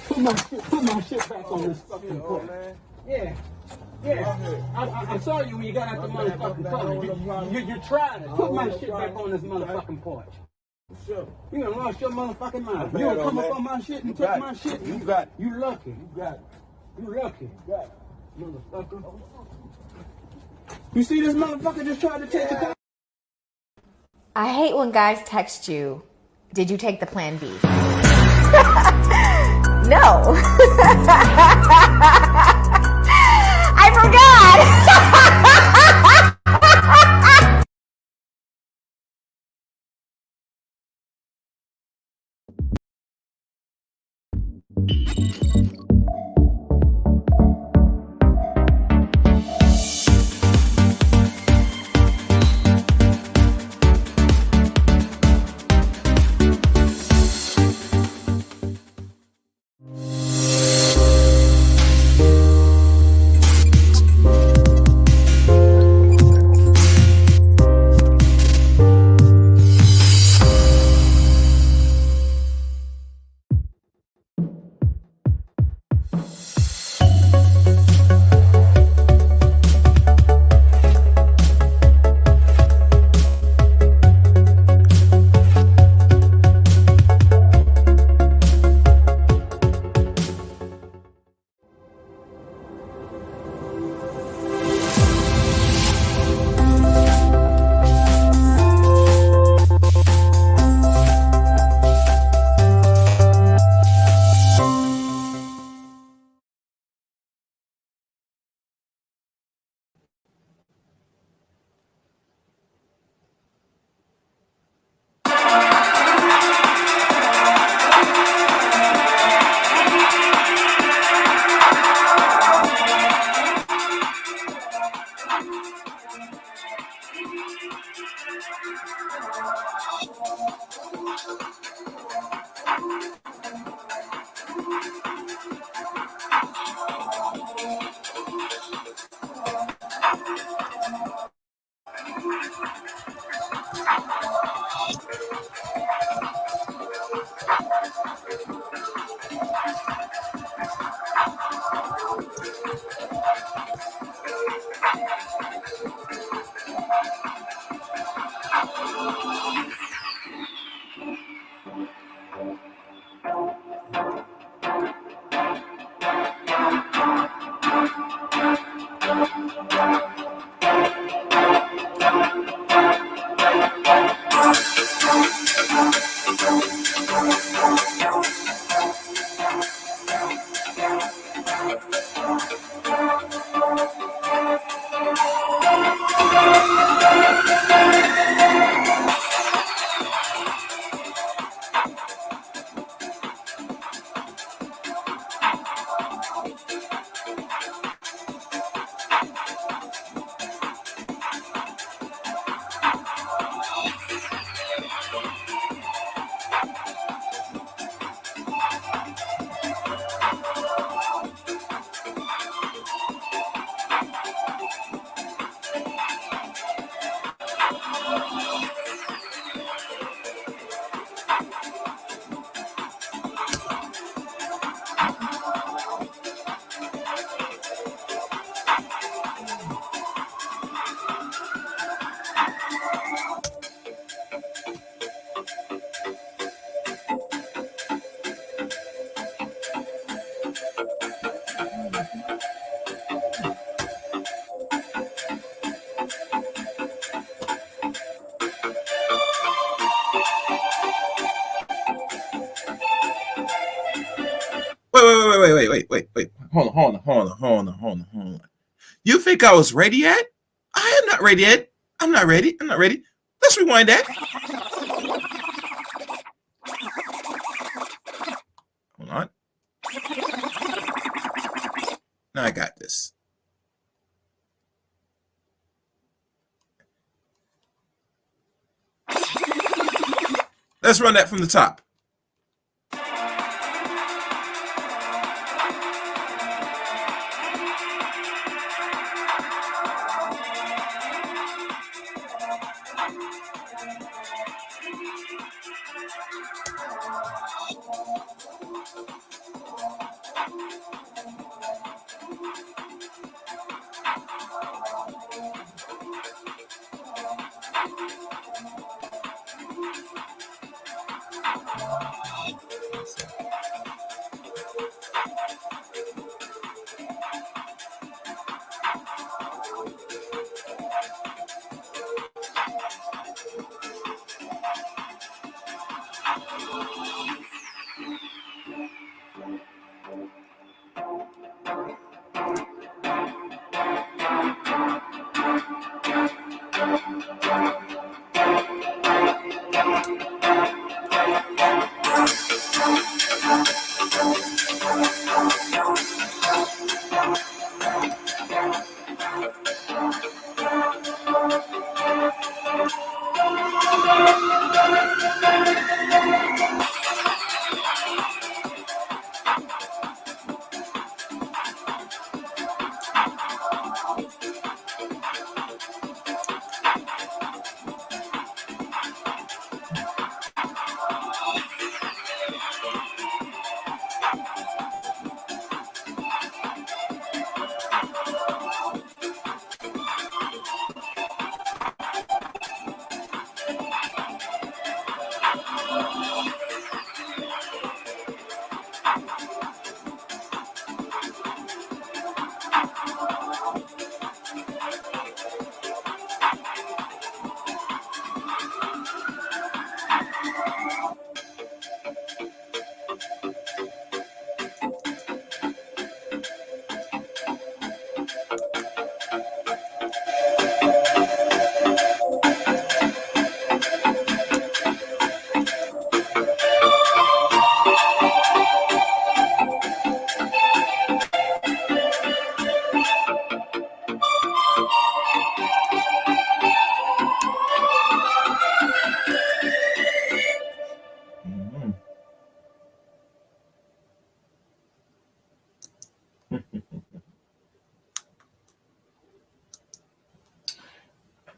Put my shit back on this fucking porch. Yeah. I saw you when you got out the motherfucking car. You're trying to put my shit back on this motherfucking porch. Sure. You done lost your motherfucking mind. You don't come up on my shit and take my shit. You got it. You lucky. You got it. You lucky. You got it. Motherfucker. You see this motherfucker just tried to take the car? I hate when guys text you, did you take the plan B? No. I forgot. Wait. Hold on. You think I was ready yet? I am not ready yet. I'm not ready. Let's rewind that. Hold on. Now I got this. Let's run that from the top.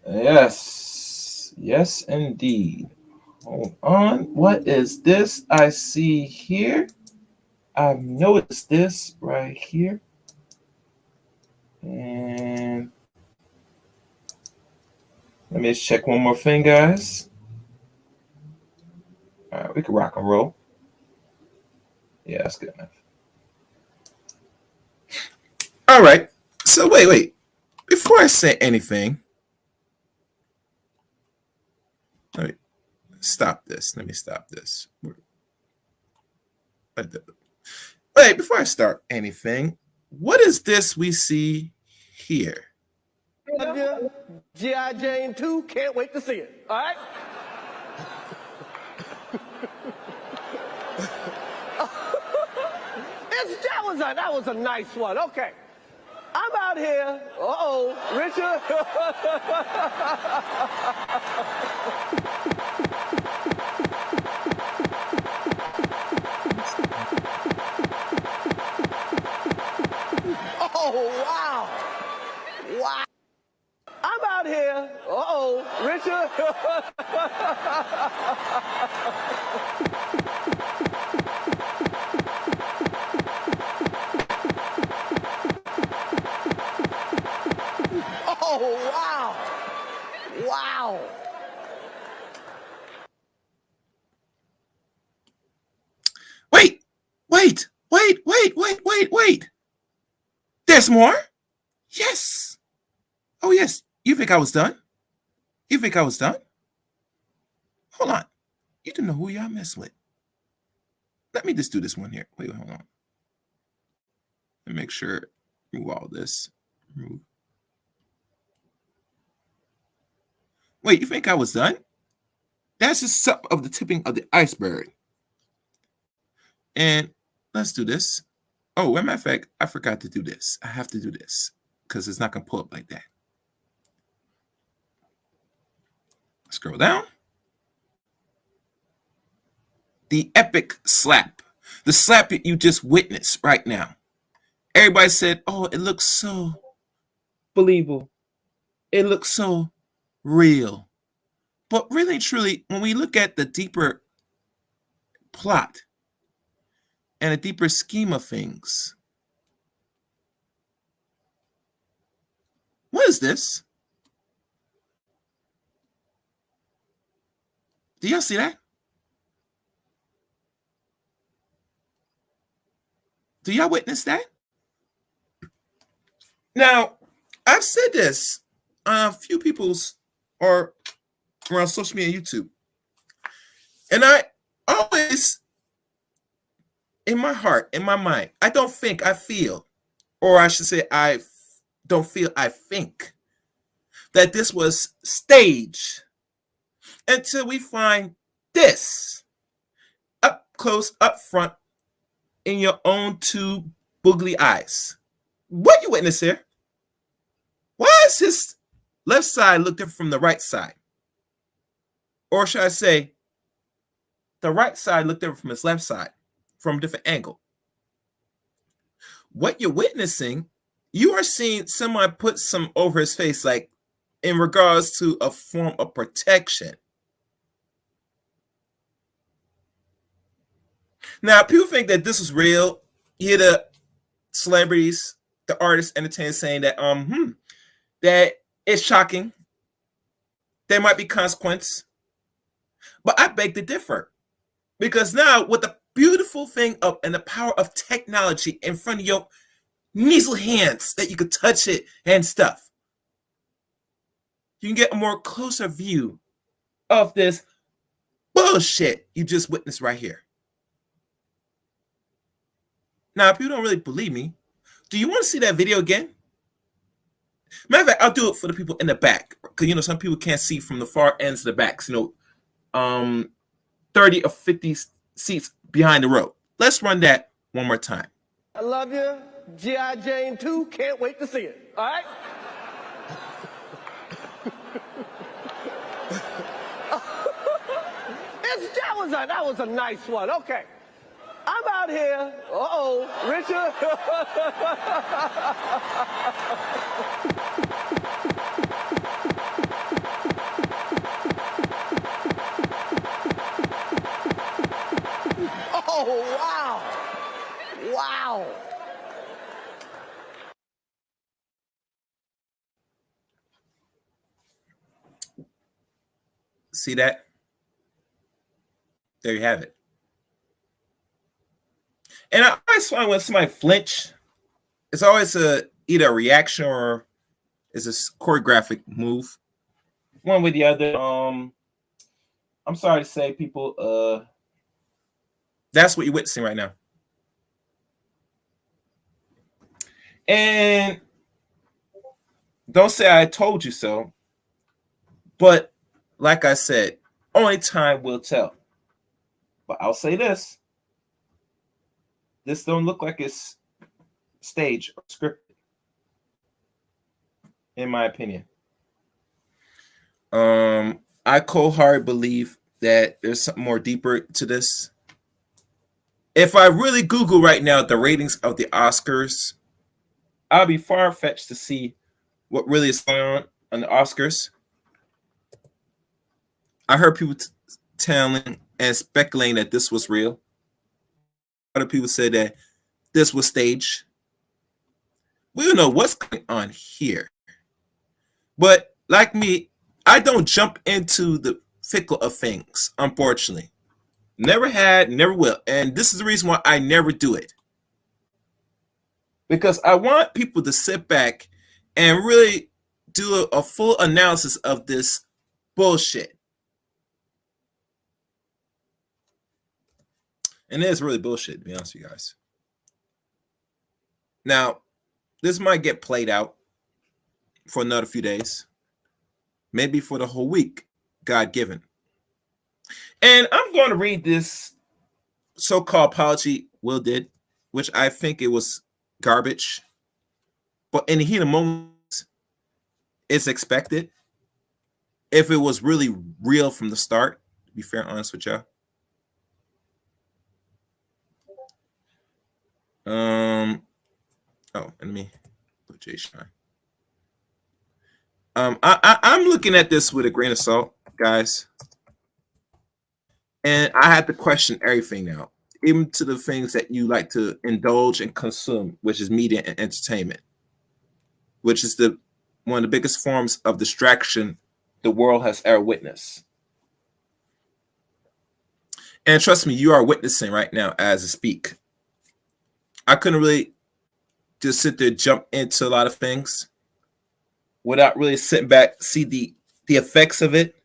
Yes. Yes, indeed. Hold on. What is this I see here? I've noticed this right here. And let me just check one more thing, guys. All right, we can rock and roll. Yeah, that's good enough. All right. So wait. Before I say anything, let me stop this. Let me stop this. Wait, before I start anything, what is this we see here? G.I. Jane 2, can't wait to see it. All right? That was a nice one. Okay. I'm out here. Uh-oh, Richard. Oh, wow. Wow. I'm out here. Uh-oh, Richard. Oh, wow. Wow. Wait. There's more? Yes. Oh, yes. You think I was done? You think I was done? Hold on. You don't know who y'all mess with. Let me just do this one here. Wait, hold on. Let me make sure. Remove all this. Remove. Wait, you think I was done? That's just some of the tipping of the iceberg. And let's do this. Oh, as a matter of fact, I forgot to do this. I have to do this because it's not going to pull up like that. Scroll down. The epic slap. The slap that you just witnessed right now. Everybody said, oh, it looks so believable. It looks so real. But really, truly, when we look at the deeper plot and a deeper scheme of things, what is this? Do y'all see that? Do y'all witness that? Now, I've said this on a few people's or around social media, YouTube. And I always, in my heart, in my mind, I don't think, I feel, or I should say, I don't feel, I think. that this was staged until we find this up close, up front, in your own two boogly eyes. What you witness here? Why is his left side look different from the right side? Or should I say, the right side look different from his left side, from a different angle? What you're witnessing, you are seeing someone put some over his face, like in regards to a form of protection. Now, people think that this is real. You hear the celebrities, the artists, entertainers saying that that it's shocking. There might be consequence. But I beg to differ. Because now, with the beautiful thing of and the power of technology in front of your measly hands that you could touch it and stuff, you can get a more closer view of this bullshit you just witnessed right here. Now, if you don't really believe me, do you want to see that video again? Matter of fact, I'll do it for the people in the back. Because, some people can't see from the far ends of the backs. 30 or 50 seats behind the row. Let's run that one more time. I love you. G.I. Jane 2, can't wait to see it. All right? That was a nice one. Okay. I'm out here. Uh-oh, Richard. Oh, wow. Wow. See that? There you have it. And I always find when somebody flinch, it's always either a reaction or it's a choreographic move. One way or the other. I'm sorry to say, people, that's what you're witnessing right now. And don't say I told you so. But like I said, only time will tell. But I'll say this. This don't look like it's staged or scripted, in my opinion. I cold-heartedly believe that there's something more deeper to this. If I really Google right now the ratings of the Oscars, I'll be far-fetched to see what really is going on the Oscars. I heard people telling and speculating that this was real. Other people said that this was staged. We don't know what's going on here. But like me, I don't jump into the fickle of things, unfortunately. Never had, never will. And this is the reason why I never do it. Because I want people to sit back and really do a full analysis of this bullshit. And it is really bullshit, to be honest with you guys. Now, this might get played out for another few days. Maybe for the whole week, God given. And I'm going to read this so-called apology Will did, which I think it was garbage. But in the heat of moments, it's expected. If it was really real from the start, to be fair and honest with y'all. Let me put Jay Shine. I'm looking at this with a grain of salt, guys. And I have to question everything now, even to the things that you like to indulge and consume, which is media and entertainment, which is one of the biggest forms of distraction the world has ever witnessed. And trust me, you are witnessing right now as I speak. I couldn't really just sit there, jump into a lot of things without really sitting back, see the effects of it.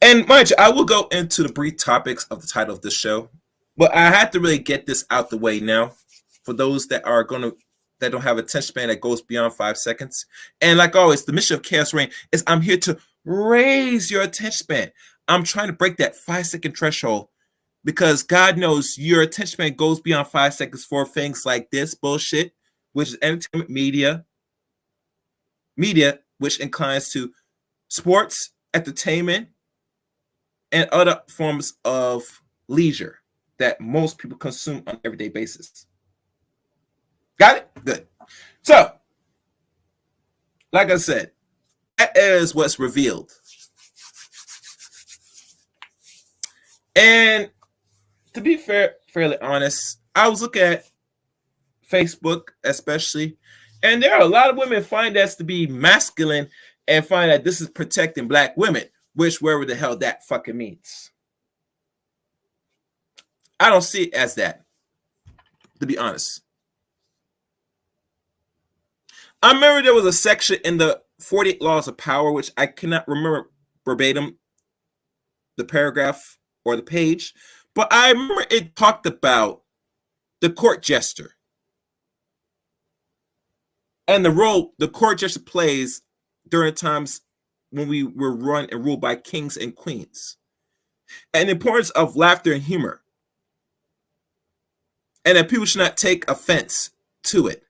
And mind you, I will go into the brief topics of the title of this show, but I had to really get this out the way now for those that are going to that don't have a attention span that goes beyond 5 seconds. And like always, the mission of Chaos Reign is I'm here to raise your attention span. I'm trying to break that 5-second threshold because God knows your attention span goes beyond 5 seconds for things like this bullshit, which is entertainment media which inclines to sports, entertainment, and other forms of leisure that most people consume on an everyday basis. Got it? Good. So, like I said, that is what's revealed. And to be fairly honest, I was looking at Facebook especially, and there are a lot of women find that to be masculine and find that this is protecting black women, which wherever the hell that fucking means. I don't see it as that, to be honest. I remember there was a section in the 48 Laws of Power, which I cannot remember verbatim the paragraph or the page, but I remember it talked about the court jester and the role the court jester plays during times when we were run and ruled by kings and queens, and the importance of laughter and humor, and that people should not take offense to it.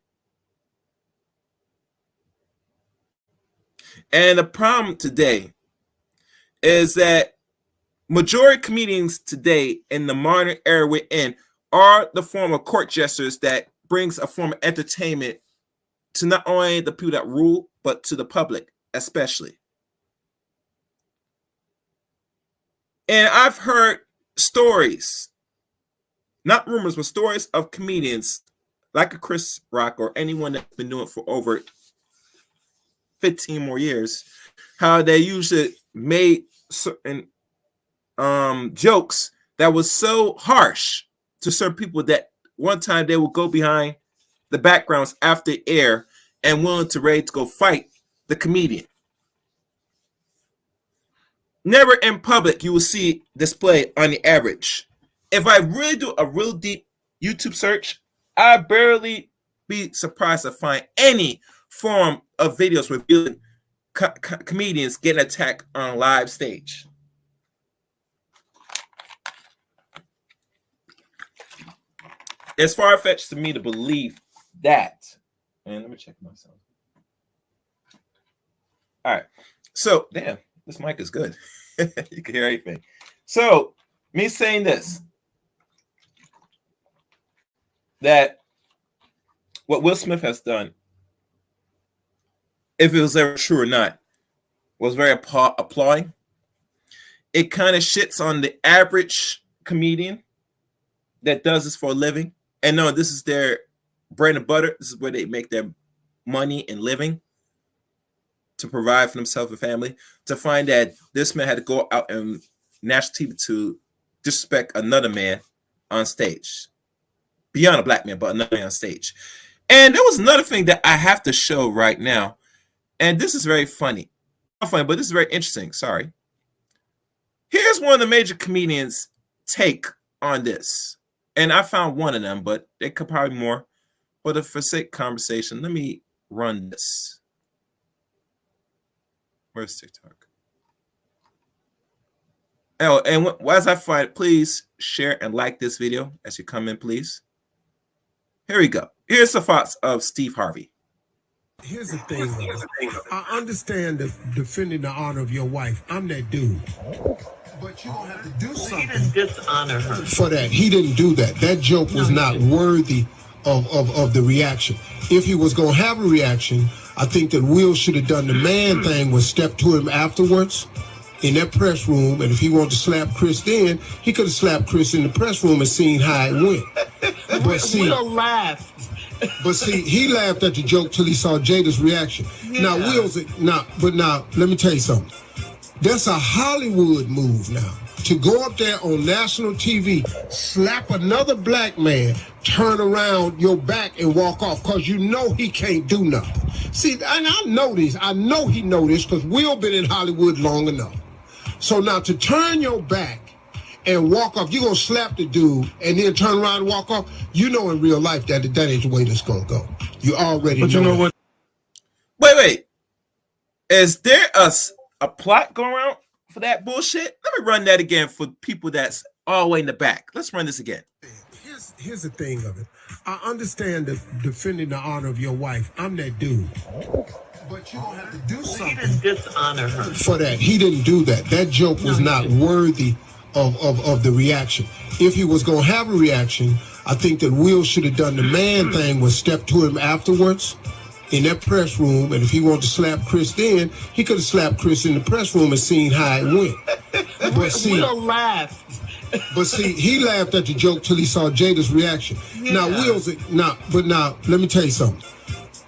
And the problem today is that majority of comedians today in the modern era we're in are the form of court jesters that brings a form of entertainment to not only the people that rule, but to the public especially. And I've heard stories, not rumors, but stories of comedians like a Chris Rock or anyone that's been doing it for over 15 more years, how they usually made certain jokes that was so harsh to certain people that one time they would go behind the backgrounds after air and willing to ready to go fight the comedian. Never in public you will see display on the average. If I really do a real deep YouTube search, I barely be surprised to find any form of videos revealing comedians getting attacked on live stage. It's far-fetched to me to believe that. And let me check myself. All right. So, damn, this mic is good. You can hear everything. So, me saying this, that what Will Smith has done, if it was ever true or not, was very applauding. It kind of shits on the average comedian that does this for a living. And no, this is their bread and butter. This is where they make their money and living to provide for themselves and family. To find that this man had to go out and national TV to disrespect another man on stage. Beyond a black man, but another man on stage. And there was another thing that I have to show right now. And this is very funny. Not funny, but this is very interesting. Sorry. Here's one of the major comedians' take on this. And I found one of them, but there could probably more. But for sake conversation, let me run this. Where's TikTok? Oh, and as I find it, please share and like this video as you come in, please. Here we go. Here's the thoughts of Steve Harvey. Here's the thing. I understand defending the honor of your wife. I'm that dude. But you don't have to do something. He didn't dishonor her. For that. He didn't do that. That joke was not worthy of the reaction. If he was going to have a reaction, I think that Will should have done the man thing, was step to him afterwards in that press room. And if he wanted to slap Chris then, he could have slapped Chris in the press room and seen how it went. But see, Will laughed. But see, he laughed at the joke till he saw Jada's reaction. Yeah. Now, let me tell you something. That's a Hollywood move now. To go up there on national TV, slap another black man, turn around your back and walk off, because you know he can't do nothing. See, and I know this. I know he know this because Will been in Hollywood long enough. So now to turn your back and walk off, you're gonna slap the dude and then turn around and walk off. You know in real life that ain't the way this gonna go. You already know. But you know what? Wait. Is there a plot going around for that bullshit? Let me run that again for people that's all the way in the back. Let's run this again. Here's the thing of it. I understand defending the honor of your wife. I'm that dude. But you don't have to do something. He didn't dishonor her for that. He didn't do that. That joke was not worthy of the reaction. If he was gonna have a reaction, I think that Will should have done the man thing, was step to him afterwards in that press room, and if he wanted to slap Chris then, he could have slapped Chris in the press room and seen how it went. But see, Will laughed. But see, he laughed at the joke till he saw Jada's reaction. Yeah. Now, let me tell you something.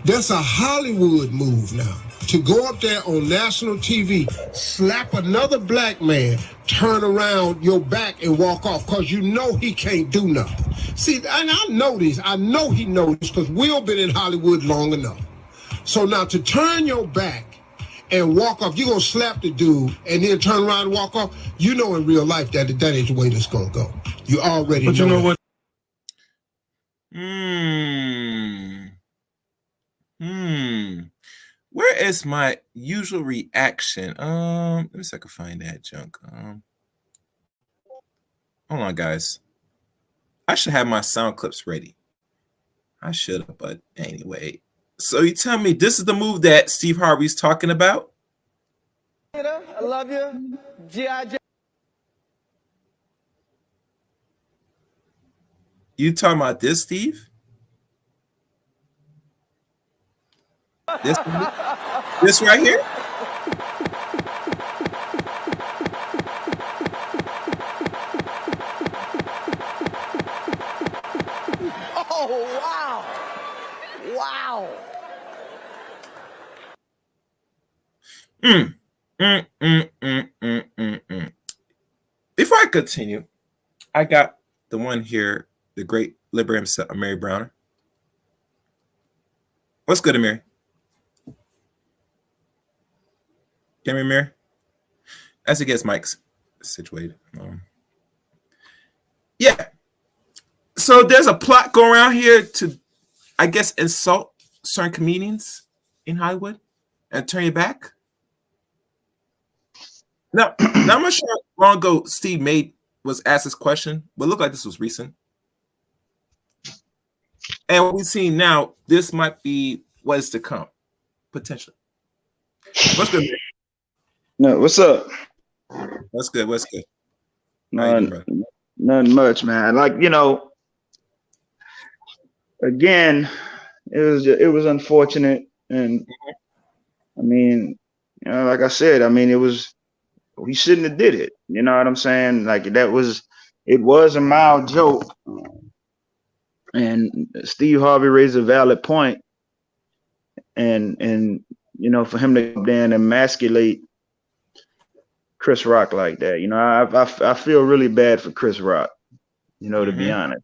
That's a Hollywood move now. To go up there on national TV, slap another black man, turn around your back and walk off, because you know he can't do nothing. See, and I know this. I know he knows this because Will been in Hollywood long enough. So now to turn your back and walk off, you're going to slap the dude and then turn around and walk off. You know in real life that ain't the way this going to go. You already know. But you know what? Where is my usual reaction? Let me see if I can find that junk. Hold on, guys. I should have my sound clips ready. I should have, but anyway. So you tell me this is the move that Steve Harvey's talking about? I love you. G.I. You talking about this, Steve? This right here? Oh, wow. Wow. Before I continue, I got the one here, the great liberator himself, Mary Browner. What's good, Amiri? Can you Mary? As it gets Mike's situated. Yeah. So there's a plot going around here to, I guess, insult certain comedians in Hollywood and turn your back. Now I'm not sure how long ago Steve was asked this question, but it looked like this was recent. And what we've seen now, this might be what is to come, potentially. What's good, man? No, what's up? What's good? Nothing much, man. Like, again, it was unfortunate, and I mean, like I said, I mean, we shouldn't have did it. You know what I'm saying? Like it was a mild joke, and Steve Harvey raised a valid point, and for him to come down and emasculate Chris Rock like that, I feel really bad for Chris Rock, to be honest.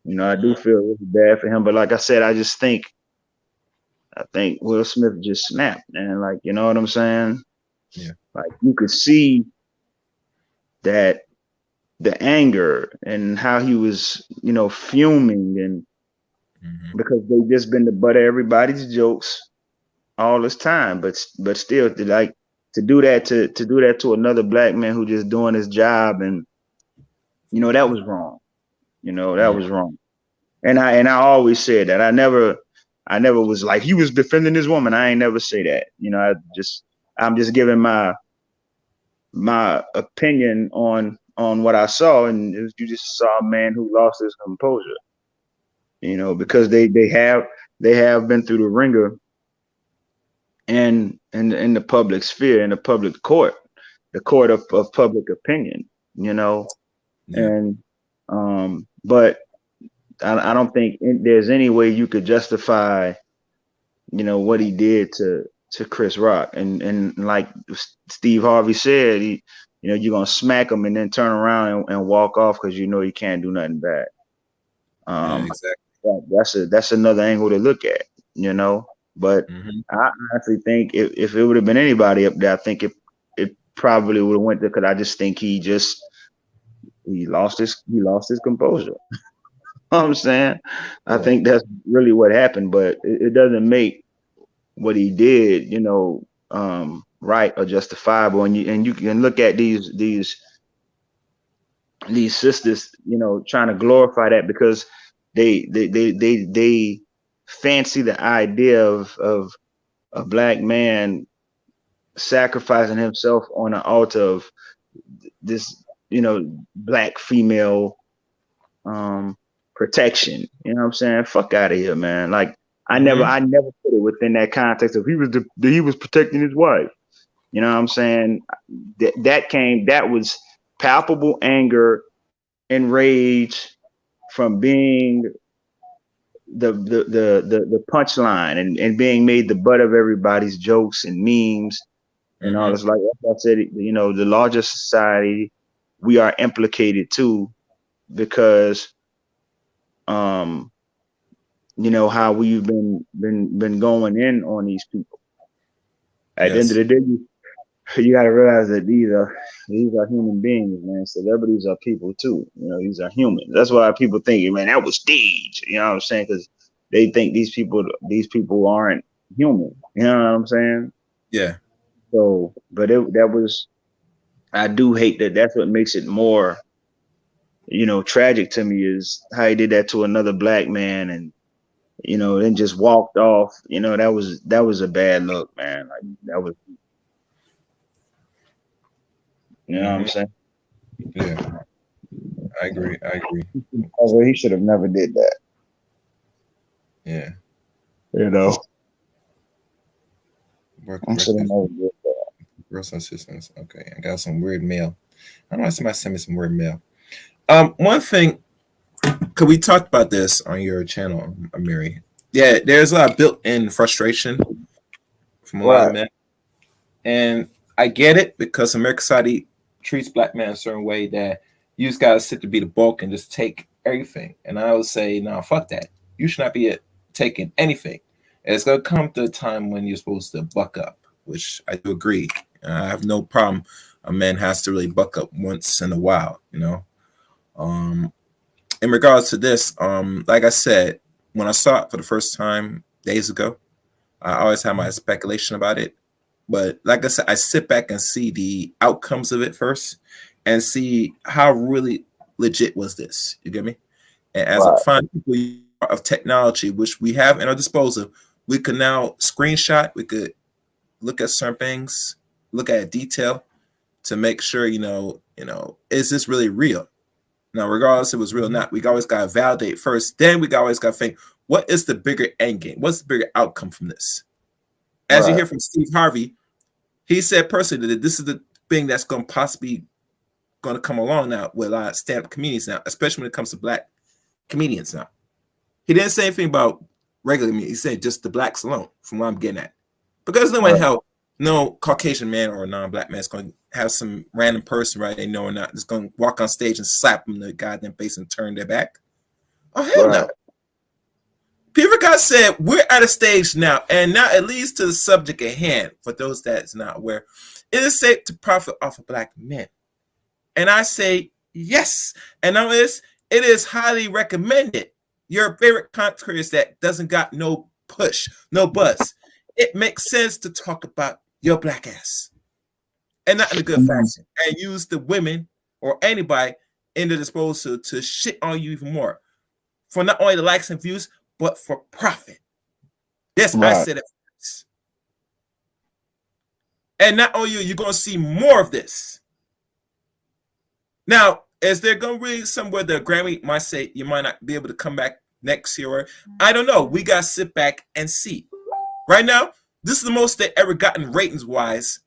I do feel really bad for him, but like I said, I think Will Smith just snapped, and like, you know what I'm saying? Yeah. Like you could see that the anger and how he was, fuming, and because they've just been the butt of everybody's jokes all this time, but still, to do that to another black man who just doing his job, and that was wrong. That was wrong. And I always said that. I never was like he was defending his woman. I ain't never say that. I'm just giving my opinion on what I saw, and you just saw a man who lost his composure. Because they have been through the ringer and in the public sphere, in the public court, the court of public opinion, Yeah. And but I don't think there's any way you could justify, what he did to Chris Rock, and like Steve Harvey said, you're gonna smack him and then turn around and walk off because you can't do nothing bad. Exactly. That's another angle to look at, But I honestly think if it would have been anybody up there, I think it probably would have went there, because I just think he just he lost his composure. You know what I'm saying? I think that's really what happened, but it doesn't make what he did, right or justifiable. And you can look at these sisters, trying to glorify that because they fancy the idea of a black man sacrificing himself on an altar of this, black female protection. You know what I'm saying? Fuck out of here, man. Like I never put it within that context of he was protecting his wife. You know what I'm saying? That was palpable anger and rage from being the punchline and being made the butt of everybody's jokes and memes and all this. Like I said, the larger society, we are implicated too, because how we've been going in on these people. At the end of the day, you got to realize that these are human beings, man. Celebrities are people too. These are humans. That's why people think, man, that was stage. You know what I'm saying? Because they think these people aren't human. You know what I'm saying? Yeah. So, but that was. I do hate that. That's what makes it more, tragic to me, is how he did that to another black man and, then just walked off. That was a bad look, man. Like that was. You know what I'm saying? Yeah, I agree. He should have never did that. Yeah. I should have never did that. Girls and sisters. Okay, I got some weird mail. I don't know, somebody sent me some weird mail. One thing, cause we talked about this on your channel, Amiri. Yeah, there's a lot of built-in frustration from a lot of men, and I get it because American society treats black men a certain way that you just gotta sit to be the bulk and just take everything. And I would say, no, fuck that. You should not be taking anything. And it's gonna come to a time when you're supposed to buck up, which I do agree. I have no problem. A man has to really buck up once in a while, In regards to this, like I said, when I saw it for the first time days ago, I always had my speculation about it. But like I said, I sit back and see the outcomes of it first and see how really legit was this. You get me? And as a fine people of technology, which we have at our disposal, we can now screenshot, we could look at certain things, look at detail to make sure, is this really real? Now, regardless if it was real or not, we always got to validate first. Then we always got to think, what is the bigger end game? What's the bigger outcome from this? As you hear from Steve Harvey, he said personally that this is the thing that's going to possibly going to come along now with a lot of stand-up comedians now, especially when it comes to black comedians now. He didn't say anything about regular comedians. He said just the blacks alone, from what I'm getting at. Because no one hell, no Caucasian man or non-black man is going to have some random person, right? They know or not, just going to walk on stage and slap them in the goddamn face and turn their back. Oh, hell no. Peter God said, we're at a stage now, and now it leads to the subject at hand, for those that's not aware. It is safe to profit off of black men. And I say, yes. And on this, it is highly recommended. Your favorite content creators that doesn't got no push, no buzz. It makes sense to talk about your black ass. And not in a good fashion. And use the women or anybody in the disposal to shit on you even more. For not only the likes and views, but for profit. Yes, I said it first. And not only you're going to see more of this. Now, is there going to be somewhere the Grammy might say you might not be able to come back next year? Or, I don't know. We got to sit back and see. Right now, this is the most they ever gotten ratings-wise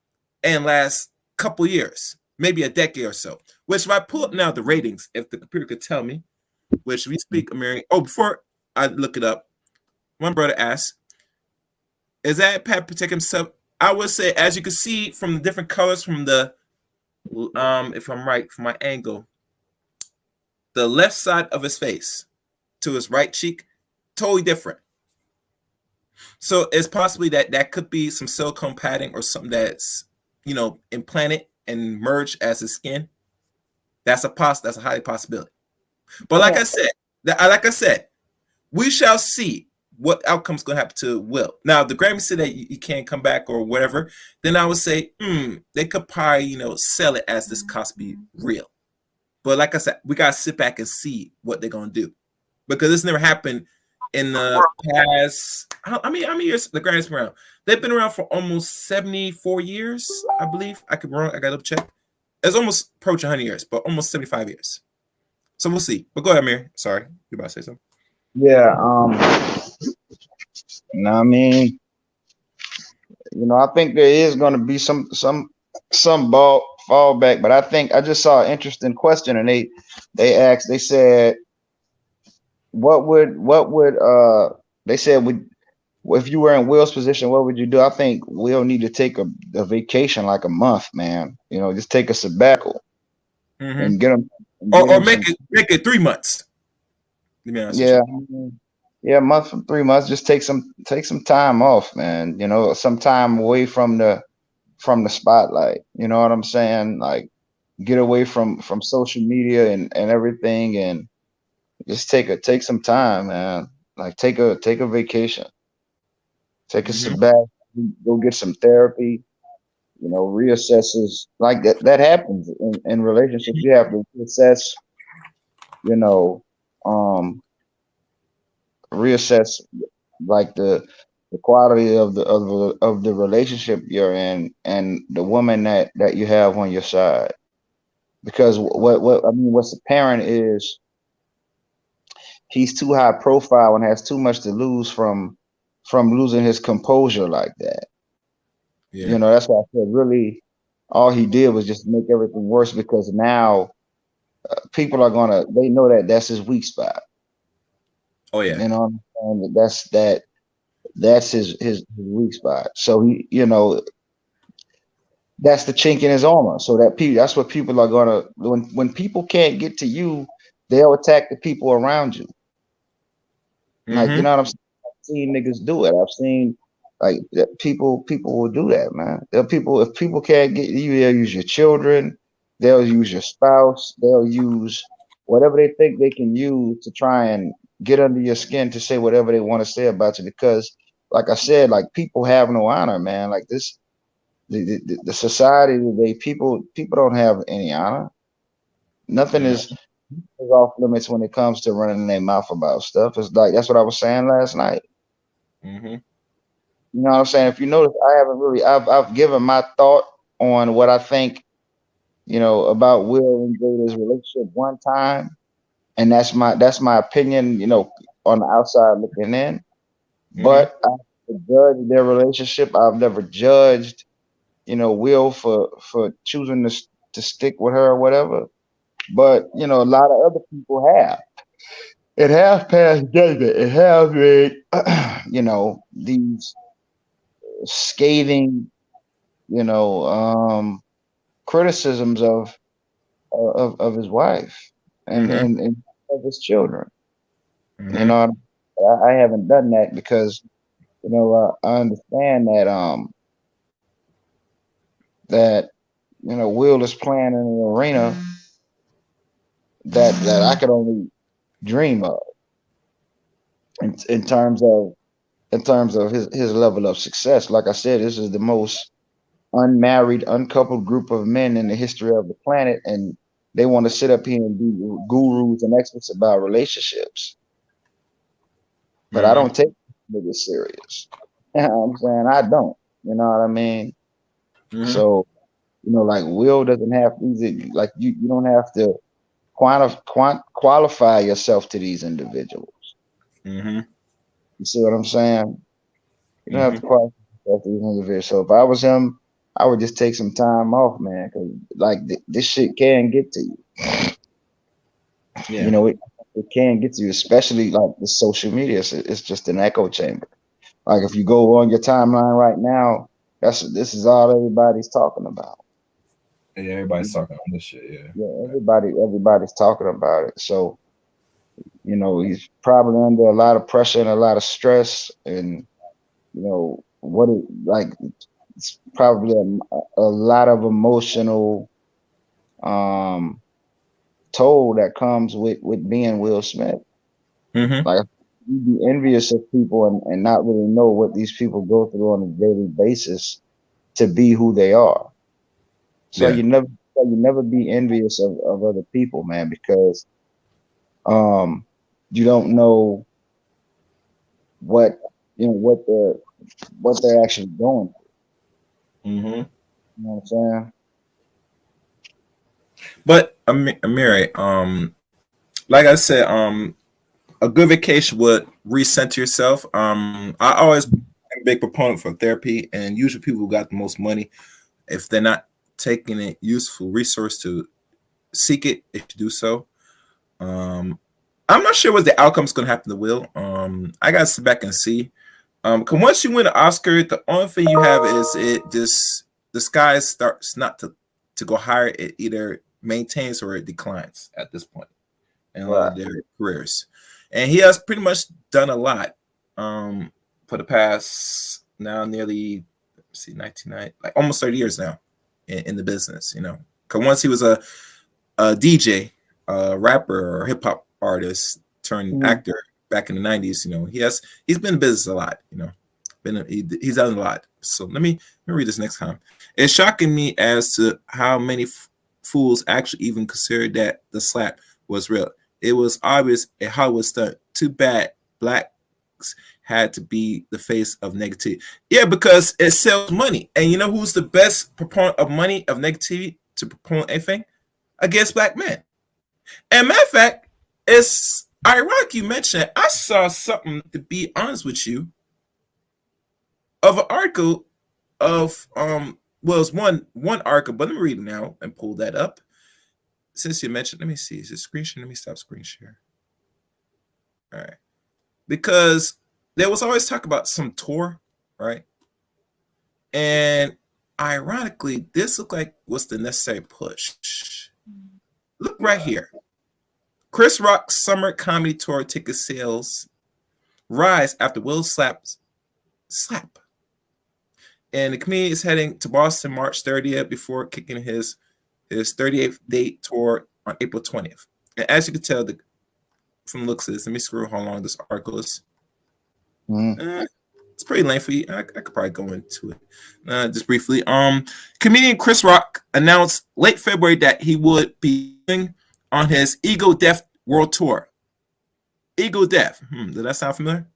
in last couple years. Maybe a decade or so. Which if I pull up now the ratings, if the computer could tell me, which we speak American. Oh, before I look it up, one brother asked, is that Pat protect himself? I would say, as you can see from the different colors from the, if I'm right, from my angle, the left side of his face to his right cheek, totally different. So it's possibly that could be some silicone padding or something that's, implanted and merged as his skin. That's a highly possibility. But like I said, we shall see what outcome's gonna happen to Will. Now, if the Grammy said that he can't come back or whatever, then I would say, they could probably, sell it as this Cosby real. But like I said, we gotta sit back and see what they're gonna do, because this never happened in the past. How many years the Grammys been around? They've been around for almost 74 years, I believe. I could be wrong. I gotta check. It's almost approaching 100 years, but almost 75 years. So we'll see. But go ahead, Mary. Sorry, you about to say something? Yeah. I mean, I think there is going to be some fallback, but I think I just saw an interesting question, and they asked, they said, what would they said, if you were in Will's position, what would you do? I think Will need to take a vacation, like a month, man. Just take a sabbatical and get him, or make it 3 months. Yeah. Yeah, a month from 3 months. Just take some time off, man. Some time away from the spotlight. You know what I'm saying? Like, get away from social media and everything, and just take some time, man. Like, take a vacation, take a sabbatical, go get some therapy. Reassesses like that. That happens in relationships. You have to reassess. Reassess like the quality of the relationship you're in and the woman that you have on your side, because what's apparent is he's too high profile and has too much to lose from losing his composure like that. That's why I said, really all he did was just make everything worse, because now people are they know that that's his weak spot. Oh yeah. And that's his weak spot. So he, that's the chink in his armor. So that's what people are gonna, when people can't get to you, they'll attack the people around you. Like, what I'm saying? I've seen niggas do it. I've seen like people will do that, man. If people can't get you, they'll use your children, they'll use your spouse, they'll use whatever they think they can use to try and get under your skin to say whatever they want to say about you. Because, like I said, like, people have no honor, man. Like this, the society today, people don't have any honor. Nothing is off limits when it comes to running their mouth about stuff. It's like, that's what I was saying last night. You know what I'm saying? If you notice, I haven't really, I've given my thought on what I think, about Will and Jada's relationship one time. And that's my opinion, on the outside looking in. But I've judged their relationship. I've never judged, Will for choosing to stick with her or whatever. But, a lot of other people have. It has past judgment. It has made, these scathing, criticisms of his wife and of his children. I haven't done that because, I understand that Will is playing in an arena that I could only dream of in terms of his level of success. Like I said, this is the most unmarried, uncoupled group of men in the history of the planet, and they want to sit up here and be gurus and experts about relationships. But I don't take niggas serious. You know what I'm saying? I don't. You know what I mean? So, like, Will doesn't have these, like, you don't have to qualify yourself to these individuals. You see what I'm saying? You don't have to qualify yourself to these individuals. So if I was him, I would just take some time off, man, because like this shit can get to you. It can get to you, especially like the social media. It's just an echo chamber. Like, if you go on your timeline right now, this is all everybody's talking about. Yeah, everybody's talking on this shit. Yeah, everybody's talking about it. So, he's probably under a lot of pressure and a lot of stress, and it's probably a lot of emotional toll that comes with being Will Smith. Mm-hmm. Like you be envious of people and not really know what these people go through on a daily basis to be who they are. So Yeah. you never be envious of other people, man, because you don't know what what they're actually going through. Mm-hmm. You know what I'm saying? But Amiri, like I said, a good vacation would recenter yourself. I always am a big proponent for therapy, and usually people who got the most money, if they're not taking a useful resource to seek it, they should do so. I'm not sure what the outcome's going to happen to Will. I got to sit back and see. Cause once you win an Oscar, the only thing you have is it just the sky starts not to go higher. It either maintains or it declines at this point in a lot Right. of their careers. And he has pretty much done a lot for the past now nearly 1990, like almost 30 years now in the business. You know, because once he was a DJ, rapper, or hip hop artist turned actor back in the 90s. You know, he's been in business a lot. You know, he's done a lot. So let me read this next time. It's shocking me as to how many fools actually even considered that the slap was real. It was obvious a Hollywood stunt. Too bad blacks had to be the face of negativity. Yeah, because it sells money. And you know who's the best proponent of money, of negativity to proponent anything? Against black men. And matter of fact, it's ironic you mentioned it. I saw something, to be honest with you, of an article of well, it's one article, but let me read it now and pull that up. Since you mentioned, let me see. Is it screen share? Let me stop screen share. All right. Because there was always talk about some tour, right? And ironically, this looked like was the necessary push. Look right here. Chris Rock's summer comedy tour ticket sales rise after Will slap. And the comedian is heading to Boston March 30th before kicking his 38th date tour on April 20th. And as you can tell from the looks of this, let me scroll how long this article is. It's pretty lengthy. I could probably go into it just briefly. Comedian Chris Rock announced late February that he would be going on his Ego Death World Tour. Ego Death. Did that sound familiar?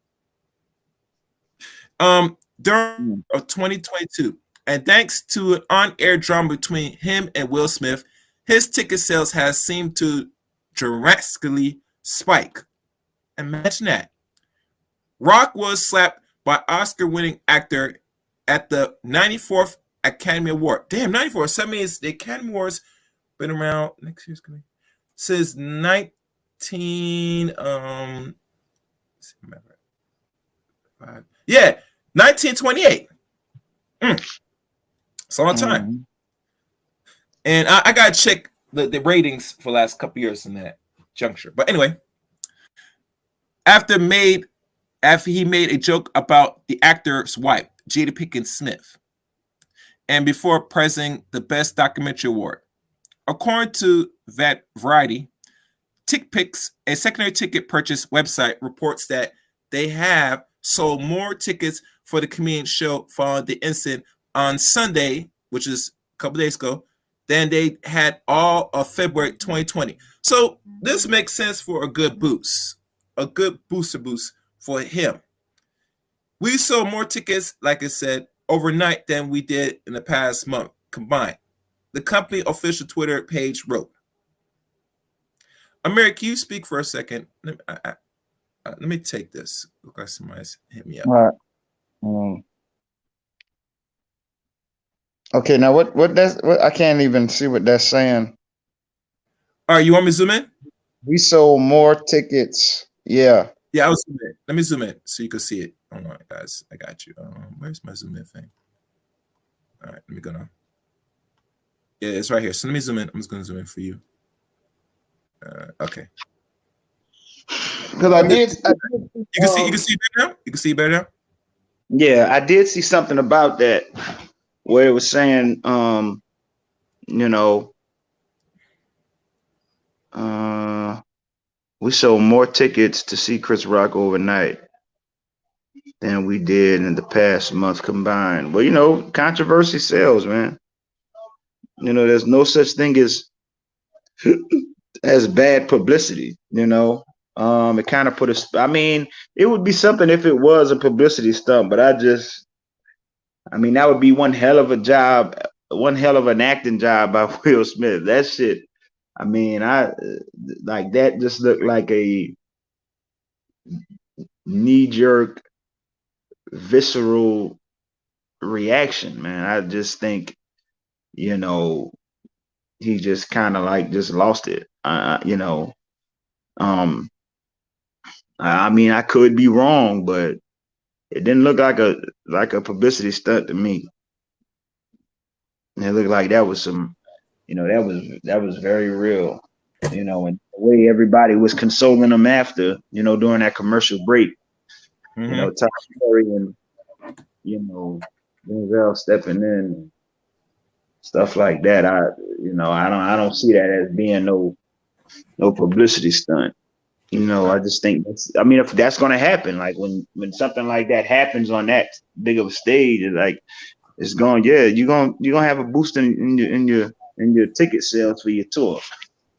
During 2022, and thanks to an on-air drama between him and Will Smith, his ticket sales has seemed to drastically spike. Imagine that. Rock was slapped by Oscar-winning actor at the 94th Academy Award. Damn, 94. So that means the Academy Awards been around next year's coming since 1928. It's a long time. And I gotta check the ratings for the last couple years in that juncture. But anyway, after he made a joke about the actor's wife, Jada Pinkett Smith, and before presenting the Best Documentary Award. According to Variety, TickPics, a secondary ticket purchase website, reports that they have sold more tickets for the comedian show following the incident on Sunday, which is a couple days ago, than they had all of February 2020. So this makes sense for a good boost, a good boost for him. We sold more tickets, like I said, overnight than we did in the past month combined. The company official Twitter page wrote. Amir, can you speak for a second? Let me take this. Look like somebody's hit me up. All right. Okay, now what I can't even see what that's saying. All right, you want me to zoom in? We sold more tickets. Yeah. Yeah, I was zoom in. Let me zoom in so you can see it. Hold on, guys. I got you. Where's my zoom in thing? All right, let me go now. Yeah, it's right here. So let me zoom in. I'm just going to zoom in for you. Okay. Because I did. You can see. You can see better now. You can see better now. Yeah, I did see something about that where it was saying, we sold more tickets to see Chris Rock overnight than we did in the past month combined. Well, you know, controversy sells, man. You know, there's no such thing as bad publicity. You know, it kind of put us. I mean, it would be something if it was a publicity stunt, but I mean, that would be one hell of a job, one hell of an acting job by Will Smith. That shit. I mean, I like that. Just looked like a knee jerk, visceral reaction, man. I just think, you know, he just kind of like just lost it. You know, um, I mean, I could be wrong, but it didn't look like a publicity stunt to me. It looked like that was some, you know, that was very real. You know, and the way everybody was consoling him after, you know, during that commercial break. Mm-hmm. You know, Tyler Perry and, you know, Denzel stepping in, stuff like that. I don't see that as being no publicity stunt. You know, I just think I mean, if that's going to happen, like when something like that happens on that big of a stage, it's going, yeah, you're gonna have a boost in your ticket sales for your tour.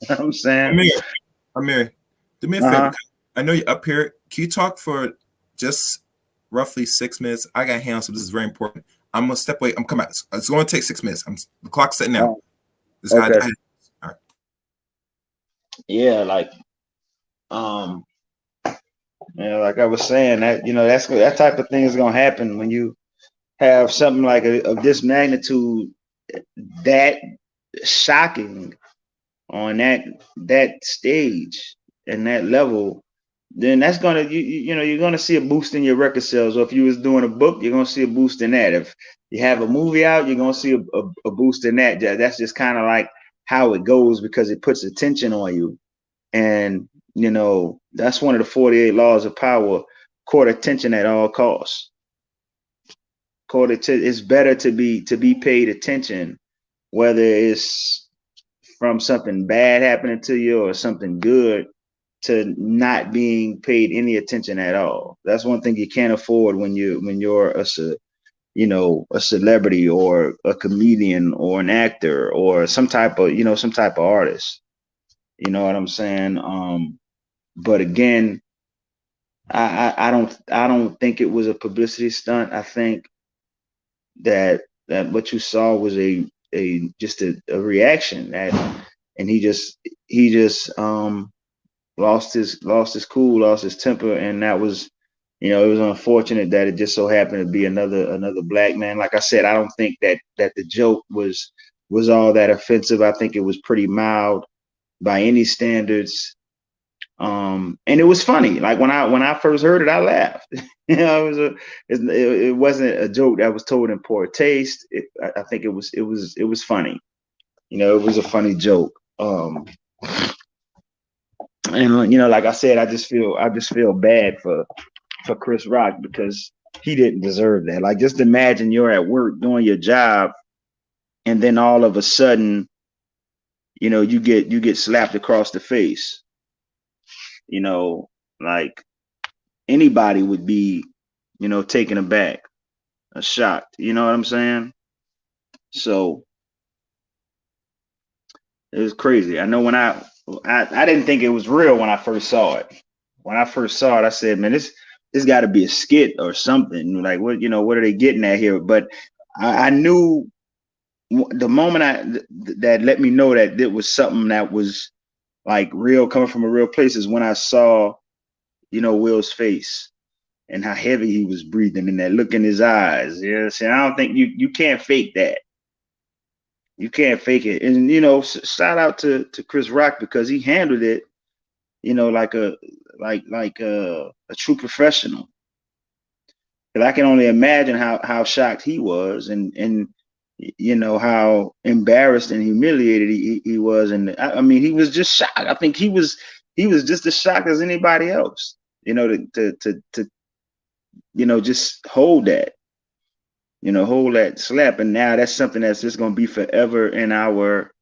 You know what I'm saying? Amir, do me a favor. I know you're up here. Can you talk for just roughly 6 minutes? I got hands, so this is very important. I'm gonna step away. I'm coming out. It's going to take 6 minutes. The clock's setting now. Okay. All right. Yeah, like like I was saying, that, you know, that type of thing is gonna happen when you have something like of this magnitude, that shocking on that stage and that level. Then that's gonna you know, you're gonna see a boost in your record sales. Or if you was doing a book, you're gonna see a boost in that. If you have a movie out, you're gonna see a boost in that. That's just kind of like how it goes, because it puts attention on you. And you know, that's one of the 48 laws of power: court attention at all costs. It's better to be paid attention, whether it's from something bad happening to you or something good, to not being paid any attention at all. That's one thing you can't afford when you're a celebrity or a comedian or an actor or some type of artist. You know what I'm saying? But again, I don't think it was a publicity stunt. I think that what you saw was just a reaction, and he just lost his cool, lost his temper, and that was, you know, it was unfortunate that it just so happened to be another black man. Like I said, I don't think that the joke was all that offensive. I think it was pretty mild by any standards. And it was funny. Like when I first heard it, I laughed. You know, it wasn't a joke that was told in poor taste. I think it was funny. You know, it was a funny joke. And you know, like I said, I just feel bad for Chris Rock, because he didn't deserve that. Like, just imagine you're at work doing your job, and then all of a sudden, you know, you get slapped across the face. You know, like anybody would be, you know, taken aback, or shocked. You know what I'm saying? So it was crazy. I know when I didn't think it was real when I first saw it. When I first saw it, I said, man, this got to be a skit or something. Like, what, you know, what are they getting at here? But I knew the moment that let me know that it was something that was like real, coming from a real place, is when I saw, you know, Will's face and how heavy he was breathing and that look in his eyes. Yeah, see, I don't think you can't fake that. You can't fake it. And you know, shout out to Chris Rock, because he handled it, you know, like a true professional. Because I can only imagine how shocked he was, and you know, how embarrassed and humiliated he was. And I mean, he was just shocked. I think he was just as shocked as anybody else. You know, to you know, just hold that. You know, hold that slap. And now that's something that's just going to be forever in our,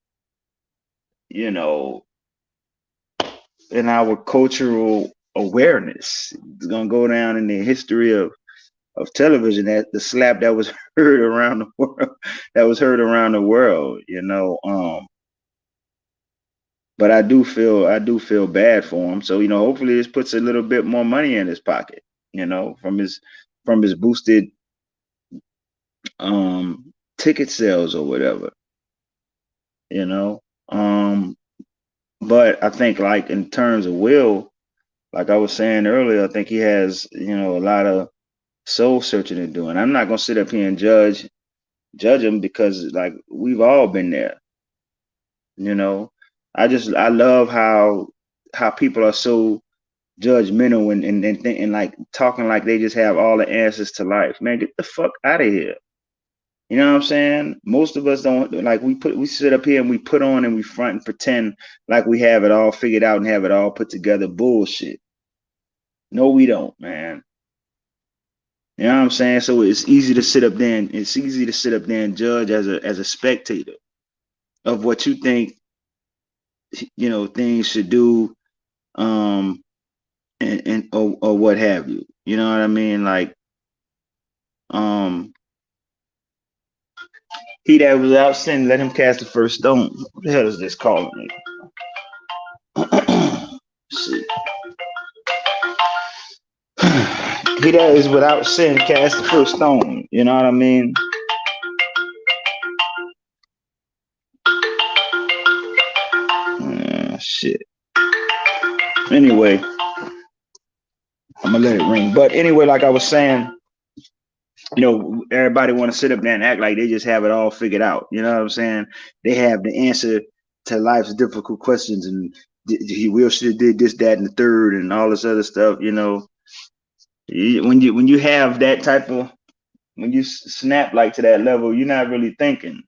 you know, in our cultural awareness. It's gonna go down in the history of television, that the slap that was heard around the world, you know. But I do feel bad for him. So, you know, hopefully this puts a little bit more money in his pocket, you know, from his boosted ticket sales or whatever, you know. But I think, like, in terms of Will, like I was saying earlier, I think he has, you know, a lot of soul searching to do. And I'm not gonna sit up here and judge him, because, like, we've all been there, you know. I love how people are so judgmental and like talking like they just have all the answers to life. Man, get the fuck out of here. You know what I'm saying? Most of us don't, like, we sit up here and we put on and we front and pretend like we have it all figured out and have it all put together. Bullshit. No, we don't, man. You know what I'm saying? So it's easy to sit up there and judge as a spectator of what you think, you know, things should do, or what have you. You know what I mean? Like, he that was without sin, let him cast the first stone. What the hell is this calling me? See. He that is without sin, cast the first stone. You know what I mean? Shit. Anyway, I'm gonna let it ring. But anyway, like I was saying, you know, everybody want to sit up there and act like they just have it all figured out. You know what I'm saying? They have the answer to life's difficult questions, and he will should have did this, that, and the third, and all this other stuff. You know, when you have that type of, when you snap like to that level, you're not really thinking.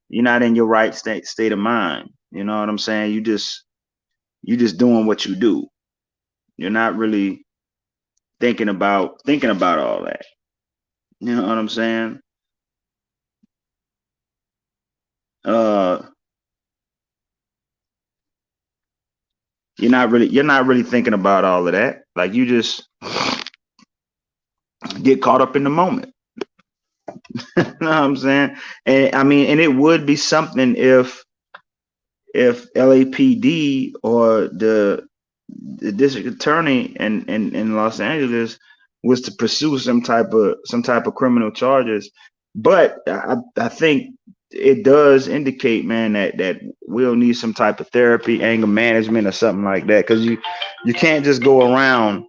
You're not in your right state of mind. You know what I'm saying? You just doing what you do. You're not really thinking about all that. You know what I'm saying? You're not really thinking about all of that. Like, you just get caught up in the moment. You know what I'm saying? And I mean, and it would be something if LAPD or the district attorney in Los Angeles was to pursue some type of criminal charges. But I think it does indicate, man, that we'll need some type of therapy, anger management, or something like that, because you can't just go around,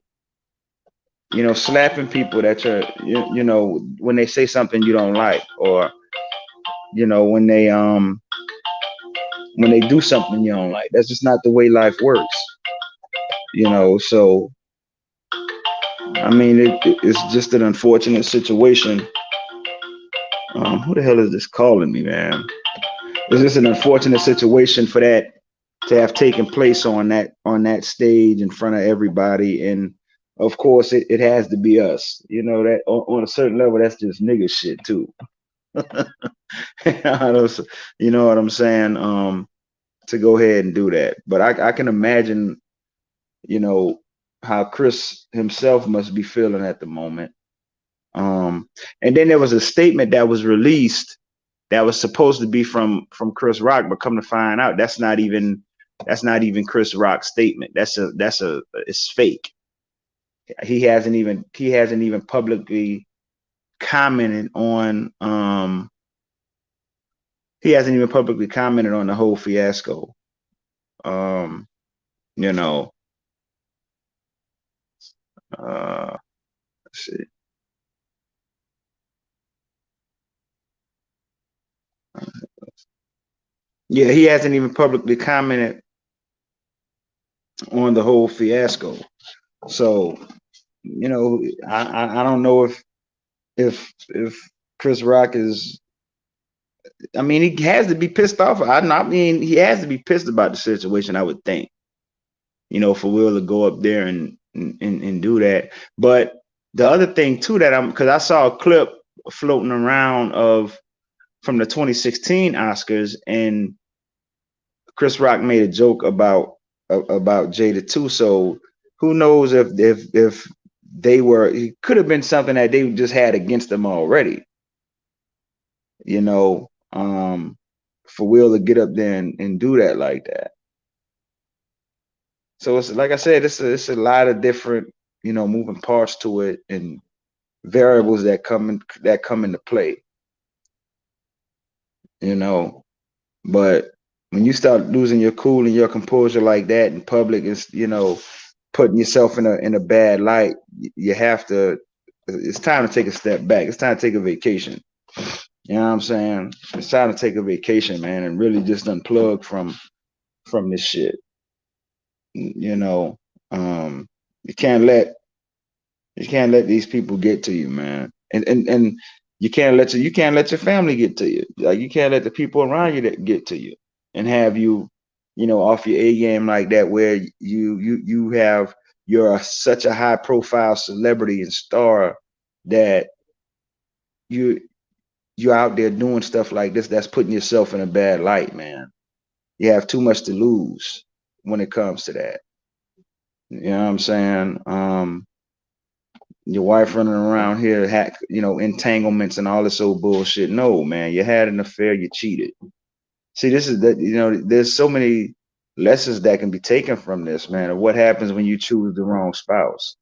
you know, slapping people that you know, when they say something you don't like, or, you know, when they do something you don't like. That's just not the way life works, you know. So I mean, it's just an unfortunate situation. Who the hell is this calling me, man? It's just an unfortunate situation for that to have taken place on that stage in front of everybody. And of course, it has to be us. You know, that on a certain level, that's just nigga shit too. You know what I'm saying? To go ahead and do that. But I can imagine, you know, how Chris himself must be feeling at the moment. And then there was a statement that was released that was supposed to be from Chris Rock, but come to find out, that's not even Chris Rock's statement. It's fake. He hasn't even publicly commented on the whole fiasco. You know, let's see. Yeah, he hasn't even publicly commented on the whole fiasco. So, you know, I don't know if Chris Rock is. I mean, he has to be pissed off. I mean, he has to be pissed about the situation, I would think. You know, for Will to go up there and do that. But the other thing too, because I saw a clip floating around from the 2016 Oscars, and Chris Rock made a joke about about Jada too. So who knows if they were, it could have been something that they just had against them already, you know, for Will to get up there and do that like that. So it's like I said, it's a lot of different, you know, moving parts to it and variables that come into play, you know. But when you start losing your cool and your composure like that in public, it's, you know, putting yourself in a bad light. You have to. It's time to take a step back. It's time to take a vacation. You know what I'm saying? It's time to take a vacation, man, and really just unplug from this shit. You know, you can't let these people get to you, man. And you can't let your family get to you. Like, you can't let the people around you that get to you and have you, you know, off your A game like that, where you're such a high profile celebrity and star that you're out there doing stuff like this that's putting yourself in a bad light, man. You have too much to lose when it comes to that. You know what I'm saying? Your wife running around here, you know, entanglements and all this old bullshit. No, man, you had an affair, you cheated. See, this is that, you know, there's so many lessons that can be taken from this, man, of what happens when you choose the wrong spouse,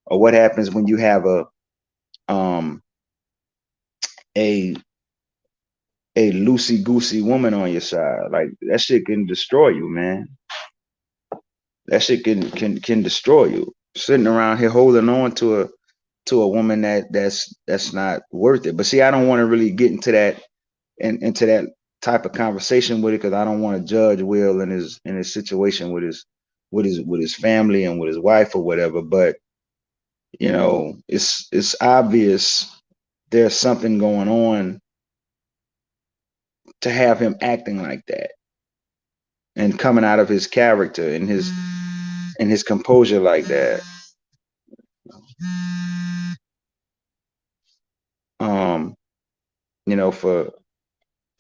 or what happens when you have a loosey goosey woman on your side. Like, that shit can destroy you, man. That shit can destroy you. Sitting around here holding on to a woman that's not worth it. But see, I don't want to really get into that into that type of conversation with it, because I don't want to judge Will in his situation with his family and with his wife or whatever. But, you know, it's obvious there's something going on to have him acting like that and coming out of his character and his composure like that. You know, for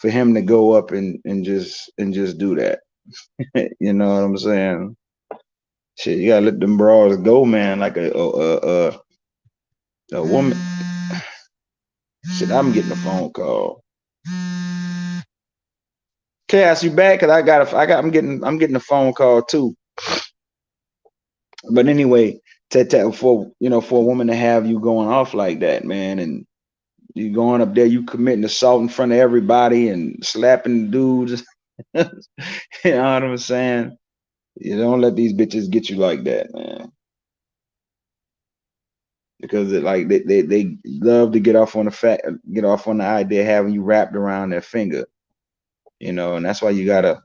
him to go up and just do that. You know what I'm saying? Shit, you gotta let them bras go, man. Like a woman. Shit, I'm getting a phone call. Cass, you back? Cause I'm getting a phone call too. But anyway, for a woman to have you going off like that, man, and you going up there, you committing assault in front of everybody and slapping dudes. You know what I'm saying? You don't let these bitches get you like that, man. Because they love to get off on the idea of having you wrapped around their finger, you know, and that's why you gotta.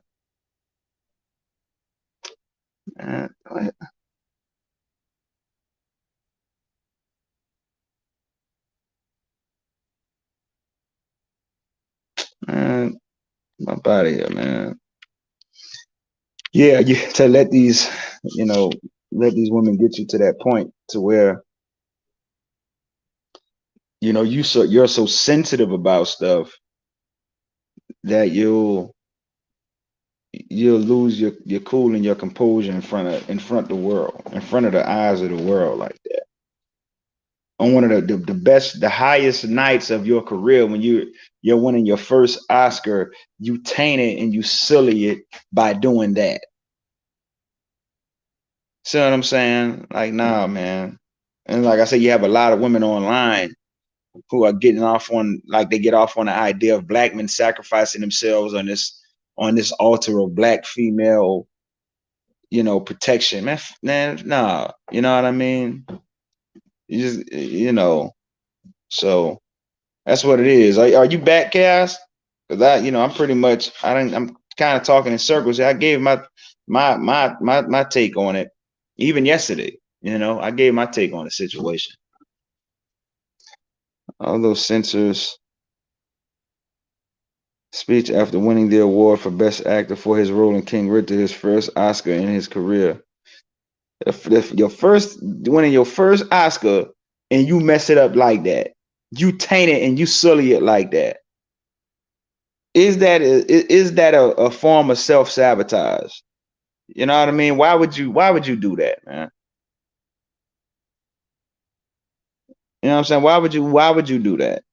Man, my body here, man. Yeah, to let these women get you to that point to where, you know, you're so sensitive about stuff that you'll lose your cool and your composure in front of the world, in front of the eyes of the world like that. On one of the best, the highest nights of your career, when you're winning your first Oscar, you taint it and you sully it by doing that. See what I'm saying? Like, nah, man. And like I said, you have a lot of women online who are getting off on, like, they get off on the idea of black men sacrificing themselves on this altar of black female, you know, protection. Man, nah, you know what I mean? You just, you know, so that's what it is. Are you back, Cass? Because I'm pretty much, I'm kind of talking in circles. I gave my take on it, even yesterday. You know, I gave my take on the situation. All those censors. Speech after winning the award for Best Actor for his role in King Richard, his first Oscar in his career. If winning your first Oscar and you mess it up like that, you taint it and you sully it like that. Is that a form of self-sabotage? You know what I mean? Why would you do that, man? You know what I'm saying? Why would you do that?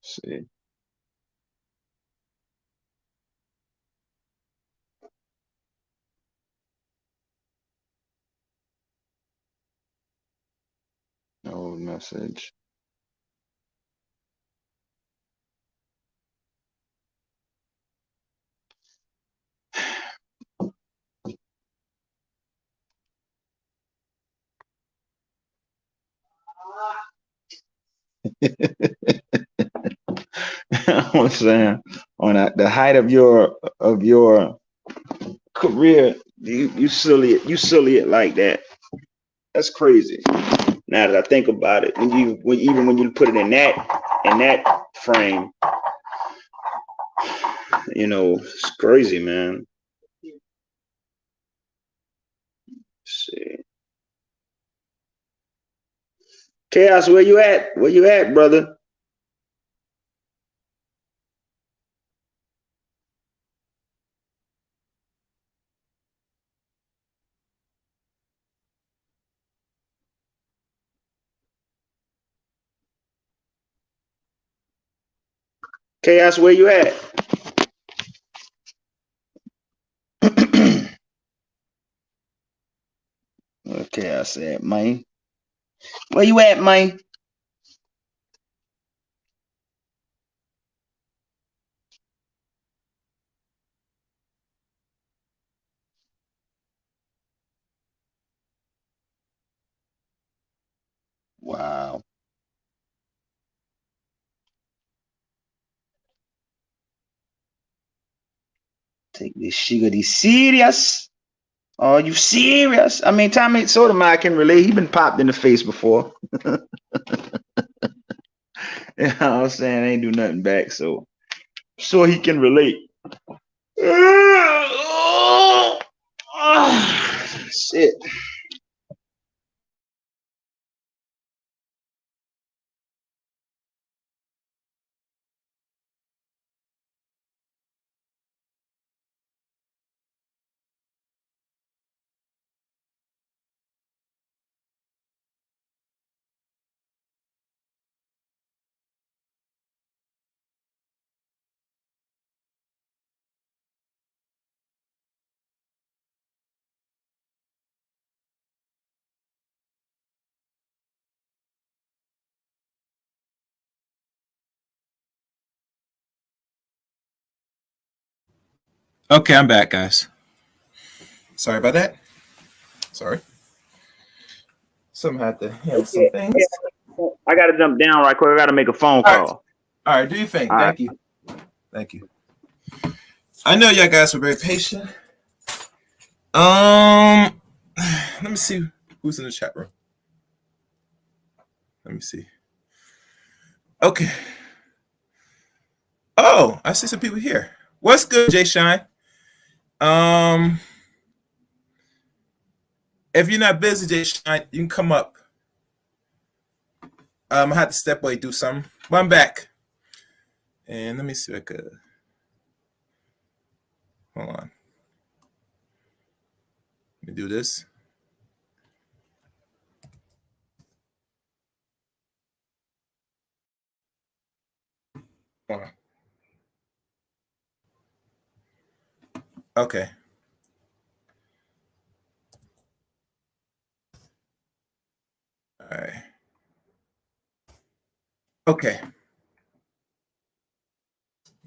Let's see. No message. I'm saying on the height of your career, you silly it like that. That's crazy. Now that I think about it, even when you put it in that frame, you know, it's crazy, man. Let's see. Chaos, where you at? Where you at, brother? Chaos, where you at? Okay, I said, man. Where you at, man? Wow. Take this sugar serious. Are you serious? I mean, Tommy Sotomayor can relate. He been popped in the face before. You know what I'm saying? I ain't do nothing back, so he can relate. Shit. Okay, I'm back, guys. Sorry about that. Sorry. Some had to handle some things. I gotta jump down right quick. I gotta make a phone call. All right, do your thing. All Thank you. Thank you. I know y'all guys were very patient. Let me see who's in the chat room. Let me see. Okay. Oh, I see some people here. What's good, Jay Shine? If you're not busy, Jay Shine, you can come up. I had to step away, do something. But I'm back. And let me see if I could. Hold on. Let me do this. Hold on. Okay. All right. Okay.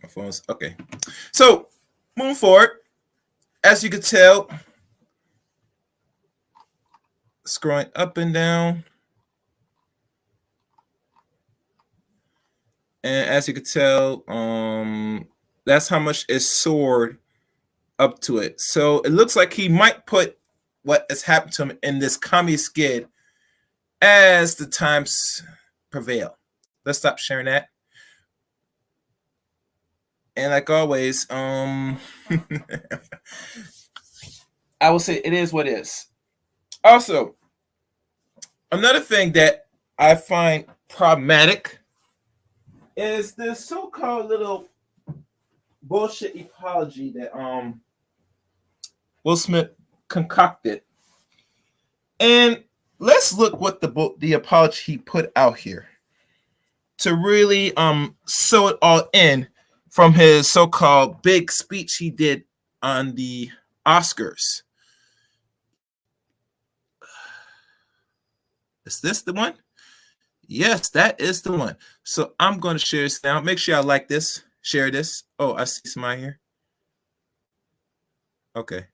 My phone's okay. So, moving forward, as you can tell, scrolling up and down. And as you can tell, that's how much is soared up to it. So it looks like he might put what has happened to him in this commie skid as the times prevail. Let's stop sharing that. And like always, I will say it is what it is. Also, another thing that I find problematic is this so-called little bullshit apology that Will Smith concocted. And let's look what the apology he put out here to really sew it all in from his so-called big speech he did on the Oscars. Is this the one? Yes, that is the one. So I'm going to share this now. Make sure I like this. Share this. Oh, I see somebody here. Okay.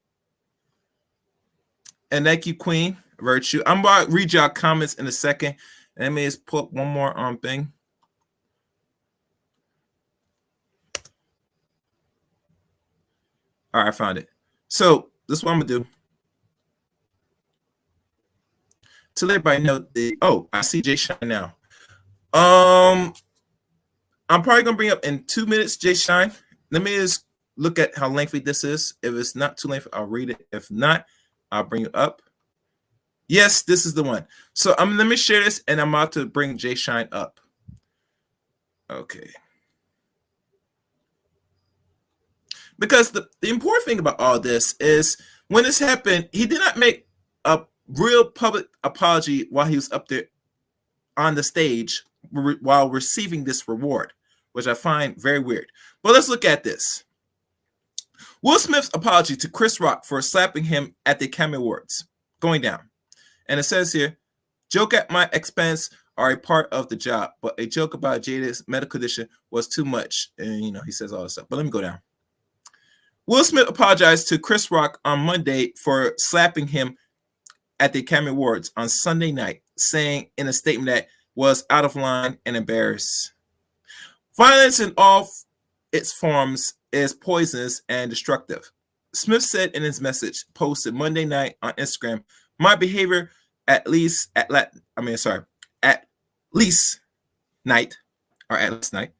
And thank you, Queen Virtue. I'm about to read y'all comments in a second. Let me just pull up one more thing. All right, I found it. So this is what I'm gonna do. To let everybody know, I see Jay Shine now. I'm probably gonna bring up in 2 minutes, Jay Shine. Let me just look at how lengthy this is. If it's not too lengthy, I'll read it. If not, I'll bring it up. Yes, this is the one. So let me share this, and I'm about to bring Jay Shine up. Okay. Because the important thing about all this is when this happened, he did not make a real public apology while he was up there on the stage while receiving this reward, which I find very weird. But let's look at this. Will Smith's apology to Chris Rock for slapping him at the Academy Awards going down. And it says here, joke at my expense are a part of the job, but a joke about Jada's medical condition was too much. And, he says all this stuff. But let me go down. Will Smith apologized to Chris Rock on Monday for slapping him at the Academy Awards on Sunday night, saying in a statement that was out of line and embarrassed. Violence in all its forms is poisonous and destructive. Smith said in his message posted Monday night on Instagram, my behavior at last night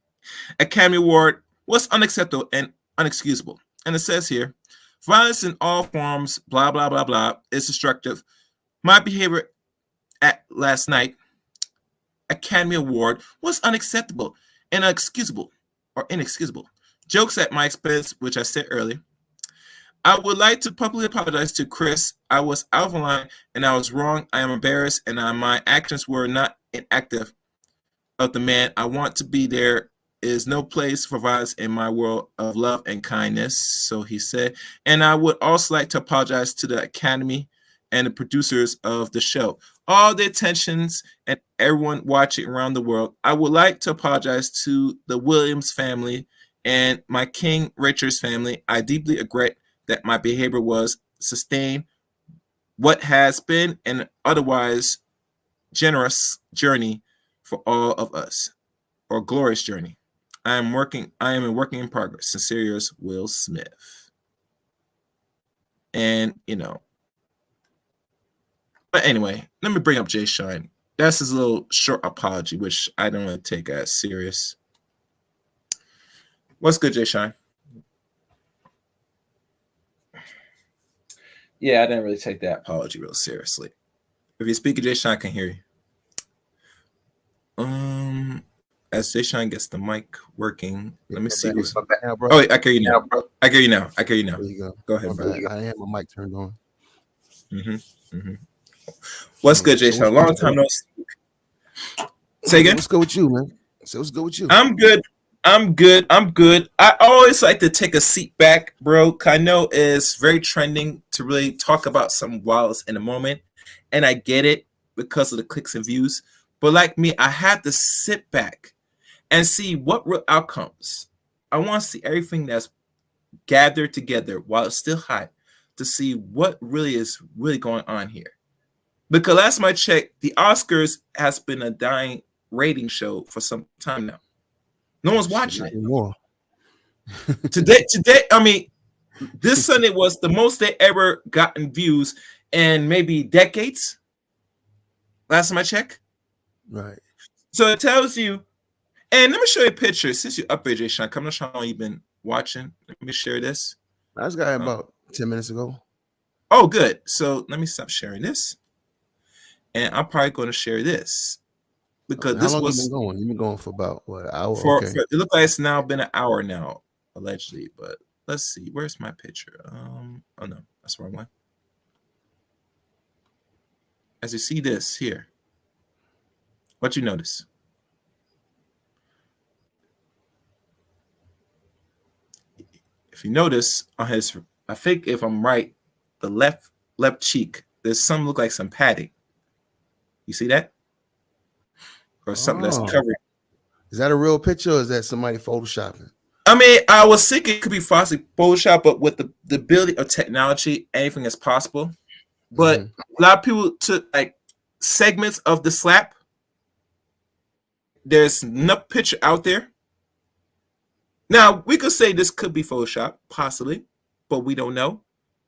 Academy Award was unacceptable and unexcusable. And it says here, violence in all forms, blah, blah, blah, blah, is destructive. My behavior at last night Academy Award was unacceptable and inexcusable. Jokes at my expense, which I said earlier. I would like to publicly apologize to Chris. I was out of line and I was wrong. I am embarrassed and my actions were not inactive of the man. I want to be there. Is no place for violence in my world of love and kindness, so he said. And I would also like to apologize to the Academy and the producers of the show, all the attentions and everyone watching around the world. I would like to apologize to the Williams family and my King Richards family. I deeply regret that my behavior was sustained what has been an otherwise generous journey for all of us, or glorious journey. I am a working in progress. Sincerely yours, Will Smith. And, but anyway, let me bring up Jay Shine. That's his little short apology, which I don't really take as serious. What's good, Jay Shine? Yeah, I didn't really take that apology real seriously. If you speak, Jay Shine, I can hear you. As Jay Shine gets the mic working, let me see. Oh, I can hear you now. I can hear you now. There you go. Go ahead, bro. I have my mic turned on. What's good, Jay Shine? Long time no speak. Say again. What's good with you, man? So what's good with you? I'm good. I always like to take a seat back, bro. I know it's very trending to really talk about some wilds in a moment, and I get it because of the clicks and views. But like me, I had to sit back and see what real outcomes. I want to see everything that's gathered together while it's still hot to see what really is going on here. Because last time I checked, the Oscars has been a dying rating show for some time now. No one's watching it anymore. Today, I mean, this Sunday was the most they ever gotten views in maybe decades. Last time I checked. Right. So it tells you, and let me show you a picture. Since you up here, Jay Sean, come on, how long you've been watching. Let me share this. I just got about 10 minutes ago. Oh, good. So let me stop sharing this. And I'm probably going to share this. Because How long you been going? You've been going for about what, an hour? For it looks like it's now been an hour now. allegedly, but let's see. Where's my picture? Oh no, that's the wrong one. As you see this here, what you notice? If you notice on his, I think if I'm right, the left cheek, there's some look like some padding. You see that? Or something that's covered. Is that a real picture or is that somebody photoshopping? I mean, I was thinking it could be falsely Photoshop, but with the ability of technology, anything is possible. But a lot of people took like segments of the slap. There's enough picture out there. Now, we could say this could be Photoshop, possibly, but we don't know.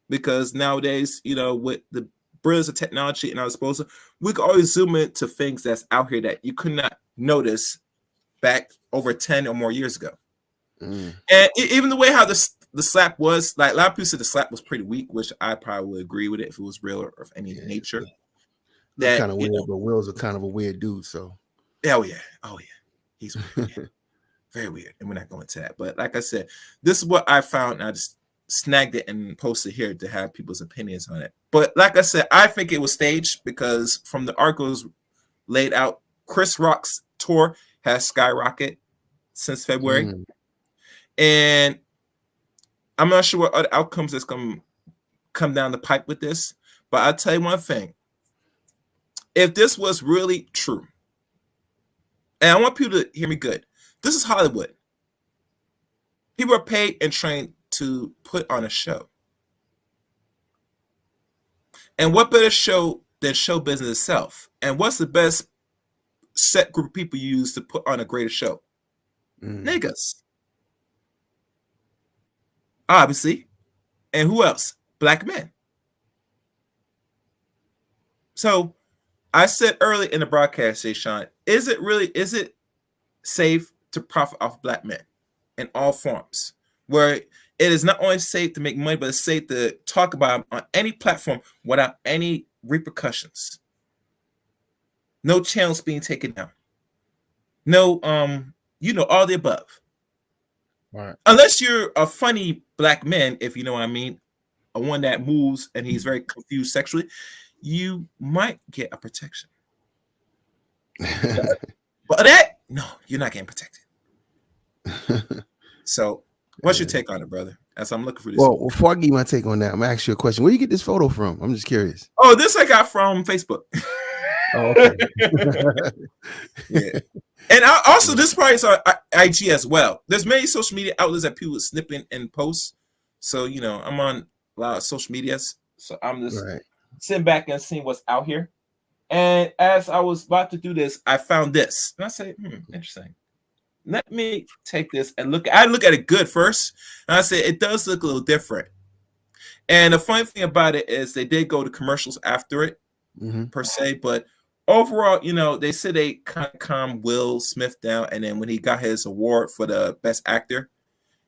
Because nowadays, you know, with the brilliance of technology and our disposal, we can always zoom into things that's out here that you could not notice back over 10 or more years ago. And even the way how the slap was, like a lot of people said the slap was pretty weak, which I probably would agree with it if it was real or of any nature. That's kind of weird, but Will's a kind of a weird dude, so. Oh yeah, he's weird, yeah. Very weird, and we're not going to that. But like I said, this is what I found, and I just snagged it and posted here to have people's opinions on it. But like I said, I think it was staged because from the articles laid out, Chris Rock's tour has skyrocketed since February. And I'm not sure what other outcomes that's going to come down the pipe with this, but I'll tell you one thing. If this was really true, and I want people to hear me good, this is Hollywood. People are paid and trained to put on a show. And what better show than show business itself? And what's the best set group of people you use to put on a greater show? Niggas. Obviously. And who else? Black men. So I said early in the broadcast, Sean, is it safe to profit off black men in all forms? Where it is not only safe to make money, but it's safe to talk about them on any platform without any repercussions. No channels being taken down. No, all the above. Right. Unless you're a funny black man, if you know what I mean, a one that moves and he's very confused sexually, you might get a protection. But that, no, you're not getting protected. So, what's your take on it, brother? As I'm looking for this. Well, before I give you my take on that, I'm gonna ask you a question. Where do you get this photo from? I'm just curious. Oh, this I got from Facebook. Oh, okay. Yeah. And also, this probably is on IG as well. There's many social media outlets that people are snipping and post. So, I'm on a lot of social medias. So I'm just sitting back and seeing what's out here. And as I was about to do this, I found this. And I say, interesting. Let me take this and look. I look at it good first. And I say, it does look a little different. And the funny thing about it is they did go to commercials after it, per se. But overall, they said they kind of calmed Will Smith down. And then when he got his award for the best actor,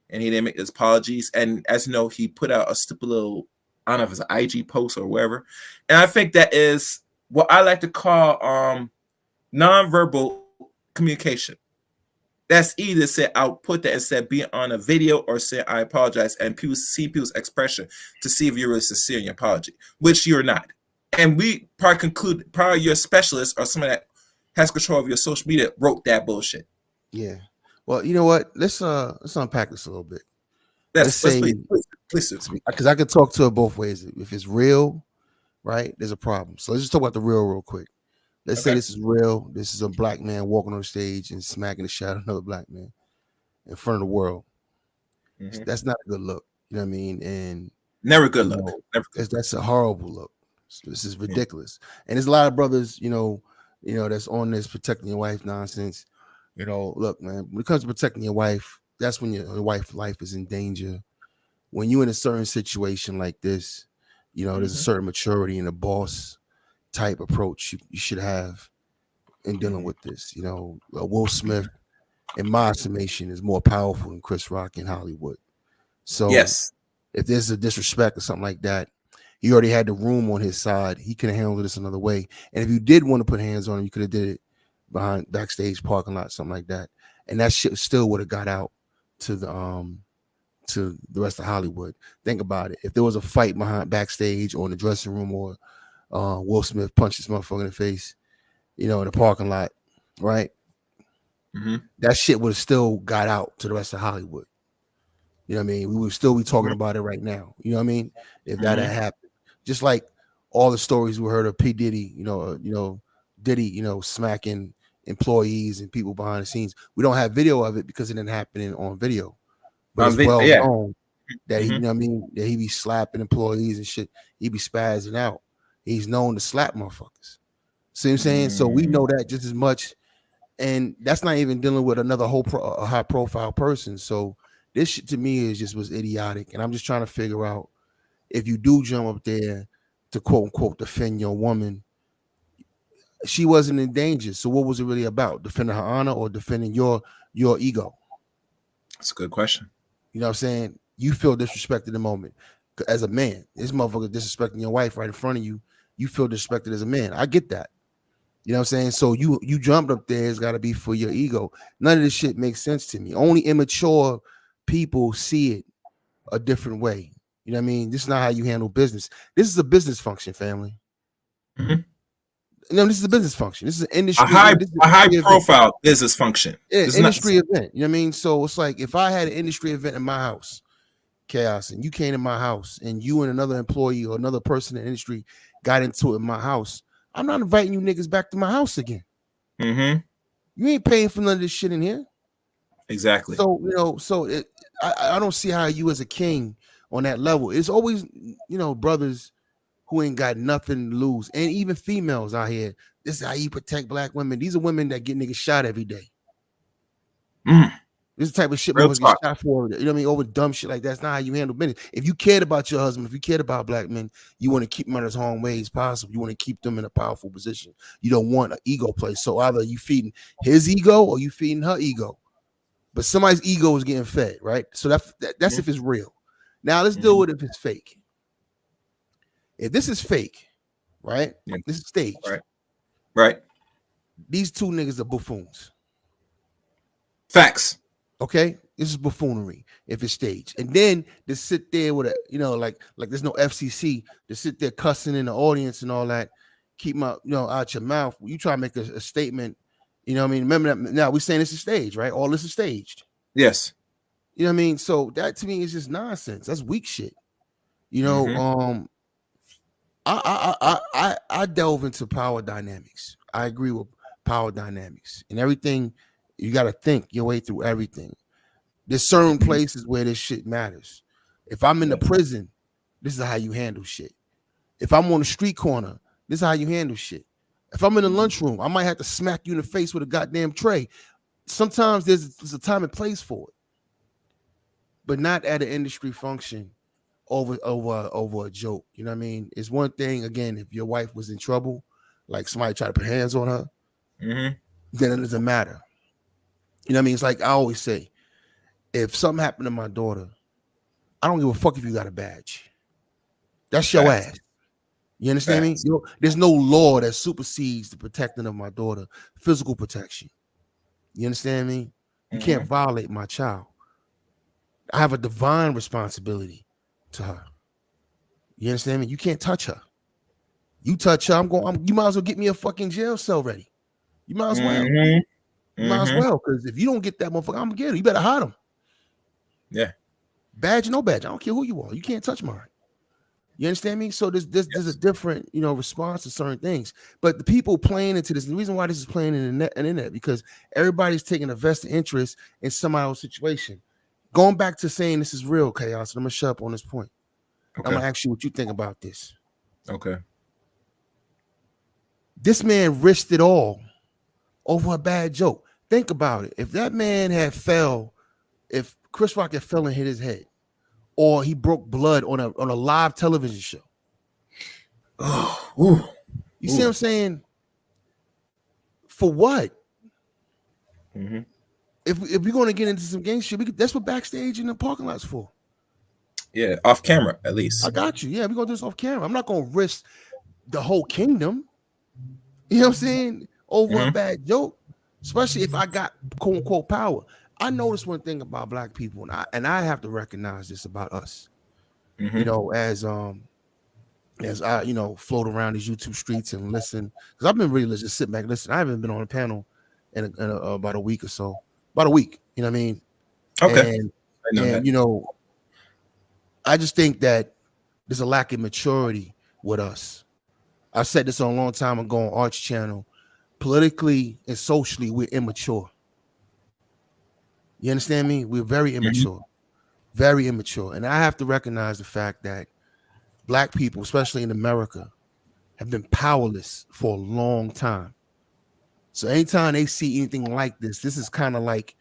and he didn't make his apologies. And as you know, he put out a stupid little, I don't know if it's an IG post or whatever. And I think that is what I like to call nonverbal communication. That's either say I'll put that instead be on a video or say I apologize, and people see people's expression to see if you're really sincere in your apology, which you're not. And we probably conclude probably your specialist or somebody that has control of your social media wrote that bullshit. Yeah. Well, you know what? Let's unpack this a little bit. Let's please, because I could talk to it both ways. If it's real, right, there's a problem. So let's just talk about the real quick. Let's say this is real. This is a black man walking on stage and smacking the shit out of another black man in front of the world. That's not a good look. You know what I mean? And never a good look. That's a horrible look. So this is ridiculous. And there's a lot of brothers, that's on this protecting your wife nonsense. Look, man, when it comes to protecting your wife, that's when your wife's life is in danger. When you're in a certain situation like this, there's a certain maturity and a boss type approach you should have in dealing with this. Will Smith, in my estimation, is more powerful than Chris Rock in Hollywood. So yes, if there's a disrespect or something like that, he already had the room on his side. He could have handled this another way. And if you did want to put hands on him, you could have did it behind backstage parking lot, something like that. And that shit still would have got out to the to the rest of Hollywood. Think about it. If there was a fight behind backstage or in the dressing room, or Will Smith punched this motherfucker in the face, in the parking lot, right? That shit would have still got out to the rest of Hollywood. You know what I mean? We would still be talking about it right now. You know what I mean? If that had happened, just like all the stories we heard of P. Diddy, Diddy, smacking employees and people behind the scenes. We don't have video of it because it didn't happen on video. But it's well known that he, that he be slapping employees and shit. He be spazzing out. He's known to slap motherfuckers. See what I'm saying? So we know that just as much. And that's not even dealing with another a high profile person. So this shit to me was idiotic. And I'm just trying to figure out, if you do jump up there to quote unquote defend your woman, she wasn't in danger. So what was it really about? Defending her honor or defending your ego? That's a good question. You know what I'm saying? You feel disrespected in the moment. As a man, this motherfucker disrespecting your wife right in front of you, you feel disrespected as a man. I get that. You know what I'm saying? So you jumped up there, it's got to be for your ego. None of this shit makes sense to me. Only immature people see it a different way. You know what I mean? This is not how you handle business. This is a business function, family. No, this is a business function. This is an industry. A high profile business function. Yeah, industry event. You know what I mean? So it's like if I had an industry event in my house, Chaos, and you came to my house and you and another employee or another person in the industry got into it in my house, I'm not inviting you niggas back to my house again. You ain't paying for none of this shit in here. Exactly. So I don't see how you as a king on that level. It's always, brothers who ain't got nothing to lose. And even females out here, this is how you protect black women. These are women that get niggas shot every day. This is the type of shit motherfuckers get shot for. You know what I mean? Over dumb shit like that. That's not how you handle business. If you cared about your husband, if you cared about black men, you want to keep them in as harm way as possible. You want to keep them in a powerful position. You don't want an ego play. So either you feeding his ego or you feeding her ego. But somebody's ego is getting fed, right? So that's if it's real. Now let's deal with if it's fake. If this is fake, right? This is staged. Right. These two niggas are buffoons. Facts. Okay, this is buffoonery if it's staged. And then to sit there with like there's no FCC, to sit there cussing in the audience and all that, keep my out your mouth. You try to make a statement, you know what I mean? Remember that now we're saying this is staged, right? All this is staged. Yes. You know what I mean? So that to me is just nonsense. That's weak shit. I delve into power dynamics. I agree with power dynamics and everything. You got to think your way through everything. There's certain places where this shit matters. If I'm in the prison, this is how you handle shit. If I'm on the street corner, this is how you handle shit. If I'm in the lunchroom, I might have to smack you in the face with a goddamn tray. Sometimes there's a time and place for it, but not at an industry function over a joke. You know what I mean? It's one thing, again, if your wife was in trouble, like somebody tried to put hands on her, then it doesn't matter. You know what I mean? It's like I always say, if something happened to my daughter, I don't give a fuck if you got a badge. That's your ass. You understand me? There's no law that supersedes the protecting of my daughter, physical protection. You understand me? You can't violate my child. I have a divine responsibility to her. You understand me? You can't touch her. You touch her, you might as well get me a fucking jail cell ready. You might as well. You might as well, because if you don't get that motherfucker, I'm gonna get her. You better hide him. Yeah. Badge or no badge. I don't care who you are. You can't touch mine. You understand me? So there's a different, response to certain things. But the people playing into this, the reason why this is playing in the internet, because everybody's taking a vested interest in somebody's situation. Going back to saying this is real, Chaos, and I'm gonna shut up on this point. Okay. I'm gonna ask you what you think about this. Okay. This man risked it all over a bad joke. Think about it. If that man had fell, if Chris Rock had fell and hit his head, or he broke blood on a live television show. You see what I'm saying? For what? If we're going to get into some gang shit, that's what backstage in the parking lot's for. Yeah, off camera, at least. I got you. Yeah, we're going to do this off camera. I'm not going to risk the whole kingdom. You know what I'm saying? Over a bad joke. Especially if I got quote unquote power. I noticed one thing about black people, and I have to recognize this about us. Mm-hmm. You know, as I, you know, float around these YouTube streets and listen, because I've been really just sit back and listen. I haven't been on a panel in about a week or so, about a week. You know what I mean? Okay. And you know, I just think that there's a lack of maturity with us. I said this a long time ago on Arch Channel. Politically and socially, we're immature. You understand me? We're very immature, very immature. And I have to recognize the fact that black people, especially in America, have been powerless for a long time. So anytime they see anything like this is kind of like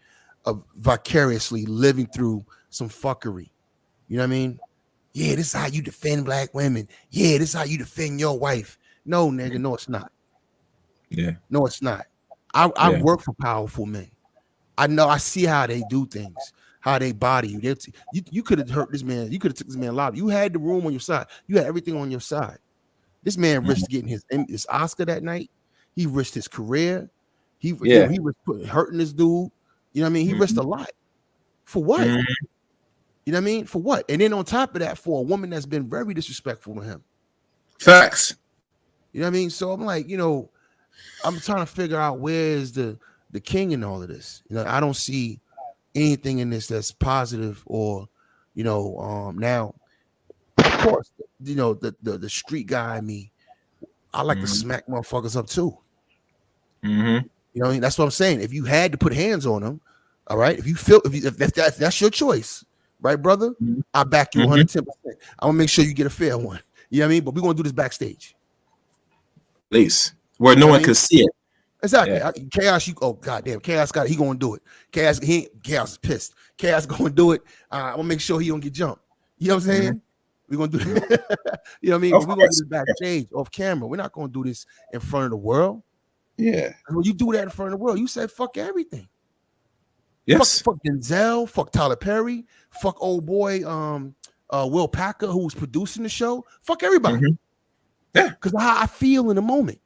vicariously living through some fuckery. You know what I mean? Yeah, this is how you defend black women. Yeah, this is how you defend your wife. No, nigga, no, it's not. Yeah. No, it's not. I work for powerful men. I know, I see how they do things, how they body you. You could have hurt this man. You could have took this man alive. You had the room on your side. You had everything on your side. This man risked getting his Oscar that night. He risked his career. He risked hurting this dude. You know what I mean? He risked a lot. For what? You know what I mean? For what? And then on top of that, for a woman that's been very disrespectful to him. Facts. You know what I mean? So I'm like, you know, I'm trying to figure out where is the king in all of this. You know, I don't see anything in this that's positive or, you know, now, of course, you know, the street guy in me, I like to smack motherfuckers up too. Mm-hmm. You know what I mean? That's what I'm saying. If you had to put hands on them, all right, if that's your choice, right, brother? I back you 110%. I'm gonna make sure you get a fair one. You know what I mean? But we're gonna do this backstage. At least where no one can see it. Exactly. Yeah. Chaos, goddamn, Chaos got it. He gonna do it. Chaos is pissed. Chaos gonna do it. I'm gonna make sure he don't get jumped. You know what I'm saying? We're gonna do that. You know what I mean? We're gonna do this backstage off camera. We're not gonna do this in front of the world. Yeah. When you do that in front of the world, you said fuck everything. Yes. Fuck Denzel, fuck Tyler Perry, fuck old boy Will Packer, who was producing the show. Fuck everybody. Yeah. Because how I feel in the moment.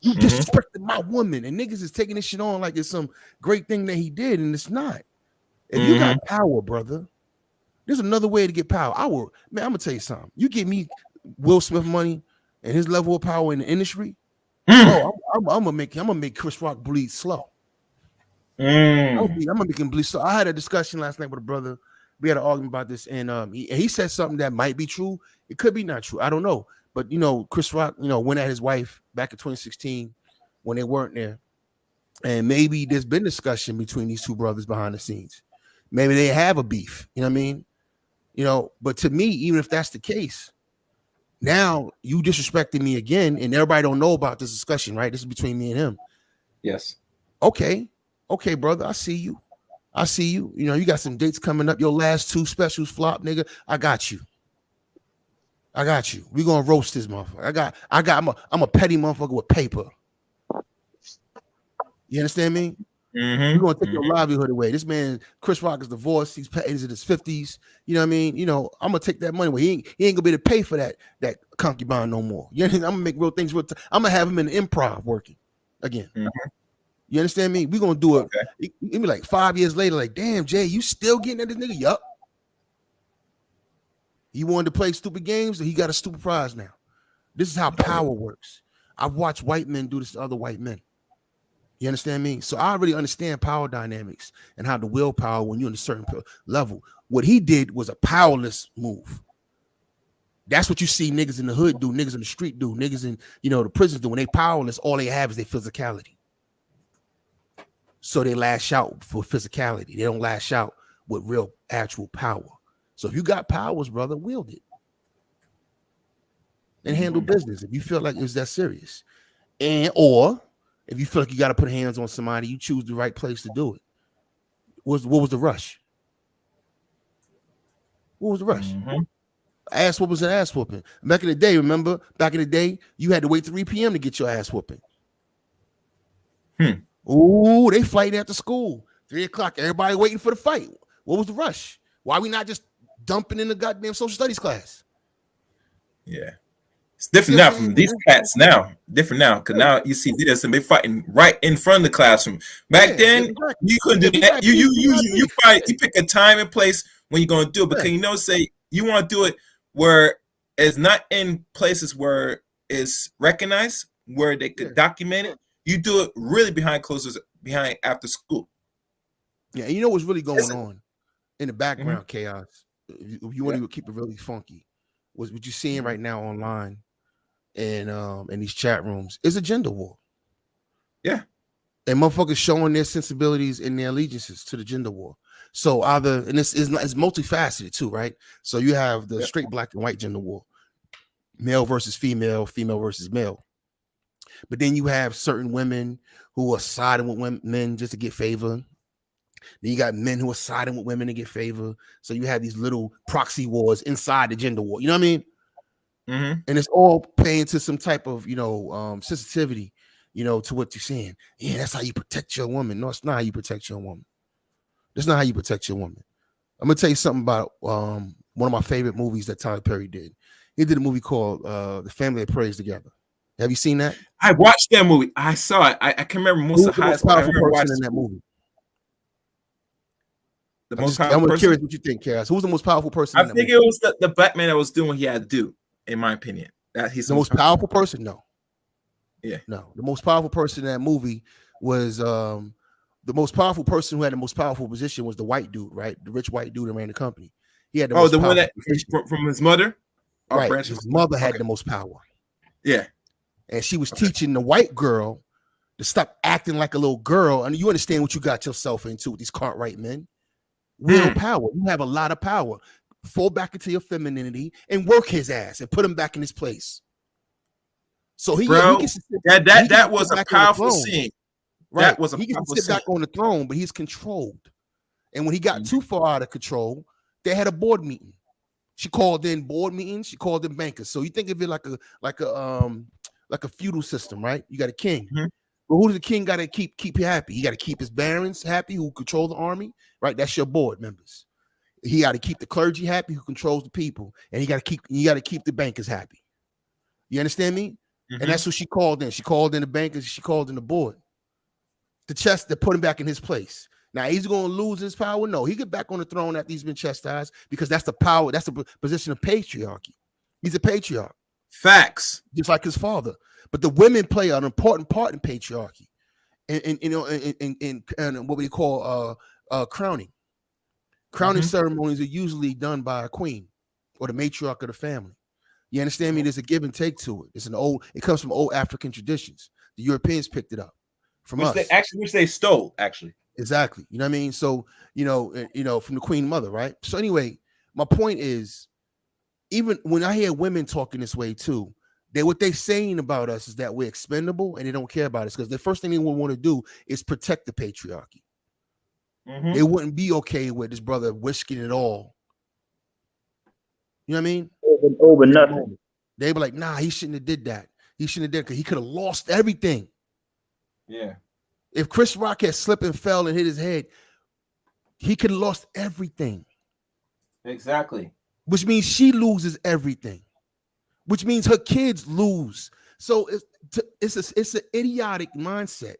You disrespected my woman, and niggas is taking this shit on like it's some great thing that he did, and it's not. If you got power, brother, there's another way to get power. I'm gonna tell you something. You give me Will Smith money and his level of power in the industry, I'm gonna make Chris Rock bleed slow. I'm gonna make him bleed slow. I had a discussion last night with a brother. We had an argument about this, and he said something that might be true. It could be not true. I don't know. But, you know, Chris Rock, you know, went at his wife back in 2016 when they weren't there. And maybe there's been discussion between these two brothers behind the scenes. Maybe they have a beef. You know what I mean? You know, but to me, even if that's the case, now you disrespecting me again, and everybody don't know about this discussion, right? This is between me and him. Yes. Okay, brother. I see you. You know, you got some dates coming up. Your last 2 specials flop, nigga. I got you. We gonna roast this motherfucker. I'm a petty motherfucker with paper. You understand me? We're gonna take your livelihood away. This man, Chris Rock, is divorced. He's in his 50s. You know what I mean? You know, I'm gonna take that money away. He ain't gonna be able to pay for that concubine no more. You know, I'm gonna make real things real. I'm gonna have him in the improv working again. You understand me? We're gonna do it. Okay. It be like 5 years later, like, damn, Jay, you still getting at this nigga? Yup. He wanted to play stupid games, and he got a stupid prize now. This is how power works. I've watched white men do this to other white men. You understand me? So I really understand power dynamics and how the willpower when you're in a certain level. What he did was a powerless move. That's what you see niggas in the hood do, niggas in the street do, niggas in, you know, the prisons do. When they powerless, all they have is their physicality. So they lash out for physicality. They don't lash out with real actual power. So if you got powers, brother, wield it and handle business. If you feel like it's that serious, or if you feel like you got to put hands on somebody, you choose the right place to do it. What was the rush? What was the rush? Ass whooping was an ass whooping. Back in the day, remember? Back in the day, you had to wait 3 p.m. to get your ass whooping. Ooh, they fighting after school. 3 o'clock, everybody waiting for the fight. What was the rush? Why we not just dumping in the goddamn social studies class? Yeah. It's different now from these cats now. Different now, because now you see this and they fighting right in front of the classroom. Back then, you couldn't do that. You pick a time and place when you're gonna do it, because say you want to do it where it's not in places where it's recognized, where they could document it. You do it really behind after school. Yeah, and you know what's really going on in the background, chaos. If you want to keep it really funky, what you're seeing right now online and in these chat rooms is a gender war. Yeah. And motherfuckers showing their sensibilities and their allegiances to the gender war. So and it's multifaceted too, right? So you have the straight black and white gender war, male versus female, female versus male. But then you have certain women who are siding with men just to get favor. Then you got men who are siding with women to get favor. So you have these little proxy wars inside the gender war. You know what I mean? Mm-hmm. And it's all paying to some type of, sensitivity, to what you're saying. Yeah, that's how you protect your woman. No, it's not how you protect your woman. That's not how you protect your woman. I'm going to tell you something about one of my favorite movies that Tyler Perry did. He did a movie called The Family That Prays Together. Have you seen that? I watched that movie. I saw it. I can remember most of the highest powerful person in that movie. I'm curious what you think, Cass. Who's the most powerful person? I think it was the black man that was doing what he had to do, in my opinion. That he's the most powerful person? No. Yeah. No. The most powerful person in that movie was the most powerful person who had the most powerful position was the white dude, right? The rich white dude that ran the company. He had the most one that from his mother? Right. His mother had the most power. Yeah. And she was teaching the white girl to stop acting like a little girl. And you understand what you got yourself into with these Cartwright men. Willpower. You have a lot of power. Fall back into your femininity and work his ass and put him back in his place. So that was a powerful scene. Right. That was a he can powerful sit scene. back on the throne, but he's controlled. And when he got too far out of control, they had a board meeting. She called in board meetings. She called in bankers. So you think of it like a feudal system, right? You got a king. Mm-hmm. But who does the king got to keep happy? He got to keep his barons happy who control the army, right? That's your board members. He got to keep the clergy happy who controls the people, and you got to keep the bankers happy. You understand me? Mm-hmm. And that's what she called in. She called in the bankers. She called in the board. To put him back in his place. Now he's going to lose his power. No, he get back on the throne after he's been chastised because that's the power. That's the position of patriarchy. He's a patriarch. Facts. Just like his father. But the women play an important part in patriarchy, and what we call crowning. Crowning ceremonies are usually done by a queen or the matriarch of the family. You understand me? There's a give and take to it. It comes from old African traditions. The Europeans picked it up from us. Which they stole, actually. Exactly. You know what I mean? So, from the queen mother, right? So anyway, my point is, even when I hear women talking this way too, what they're saying about us is that we're expendable and they don't care about us because the first thing they would want to do is protect the patriarchy. Mm-hmm. They wouldn't be okay with this brother whisking it all. You know what I mean? Over nothing. They be like, nah, he shouldn't have did that. He shouldn't have did it because he could have lost everything. Yeah. If Chris Rock had slipped and fell and hit his head, he could have lost everything. Exactly. Which means she loses everything. Which means her kids lose. So it's an idiotic mindset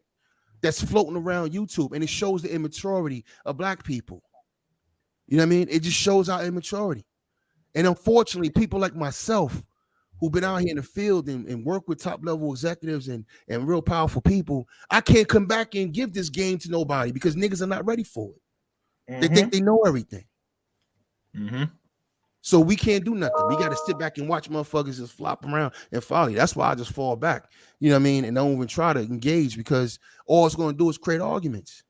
that's floating around YouTube, and it shows the immaturity of black people. You know what I mean? It just shows our immaturity. And unfortunately, people like myself who've been out here in the field and work with top-level executives and real powerful people, I can't come back and give this game to nobody because niggas are not ready for it. Mm-hmm. They think they know everything. Mm-hmm. So we can't do nothing. We got to sit back and watch motherfuckers just flop around and follow you. That's why I just fall back. You know what I mean? And don't even try to engage because all it's going to do is create arguments.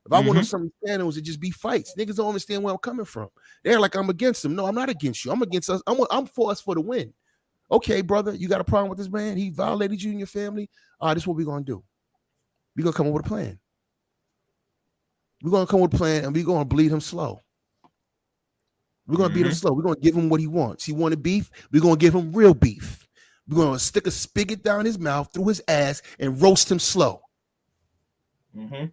If I want something standards, it just be fights. Niggas don't understand where I'm coming from. They're like, I'm against them. No, I'm not against you. I'm against us. I'm for us for the win. Okay, brother, you got a problem with this man? He violated you and your family. All right, this is what we're going to do. We're going to come up with a plan. We're going to come up with a plan, and we're going to bleed him slow. We're going to beat him slow. We're going to give him what he wants. He wanted beef. We're going to give him real beef. We're going to stick a spigot down his mouth, through his ass, and roast him slow. Mm-hmm.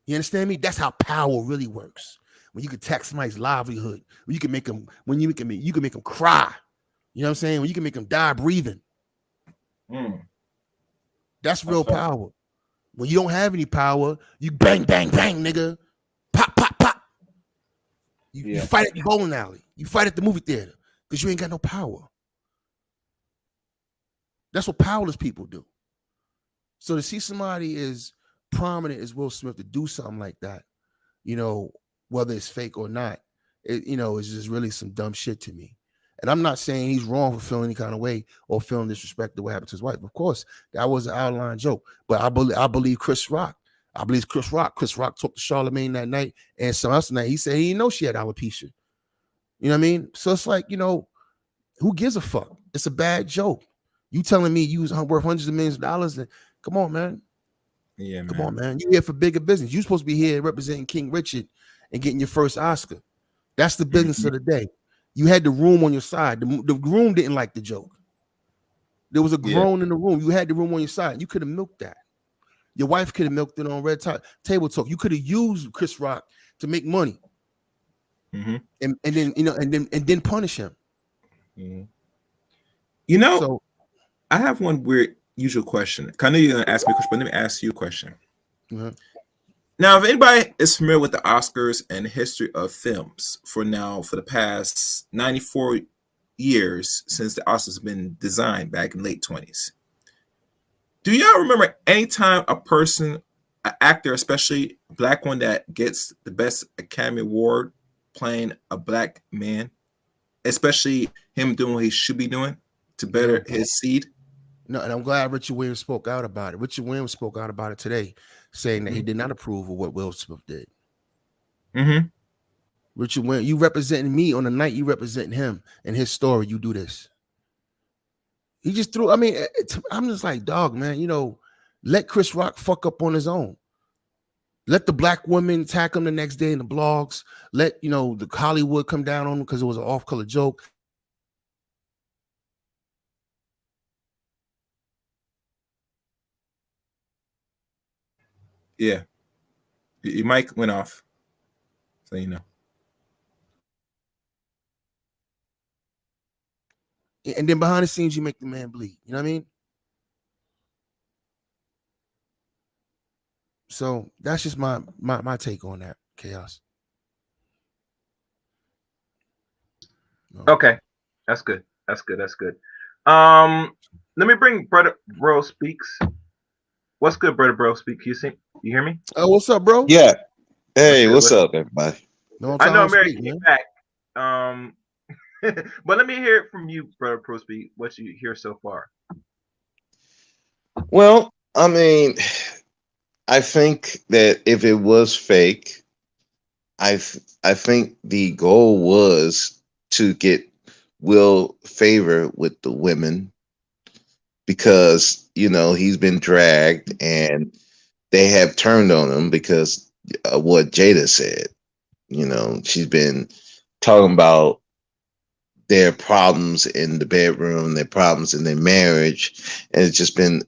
You understand me? That's how power really works. When you can tax somebody's livelihood, when you can make them, you can make them cry. You know what I'm saying? When you can make them die breathing. That's real power. When you don't have any power, you bang, bang, bang, nigga. Pop, pop, pop. You fight at the bowling alley. You fight at the movie theater because you ain't got no power. That's what powerless people do. So to see somebody as prominent as Will Smith to do something like that, you know, whether it's fake or not, you know, it's just really some dumb shit to me. And I'm not saying he's wrong for feeling any kind of way or feeling disrespect to what happened to his wife. Of course, that was an outline joke. But I believe Chris Rock. I believe Chris Rock. Chris Rock talked to Charlamagne that night and some else night. He said he didn't know she had alopecia. You know what I mean? So it's like, you know, who gives a fuck? It's a bad joke. You telling me you was worth hundreds of millions of dollars? And come on, man. Yeah, man. Come on, man. You here for bigger business. You supposed to be here representing King Richard and getting your first Oscar. That's the business of the day. You had the room on your side. The room didn't like the joke. There was a groan in the room. You had the room on your side. You could have milked that. Your wife could have milked it on Red Table Talk. You could have used Chris Rock to make money, and then you know, and then punish him. You know, so, I have one weird usual question. I know you're gonna ask me a question, but let me ask you a question. Now, if anybody is familiar with the Oscars and the history of films for the past 94 years since the Oscars have been designed back in late 20s, do y'all remember any time a person, an actor, especially a black one, that gets the best Academy Award playing a black man, especially him doing what he should be doing to better his seed? No, and I'm glad Richard Williams spoke out about it. Richard Williams spoke out about it today, saying that he did not approve of what Will Smith did. Richard Williams, you representing me on the night you representing him and his story. You do this. He just threw. I mean, I'm just like, dog, man. You know, let Chris Rock fuck up on his own. Let the black women attack him the next day in the blogs. Let the Hollywood come down on him because it was an off-color joke. Yeah, your mic went off, so you know. And then behind the scenes, you make the man bleed. You know what I mean? So that's just my take on that, Chaos. Okay, that's good. That's good. Let me bring Brother Bro Speaks. What's good, Brother Bro Speak? You hear me? Oh, what's up, bro? Yeah. Hey, what's up, everybody? I know Mary came back. But let me hear it from you, Brother Bro Speak. What you hear so far? Well, I mean, I think that if it was fake, I think the goal was to get Will favor with the women because he's been dragged and they have turned on him because of what Jada said. She's been talking about their problems in the bedroom, their problems in their marriage, and it's just been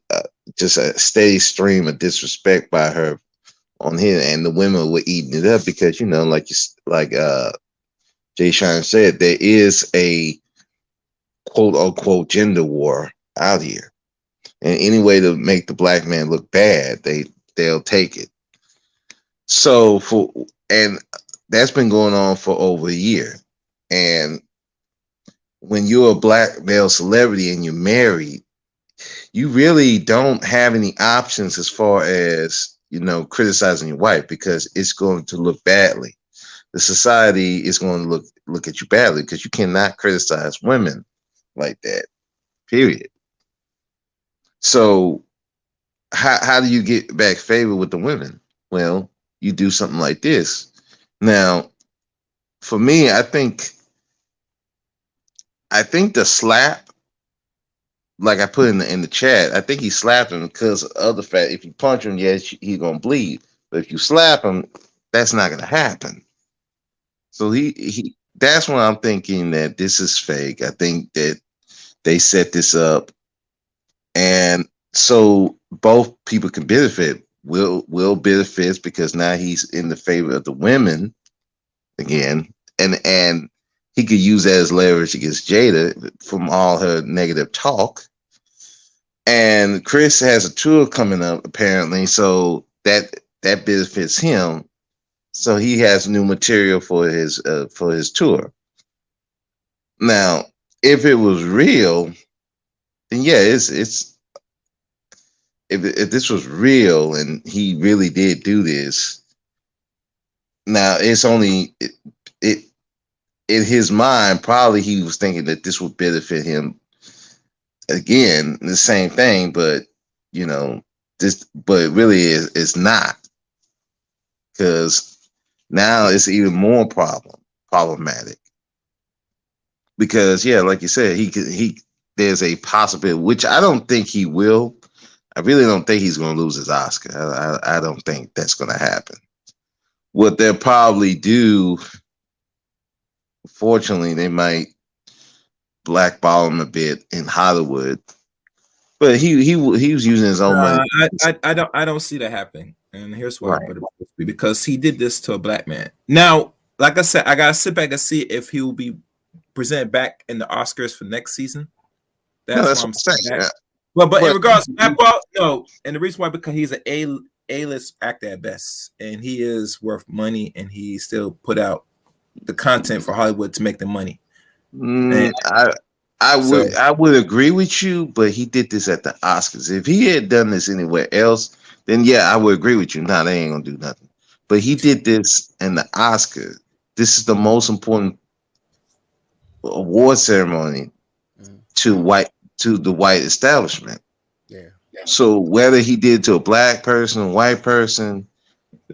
just a steady stream of disrespect by her on him, and the women were eating it up because like Jay Sean said, there is a quote unquote gender war out here, and any way to make the black man look bad, they'll take it. So and that's been going on for over a year, and when you're a black male celebrity and you're married, you really don't have any options as far as, criticizing your wife because it's going to look badly. The society is going to look at you badly because you cannot criticize women like that, period. So how do you get back favor with the women? Well, you do something like this. Now, for me, I think the slap, like I put in the chat, I think he slapped him because of the fact if you punch him, yes, he's gonna bleed. But if you slap him, that's not gonna happen. So he that's when I'm thinking that this is fake. I think that they set this up, and so both people can benefit. Will benefits because now he's in the favor of the women again, and he could use that as leverage against Jada from all her negative talk. And Chris has a tour coming up apparently, so that benefits him. So he has new material for his tour. Now, if it was real, then yeah, it's if this was real and he really did do this. Now it's only it in his mind, probably he was thinking that this would benefit him. Again, the same thing, but but it really is not, because now it's even more problematic. Because yeah, like you said, there's a possibility, which I don't think he will. I really don't think he's going to lose his Oscar. I don't think that's going to happen. What they'll probably do, fortunately, they might blackball him a bit in Hollywood, but he was using his own money. I don't see that happening, and here's why. Right. Because he did this to a black man. Now, like I said, I gotta sit back and see if he will be presented back in the Oscars for next season. That's what I'm saying. Yeah. But in regards to blackball, no, and the reason why, because he's an A-list actor at best, and he is worth money, and he still put out the content for Hollywood to make the money. I would agree with you, but he did this at the Oscars. If he had done this anywhere else, then yeah, I would agree with you. Nah, they ain't gonna do nothing. But he did this in the Oscars. This is the most important award ceremony to the white establishment. Yeah. So whether he did it to a black person, a white person,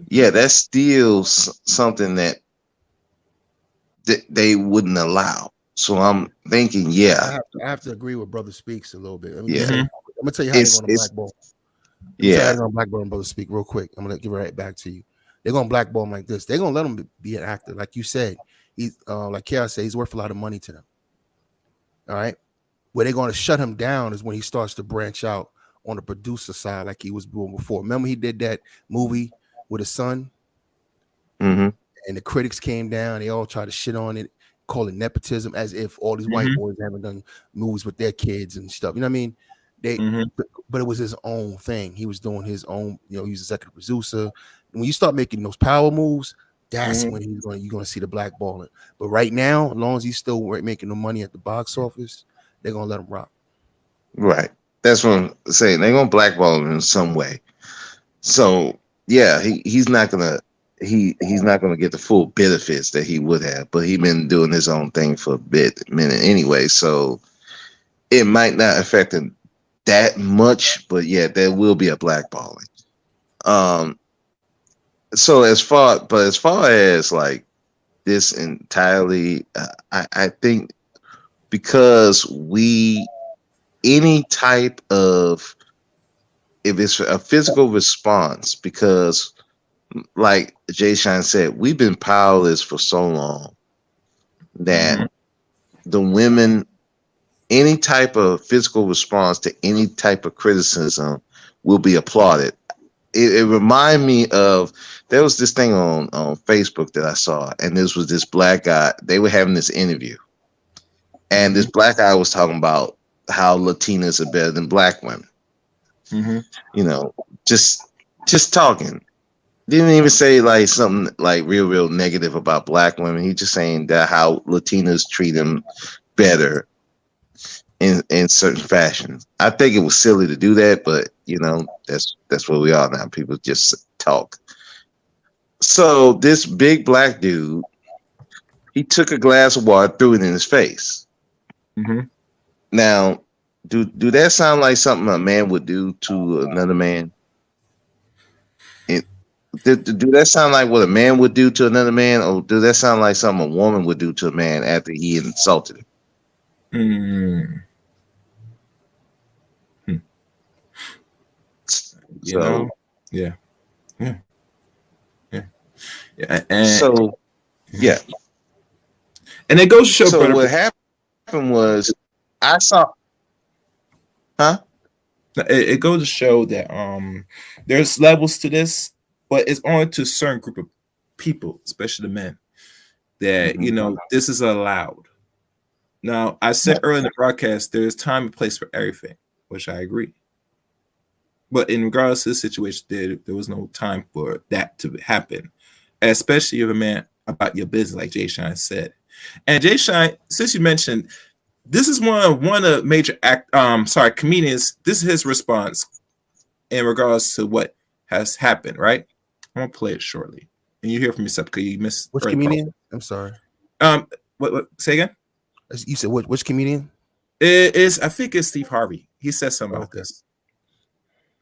yeah, that's still something that they wouldn't allow. So I'm thinking, yeah, I have to agree with Brother Speaks a little bit. I'm yeah, gonna tell you how they're gonna blackball. Yeah, they're gonna blackball Brother Speak real quick. I'm gonna give it right back to you. They're gonna blackball him like this. They're gonna let him be an actor, like you said. He's like Kiara said, he's worth a lot of money to them. All right, where they're gonna shut him down is when he starts to branch out on the producer side, like he was doing before. Remember, he did that movie with his son, and the critics came down. They all tried to shit on it, call it nepotism, as if all these white boys haven't done movies with their kids and stuff. You know what I mean? But it was his own thing. He was doing his own. He was executive producer. When you start making those power moves, that's when you're gonna see the blackballing. But right now, as long as he's still making the money at the box office, they're gonna let him rock. Right. That's what I'm saying. They're gonna blackball him in some way. So yeah, he's not gonna get the full benefits that he would have, but he's been doing his own thing for a minute anyway. So it might not affect him that much, but yeah, there will be a blackballing. So as far as like this entirely, I think because any type of, if it's a physical response, because like Jay Shine said, we've been powerless for so long that the women, any type of physical response to any type of criticism will be applauded. It reminded me of, there was this thing on Facebook that I saw, and this was this black guy. They were having this interview, and this black guy was talking about how Latinas are better than black women. Just talking. Didn't even say like something like real negative about black women. He just saying that how Latinas treat them better in certain fashion. I think it was silly to do that, but that's where we are now. People just talk. So this big black dude, he took a glass of water, threw it in his face. Now, do that sound like something a man would do to another man? Do that sound like what a man would do to another man, or does that sound like something a woman would do to a man after he insulted him? Yeah. And it goes to show. So what happened was, I saw, It goes to show that there's levels to this, but it's only to a certain group of people, especially the men. that this is allowed. Now, I said earlier in the broadcast, there's time and place for everything, which I agree. But in regards to this situation, there was no time for that to happen, especially if a man about your business, like Jay Shine said. And Jay Shine, since you mentioned, this is one of major comedians. This is his response in regards to what has happened, right? I'm gonna play it shortly, and you hear from yourself because you missed. Which comedian? I'm sorry. What? Say again. You said which comedian? It is. I think it's Steve Harvey. He said something about this.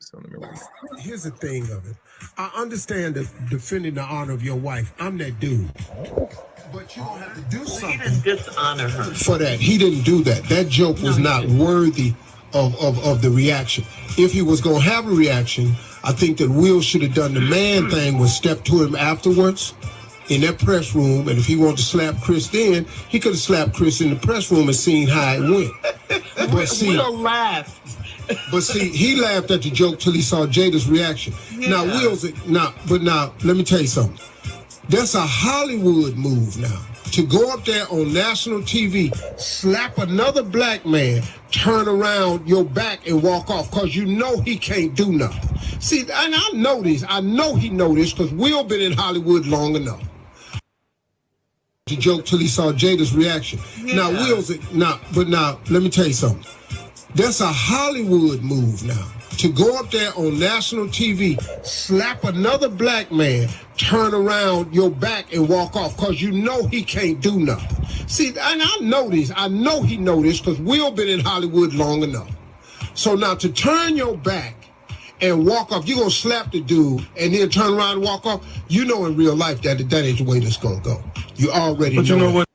So let me read. Here's the thing of it. I understand that defending the honor of your wife. I'm that dude. But you don't have to do something. He didn't dishonor her for that. He didn't do that. That joke was not worthy of the reaction. If he was going to have a reaction, I think that Will should have done the man thing, was step to him afterwards in that press room. And if he wanted to slap Chris then, he could have slapped Chris in the press room and seen how it went. But see, Will laughed. But see, he laughed at the joke till he saw Jada's reaction. Yeah. Now, let me tell you something. That's a Hollywood move now. To go up there on national TV, slap another black man, turn around your back and walk off, because you know he can't do nothing. See, and I know this. I know he know this, because Will been in Hollywood long enough. The joke till he saw Jada's reaction. Yeah. Now, let me tell you something. That's a Hollywood move now. To go up there on national TV, slap another black man, turn around your back and walk off, because you know he can't do nothing. See, and I know this. I know he know this, because Will been in Hollywood long enough. So now to turn your back and walk off, you're going to slap the dude and then turn around and walk off. You know in real life that ain't the way this going to go. You already know. But you know what?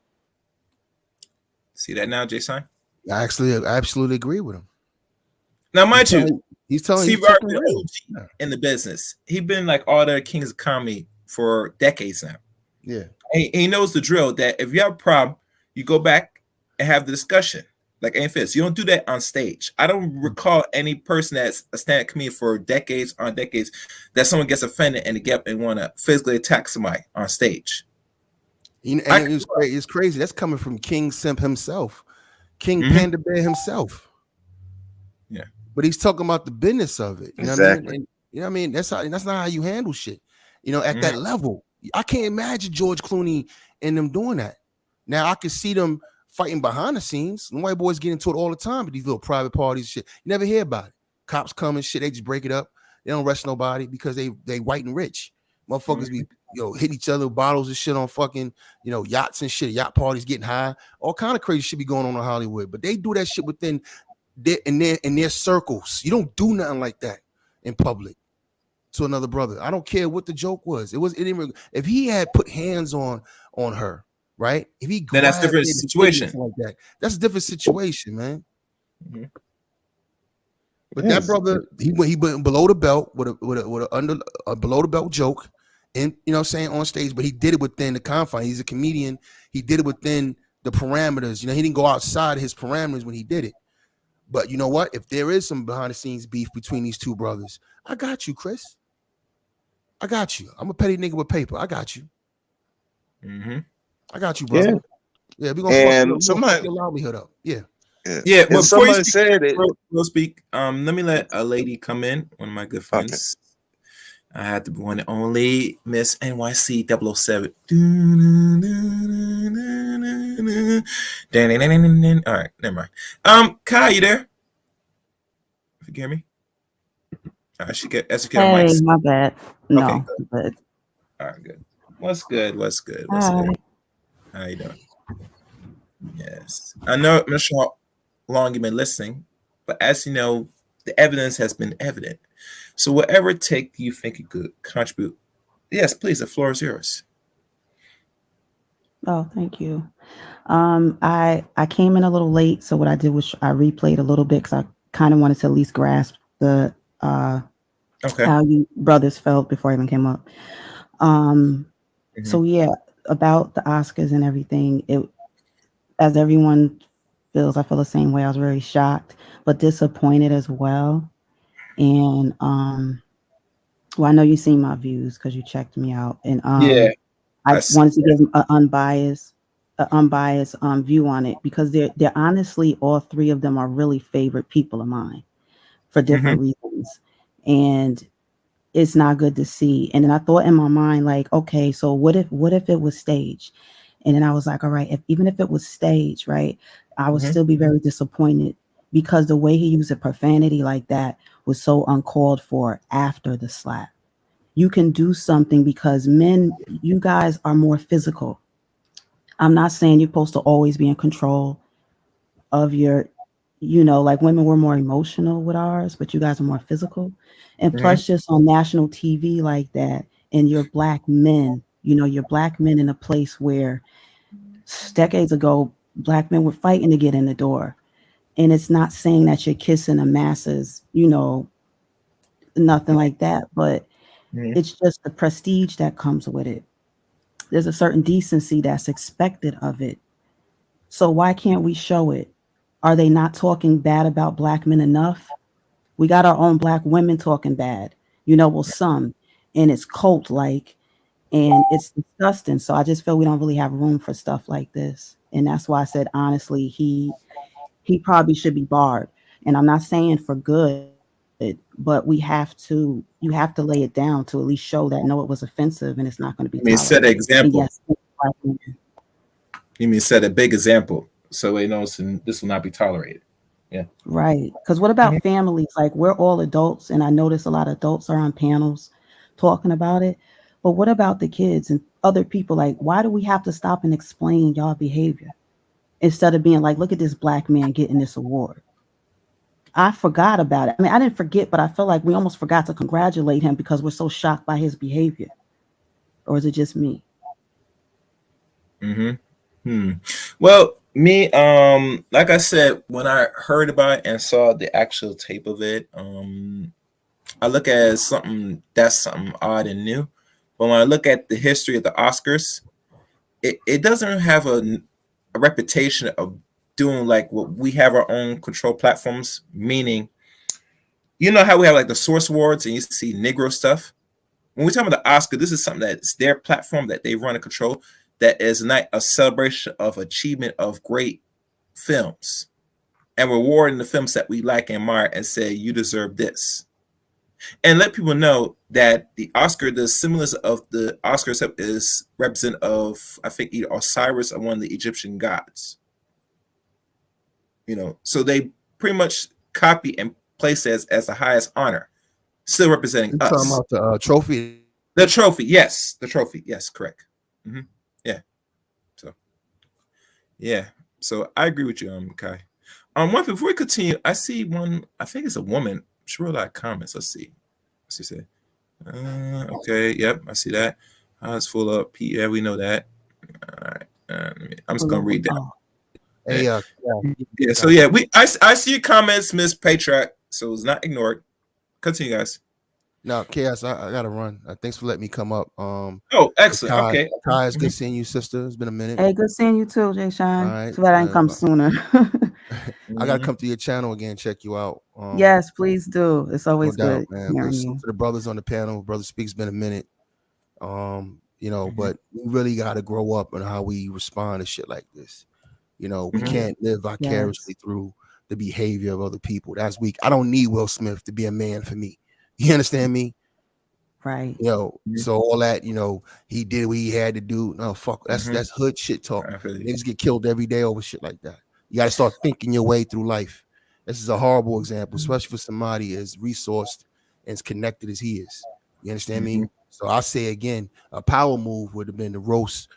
See that now, Jason? I absolutely agree with him. Now, mind you, he's telling Steve Harvey, OG in the business. He's been like all the kings of comedy for decades now. Yeah. And he knows the drill that if you have a problem, you go back and have the discussion. Like ain't fits. You don't do that on stage. I don't recall any person that's a stand-up comedian for decades on decades that someone gets offended and want to physically attack somebody on stage. It's crazy. That's coming from King Simp himself. King Panda Bear himself. Yeah. But he's talking about the business of it. You know what I mean? And, you know what I mean? That's not how you handle shit. You know, at that level. I can't imagine George Clooney and them doing that. Now I can see them fighting behind the scenes. The white boys get into it all the time, but these little private parties, shit. You never hear about it. Cops come and shit, they just break it up. They don't arrest nobody because they white and rich. Motherfuckers be hit each other with bottles and shit on fucking yachts and shit, yacht parties, getting high, all kind of crazy shit be going on in Hollywood. But they do that shit within their circles. You don't do nothing like that in public to another brother. I don't care what the joke was. If he had put hands on her, right? If he then that's a different situation like that. That's a different situation, man. Mm-hmm. But that brother, he went below the belt with a below the belt joke, and on stage. But he did it within the confines. He's a comedian. He did it within the parameters. He didn't go outside his parameters when he did it. But you know what? If there is some behind the scenes beef between these two brothers, I got you, Chris. I got you. I'm a petty nigga with paper. I got you. Mm-hmm. I got you, brother. Yeah, we're gonna fuck your livelihood up. Yeah. Yeah, well, somebody said it. We'll speak. Let me let a lady come in. One of my good friends. Okay. I had the one and only Miss NYC 007. All right, never mind. Kai, you there? If you hear me. She get hey, my bad. No, okay, good. All right, good. What's good? Good? How you doing? Yes, I'm not sure how long you've been listening, but as you know, the evidence has been evident. So whatever take you think you could contribute, yes, please, the floor is yours. Oh, thank you. I came in a little late, so what I did was I replayed a little bit because I kind of wanted to at least grasp the how you brothers felt before I even came up. So yeah, about the Oscars and everything, as everyone feels, I feel the same way. I was very shocked, but disappointed as well. And well, I know you've seen my views because you checked me out. And I wanted to give them an unbiased view on it, because they're honestly, all three of them are really favorite people of mine for different reasons, and it's not good to see. And then I thought in my mind, like, okay, so what if it was staged? And then I was like, all right, even if it was staged, right, I would still be very disappointed, because the way he used a profanity like that was so uncalled for after the slap. You can do something because men, you guys are more physical. I'm not saying you're supposed to always be in control of your, like women were more emotional with ours, but you guys are more physical. And plus, just on national TV like that, and you're black men, you're black men in a place where decades ago, black men were fighting to get in the door. And it's not saying that you're kissing the masses, nothing like that, but it's just the prestige that comes with it. There's a certain decency that's expected of it. So why can't we show it? Are they not talking bad about black men enough? We got our own black women talking bad, well, some, and it's cult like, and it's disgusting. So I just feel we don't really have room for stuff like this. And that's why I said, honestly, he probably should be barred. And I'm not saying for good, but you have to lay it down to at least show that no, it was offensive and it's not going to be tolerated. Set an example. Yes, you mean set a big example so they know this will not be tolerated. Yeah. Right. Because what about families? Like, we're all adults, and I notice a lot of adults are on panels talking about it. But what about the kids and other people? Like, why do we have to stop and explain y'all behavior instead of being like, look at this black man getting this award? I forgot about it. I mean, I didn't forget, but I feel like we almost forgot to congratulate him because we're so shocked by his behavior. Or is it just me? Well, me, like I said, when I heard about it and saw the actual tape of it, I look at it as something odd and new. But when I look at the history of the Oscars, it doesn't have a reputation of doing like what we have our own control platforms, meaning, how we have like the Source Awards and you see Negro stuff. When we talk about the Oscar, this is something that's their platform that they run and control, that is not a celebration of achievement of great films and rewarding the films that we like and admire and say, you deserve this. And let people know that the symbolism of the Oscars is representative of, I think, either Osiris or one of the Egyptian gods. So they pretty much copy and place it as the highest honor, still representing us. Talking about the trophy. The trophy, yes. The trophy, yes, correct. Yeah. So I agree with you, Kai. One thing before we continue, I see one. I think it's a woman. She wrote a lot of comments. Let's see. Say. Okay. Yep. I see that. It's full of P. Yeah, we know that. All right. I'm just gonna read that. Hey, yeah. So yeah, I see your comments, Miss Patriot. So it's not ignored. Continue, guys. No, Chaos, I gotta run. Thanks for letting me come up. Oh, excellent. Okay. Kai, it's good seeing you, sister. It's been a minute. Hey, good seeing you too, Jay Shine. All right. Too bad I didn't come sooner. I gotta come to your channel again, check you out. Yes, please do. It's always no good. Doubt, man. To the brothers on the panel, Brother Speaks, been a minute. But we really gotta grow up on how we respond to shit like this. We can't live vicariously through the behavior of other people. That's weak. I don't need Will Smith to be a man for me. You understand me? Right. So all that, he did what he had to do. No, fuck. That's hood shit talk. Niggas get killed every day over shit like that. You got to start thinking your way through life. This is a horrible example, especially for somebody as resourced and as connected as he is. You understand me? So I say again, a power move would have been to roast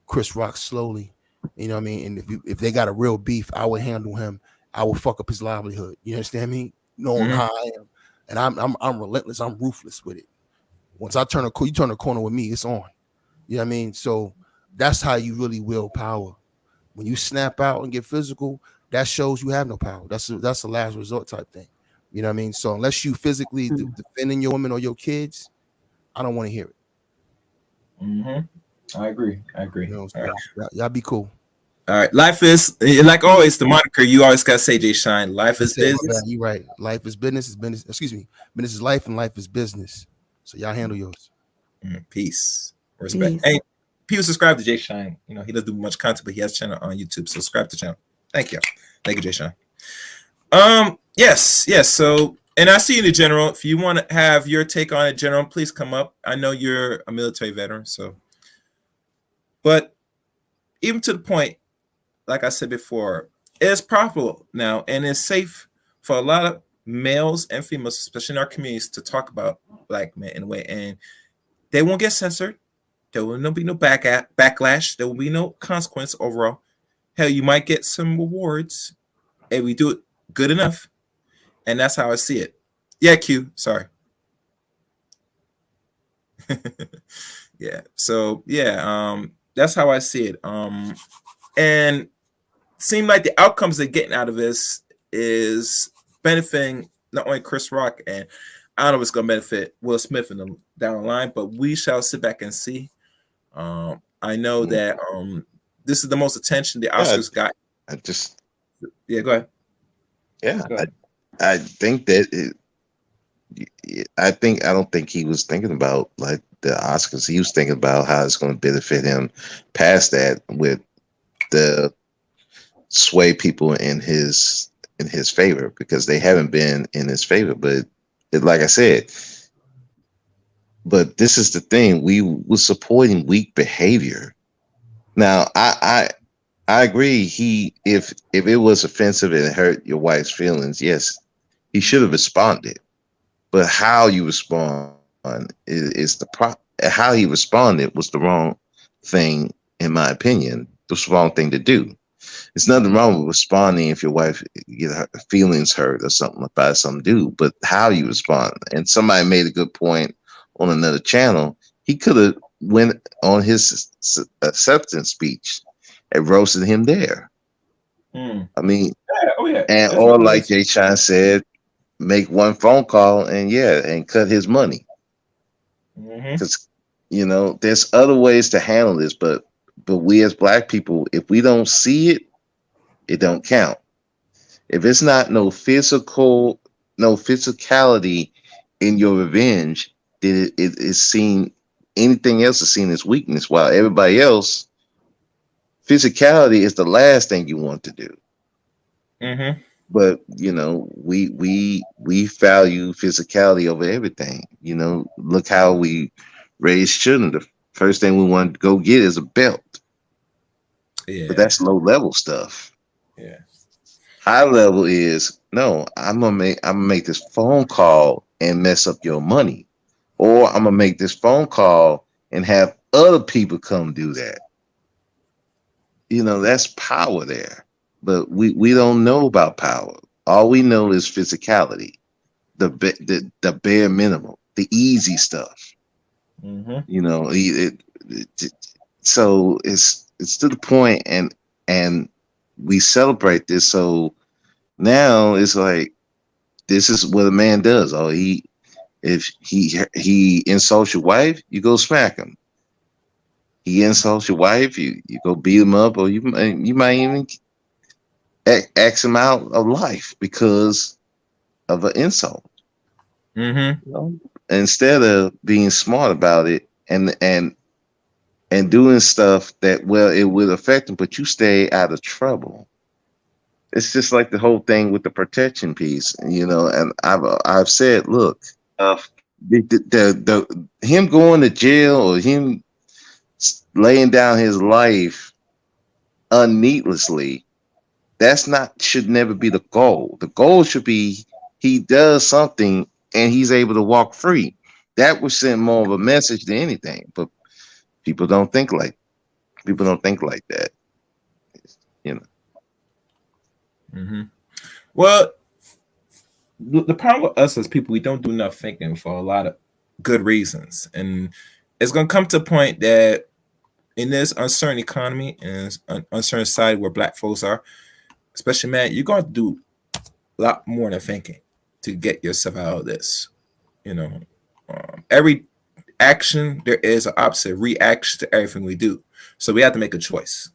Chris Rock slowly. You know what I mean? And if they got a real beef, I would handle him. I would fuck up his livelihood. You understand me? Knowing how I am. And I'm relentless. I'm ruthless with it. Once I turn you turn a corner with me, it's on. You know what I mean? So that's how you really will power. When you snap out and get physical, that shows you have no power. That's a last resort type thing. You know what I mean? So unless you physically defending your woman or your kids, I don't want to hear it. I agree. Y'all be cool. All right. Life is, like always, the moniker you always gotta say, Jay Shine. Life is business. You're right. Life is business. Is business. Excuse me. Business is life, and life is business. So y'all handle yours. Peace. Respect. Hey, people subscribe to Jay Shine. You know, he doesn't do much content, but he has a channel on YouTube. So subscribe to the channel. Thank you, Jay Shine. Yes. So, and I see you in the general. If you want to have your take on it, general, please come up. I know you're a military veteran, so. But even to the point, like I said before, it's profitable now, and it's safe for a lot of males and females, especially in our communities, to talk about black men in a way, and they won't get censored. There will be no backlash. There will be no consequence overall. Hell, you might get some rewards if we do it good enough, and that's how I see it. Yeah, Q. Sorry. Yeah. So yeah, that's how I see it. And seem like the outcomes they're getting out of this is benefiting not only Chris Rock, and I don't know if it's going to benefit Will Smith in them down the line, but we shall sit back and see. I know that this is the most attention the Oscars got. Yeah, go ahead. Yeah, go ahead. I think that I don't think he was thinking about like the Oscars. He was thinking about how it's going to benefit him past that with the sway people in his favor, because they haven't been in his favor. But like I said, but this is the thing, we were supporting weak behavior. Now I agree, if it was offensive and it hurt your wife's feelings, yes, he should have responded. But how you respond is how he responded was the wrong thing, in my opinion. It was the wrong thing to do. There's nothing wrong with responding if your wife get her feelings hurt or something about some dude, but how you respond. And somebody made a good point on another channel. He could have went on his acceptance speech and roasted him there. I mean, and or like Jay Sean said, make one phone call and cut his money. Because there's other ways to handle this, but we as black people, if we don't see it, it don't count. If it's not no physicality in your revenge, then it is seen, anything else is seen as weakness, while everybody else, physicality is the last thing you want to do. But we value physicality over everything. Look how we raise children. The first thing we want to go get is a belt. Yeah. But that's low level stuff. Yeah. High level is, no, I'm gonna make this phone call and mess up your money, or I'm gonna make this phone call and have other people come do that. That's power there. But we don't know about power. All we know is physicality, the bare minimum, the easy stuff. So it's to the point, and we celebrate this. So now it's like, this is what a man does. If he insults your wife, you go smack him. He insults your wife, you go beat him up, or you might even X him out of life because of an insult. Instead of being smart about it and doing stuff that, well, it would affect him, but you stay out of trouble. It's just like the whole thing with the protection piece, and I've said, look, the him going to jail or him laying down his life unneedlessly, should never be the goal. The goal should be he does something and he's able to walk free. That would send more of a message than anything. But people don't think like that. Well, the problem with us as people, we don't do enough thinking for a lot of good reasons, and it's gonna come to a point that in this uncertain economy and uncertain society where black folks are, especially man, you're going to do a lot more than thinking to get yourself out of this. Every action, there is an opposite reaction to everything we do. So we have to make a choice.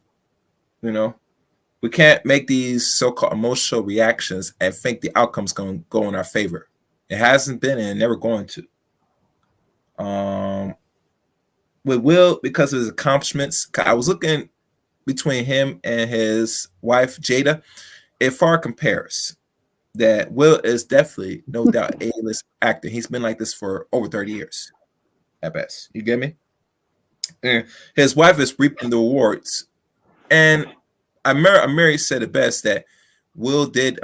We can't make these so-called emotional reactions and think the outcome's going to go in our favor. It hasn't been and never going to. with Will because of his accomplishments. I was looking between him and his wife Jada. It far compares. That Will is definitely, no doubt, A-list actor. He's been like this for over 30 years, at best. You get me? And his wife is reaping the rewards. And Mary said it best that Will did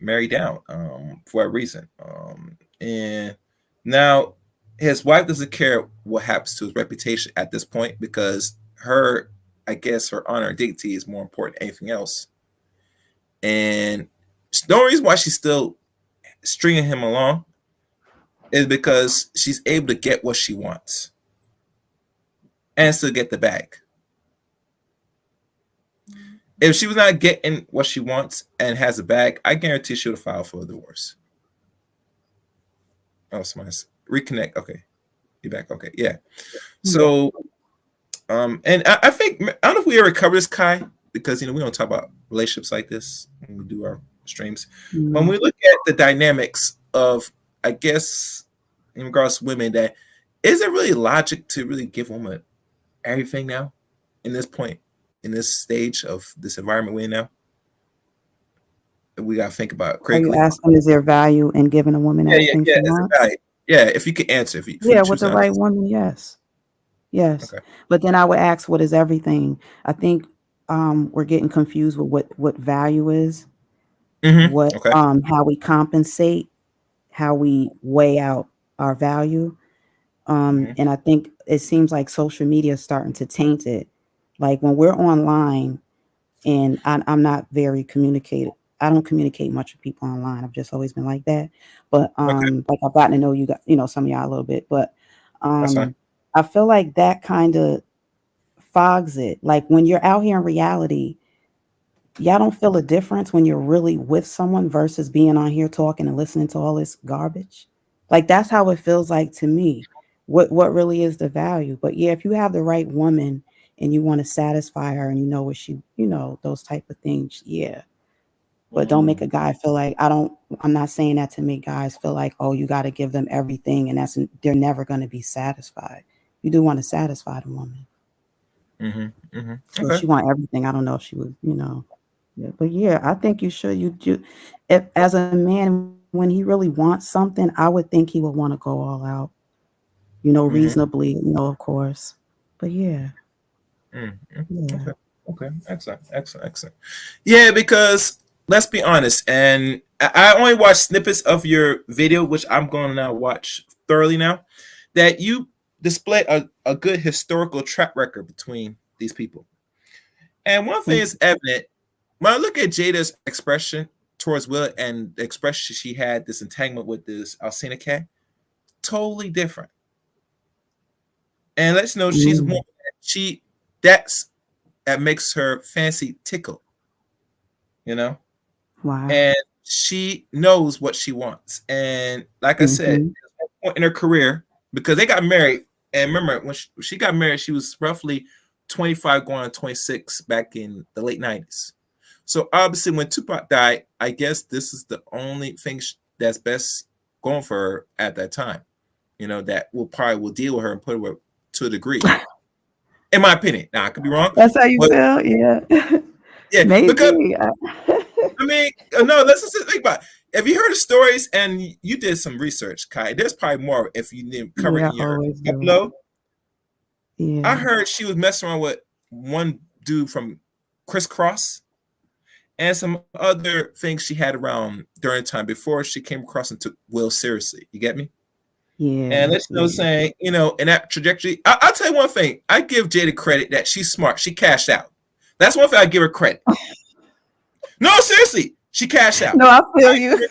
marry down for a reason. And now his wife doesn't care what happens to his reputation at this point because her, I guess, her honor and dignity is more important than anything else. And the only reason why she's still stringing him along is because she's able to get what she wants and still get the bag. If she was not getting what she wants and has a bag, I guarantee she would have filed for a divorce. Oh, somebody's reconnect. Okay, you back? Okay, yeah. So, and I think I don't know if we ever covered this, Kai, because we don't talk about relationships like this when we do our streams. When we look at the dynamics of, I guess, in regards to women, that is it really logic to really give women everything now in this point, in this stage of this environment we're in now? We gotta think about it critically. Are you asking, is there value in giving a woman everything she wants? Yeah, if you could answer. If you with the right woman, yes. Okay. But then I would ask, what is everything? I think we're getting confused with what value is, how we compensate, how we weigh out our value. And I think it seems like social media is starting to taint it. Like when we're online, and I'm not very communicative. I don't communicate much with people online. I've just always been like that. But like I've gotten to know you guys, some of y'all a little bit. But I feel like that kind of fogs it. Like when you're out here in reality, y'all don't feel a difference when you're really with someone versus being on here talking and listening to all this garbage. Like that's how it feels like to me. What really is the value? But yeah, if you have the right woman and you want to satisfy her and you know what she, those type of things, yeah. But don't make a guy feel like I'm not saying that to make guys feel like, oh, you got to give them everything and they're never going to be satisfied. You do want to satisfy the woman. So if she want everything, I don't know if she would, Yeah, but yeah, I think you should. If as a man, when he really wants something, I would think he would want to go all out, reasonably, of course. But yeah. Yeah. Okay. Excellent. Yeah, because let's be honest, and I only watched snippets of your video, which I'm going to now watch thoroughly now, that you display a good historical track record between these people. And one thing is evident when I look at Jada's expression towards Will and the expression she had, this entanglement with this Alcina cat, totally different. And let's know she's more that makes her fancy tickle, Wow. And she knows what she wants. And like I said, at one point in her career, because they got married, and remember when she got married, she was roughly 25 going on 26 back in the late 90s. So obviously when Tupac died, I guess this is the only thing that's best going for her at that time. That will deal with her and put her to a degree. In my opinion. Now I could be wrong. That's how you feel, yeah. Yeah, maybe. Because, no, let's just think about it. If you heard the stories and you did some research, Kai, there's probably more if you didn't cover it in your upload. Yeah. I heard she was messing around with one dude from Crisscross and some other things she had around during the time before she came across and took Will seriously. You get me? Yeah. And let's saying, in that trajectory, I'll tell you one thing. I give Jada credit that she's smart. She cashed out. That's one thing I give her credit. No, seriously, she cashed out. No, I feel you.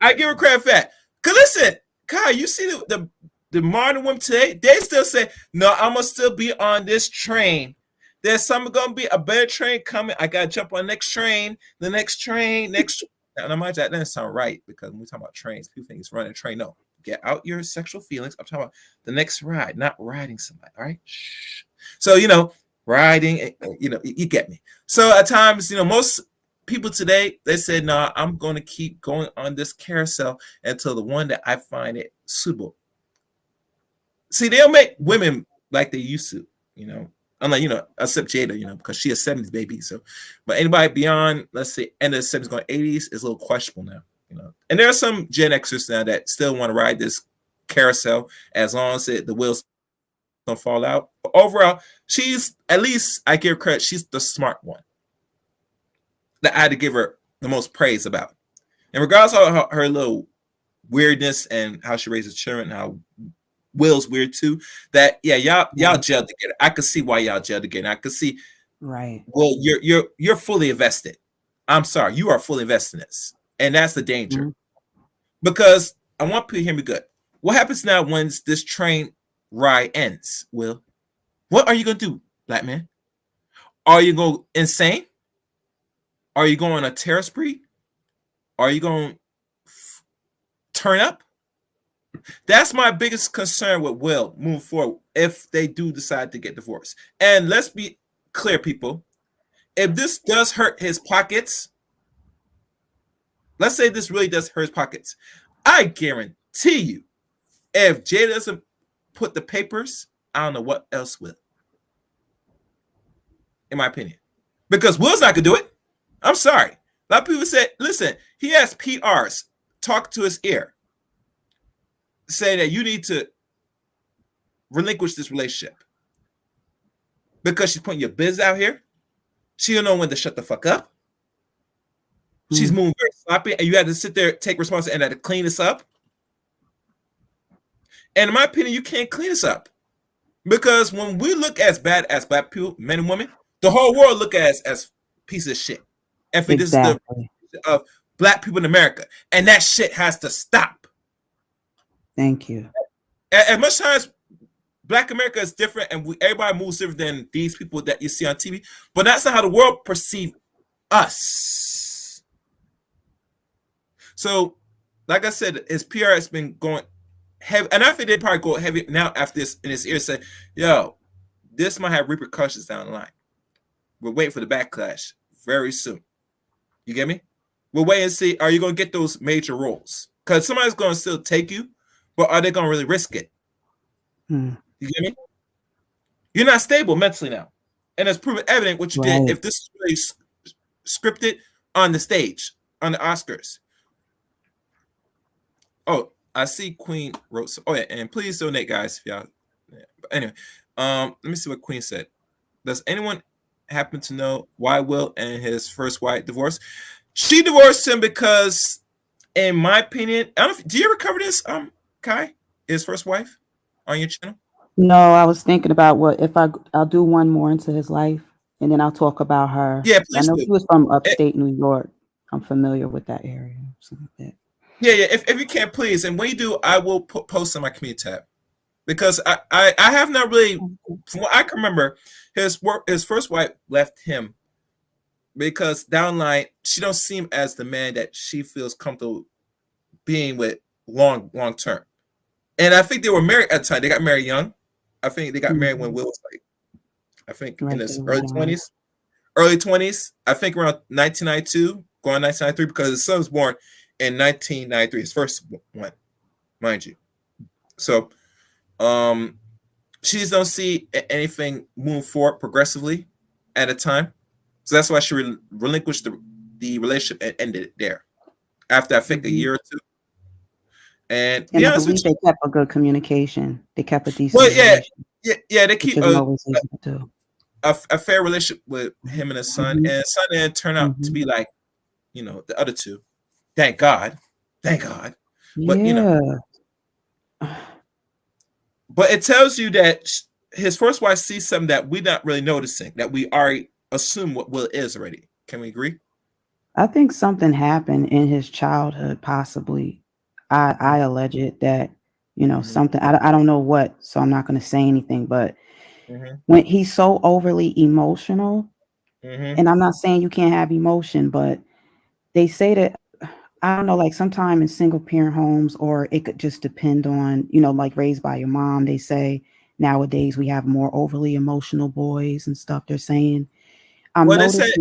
I give her credit for that. Cause listen, Kai, you see the modern women today, they still say, no, I'm gonna still be on this train. There's gonna be a better train coming. I gotta jump on the next train, Now, mind that doesn't sound right because when we talk about trains, people think it's running a train. No. Get out your sexual feelings. I'm talking about the next ride, not riding somebody. All right. Shh. So, riding, you get me. So at times, most people today, they said, no, I'm going to keep going on this carousel until the one that I find it suitable. See, they'll make women like they used to, you know. Unlike, you know, except Jada, you know, because she a 70s baby. So, but anybody beyond, let's say, end of the 70s going 80s is a little questionable now, you know. And there are some Gen Xers now that still want to ride this carousel as long as the wheels don't fall out. But overall, she's, at least I give her credit, she's the smart one that I had to give her the most praise about. And regardless of her little weirdness and how she raises children, how Will's weird too. That y'all gelled together. I could see why y'all gelled together. I could see, right. Well, you're fully invested. I'm sorry, you are fully invested in this, and that's the danger. Because I want people to hear me good. What happens now when this train ride ends? Will, what are you gonna do, black man? Are you going insane? Are you going on a terror spree? Are you going to turn up? That's my biggest concern with Will moving forward if they do decide to get divorced. And let's be clear, people. If this does hurt his pockets, let's say this really does hurt his pockets, I guarantee you, if Jay doesn't put the papers, I don't know what else will. In my opinion. Because Will's not going to do it. I'm sorry. A lot of people said, listen, he has PRs talk to his ear, say that you need to relinquish this relationship because she's putting your biz out here. She don't know when to shut the fuck up. She's moving very sloppy, and you had to sit there, take responsibility, and had to clean this up. And in my opinion, you can't clean this up because when we look as bad as black people, men and women, the whole world look at us as pieces of shit. And for this is the of black people in America, and that shit has to stop. Thank you. As much times Black America is different, and everybody moves different than these people that you see on TV, but that's not how the world perceives us. So, like I said, his PR has been going heavy, and I think they probably go heavy now after this in his ear. Say, yo, this might have repercussions down the line. We're waiting for the backlash very soon. You get me? We'll wait and see. Are you going to get those major roles? Because somebody's going to still take you, but are they going to really risk it? You get me? You're not stable mentally now. And it's proven evident what you did if this is really scripted on the stage, on the Oscars. Oh, I see Queen wrote. Oh, yeah. And please donate, guys. If y'all. Yeah. But anyway, let me see what Queen said. Does anyone happen to know why Will and his first wife divorced? She divorced him because, in my opinion, I don't know, do you ever cover this, Kai, his first wife, on your channel? No, I was thinking about what if I'll do one more into his life, and then I'll talk about her. Yeah, please. I know she was from upstate New York. I'm familiar with that area. Something like that. Yeah. If you can, please, and when you do, I will post on my community tab because I have not really, from what I can remember, his first wife left him because down the line she don't seem as the man that she feels comfortable being with long term. And I think they were married at the time. They got married young. I think they got married when Will was like, I think in his early 20s. I think around 1992, going 1993, because his son was born in 1993, his first one, mind you. So, she just don't see anything move forward progressively at a time. So that's why she relinquished the relationship and ended it there after I think a year or two. And I believe they kept a good communication. They kept a decent relationship. Yeah, they keep a fair relationship with him and his son. And his son didn't turn out to be like, the other two. Thank God. But, but it tells you that his first wife sees something that we're not really noticing, that we already assume what Will is already. Can we agree? I think something happened in his childhood, possibly. I allege it that, something, I don't know what, so I'm not going to say anything, but when he's so overly emotional, and I'm not saying you can't have emotion, but they say that, I don't know, like sometime in single parent homes, or it could just depend on, like raised by your mom, they say nowadays we have more overly emotional boys and stuff. They're saying, They said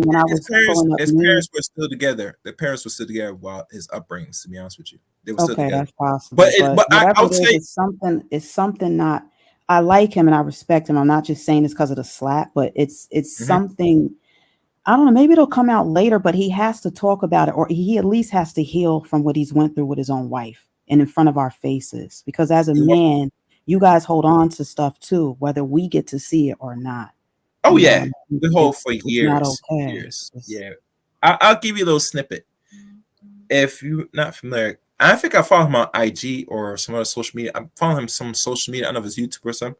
his parents were still together. The parents were still together while his upbringings, to be honest with you. They were still together. That's possible. But I would say it's something not, I like him and I respect him. I'm not just saying this because of the slap, but it's something. I don't know. Maybe it'll come out later, but he has to talk about it, or he at least has to heal from what he's went through with his own wife and in front of our faces. Because as a man, you guys hold on to stuff too, whether we get to see it or not. Oh You know, yeah, we hold for it's years. not okay. Years. Yeah, I'll give you a little snippet. If you're not familiar, I think I follow him on IG or some other social media. I'm following him some social media. I don't know if it's YouTube or something.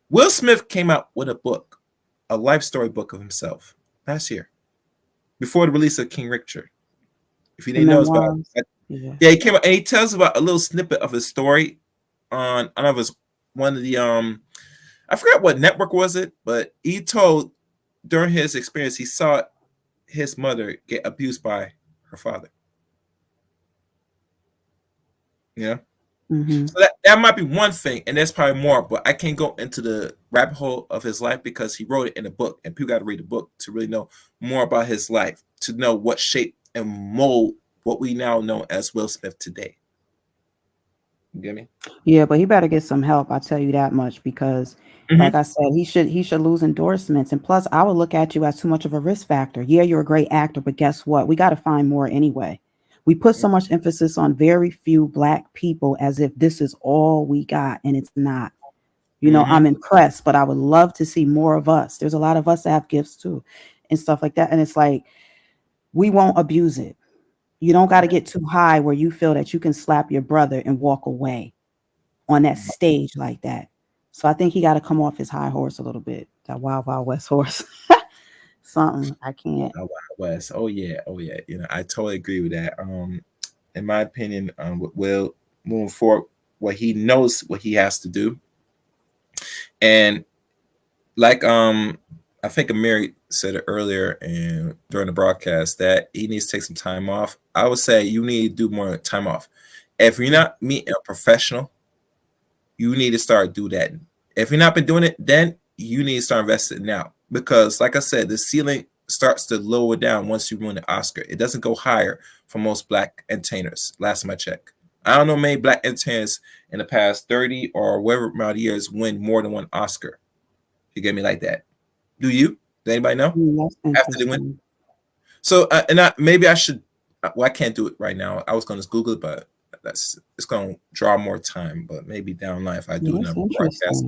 Will Smith came out with a book, a life story book of himself last year, before the release of King Richard. If you didn't know about it, yeah, he came out and he tells about a little snippet of his story on, I don't know if it's one of the I forgot what network was it, but he told during his experience he saw his mother get abused by her father. Yeah. So that might be one thing, and there's probably more, but I can't go into the rabbit hole of his life because he wrote it in a book, and people got to read the book to really know more about his life, to know what shape and mold what we now know as Will Smith today. You get me? Yeah, but he better get some help. I'll tell you that much because, like I said, he should lose endorsements. And plus, I would look at you as too much of a risk factor. Yeah, you're a great actor, but guess what? We got to find more anyway. We put so much emphasis on very few Black people as if this is all we got, and it's not. You know, I'm impressed, but I would love to see more of us. There's a lot of us that have gifts too, and stuff like that. And it's like we won't abuse it. You don't got to get too high where you feel that you can slap your brother and walk away on that stage like that. So I think he got to come off his high horse a little bit. That wild, wild west horse. Something I can't. Wild West. Oh yeah. You know, I totally agree with that. In my opinion, with Will moving forward, what he knows what he has to do, and like I think Amiri said it earlier and during the broadcast that he needs to take some time off. I would say you need to do more time off. If you're not meeting a professional, you need to start do that. If you're not been doing it, then you need to start investing now. Because like I said, the ceiling starts to lower down once you win an Oscar. It doesn't go higher for most Black entertainers, last time I checked. I don't know many Black entertainers in the past 30 or whatever amount of years win more than one Oscar. You get me like that? Do you? Does anybody know? After they win? So, maybe I should. Well, I can't do it right now. I was going to Google it, but it's going to draw more time. But maybe down the line if I do another broadcast.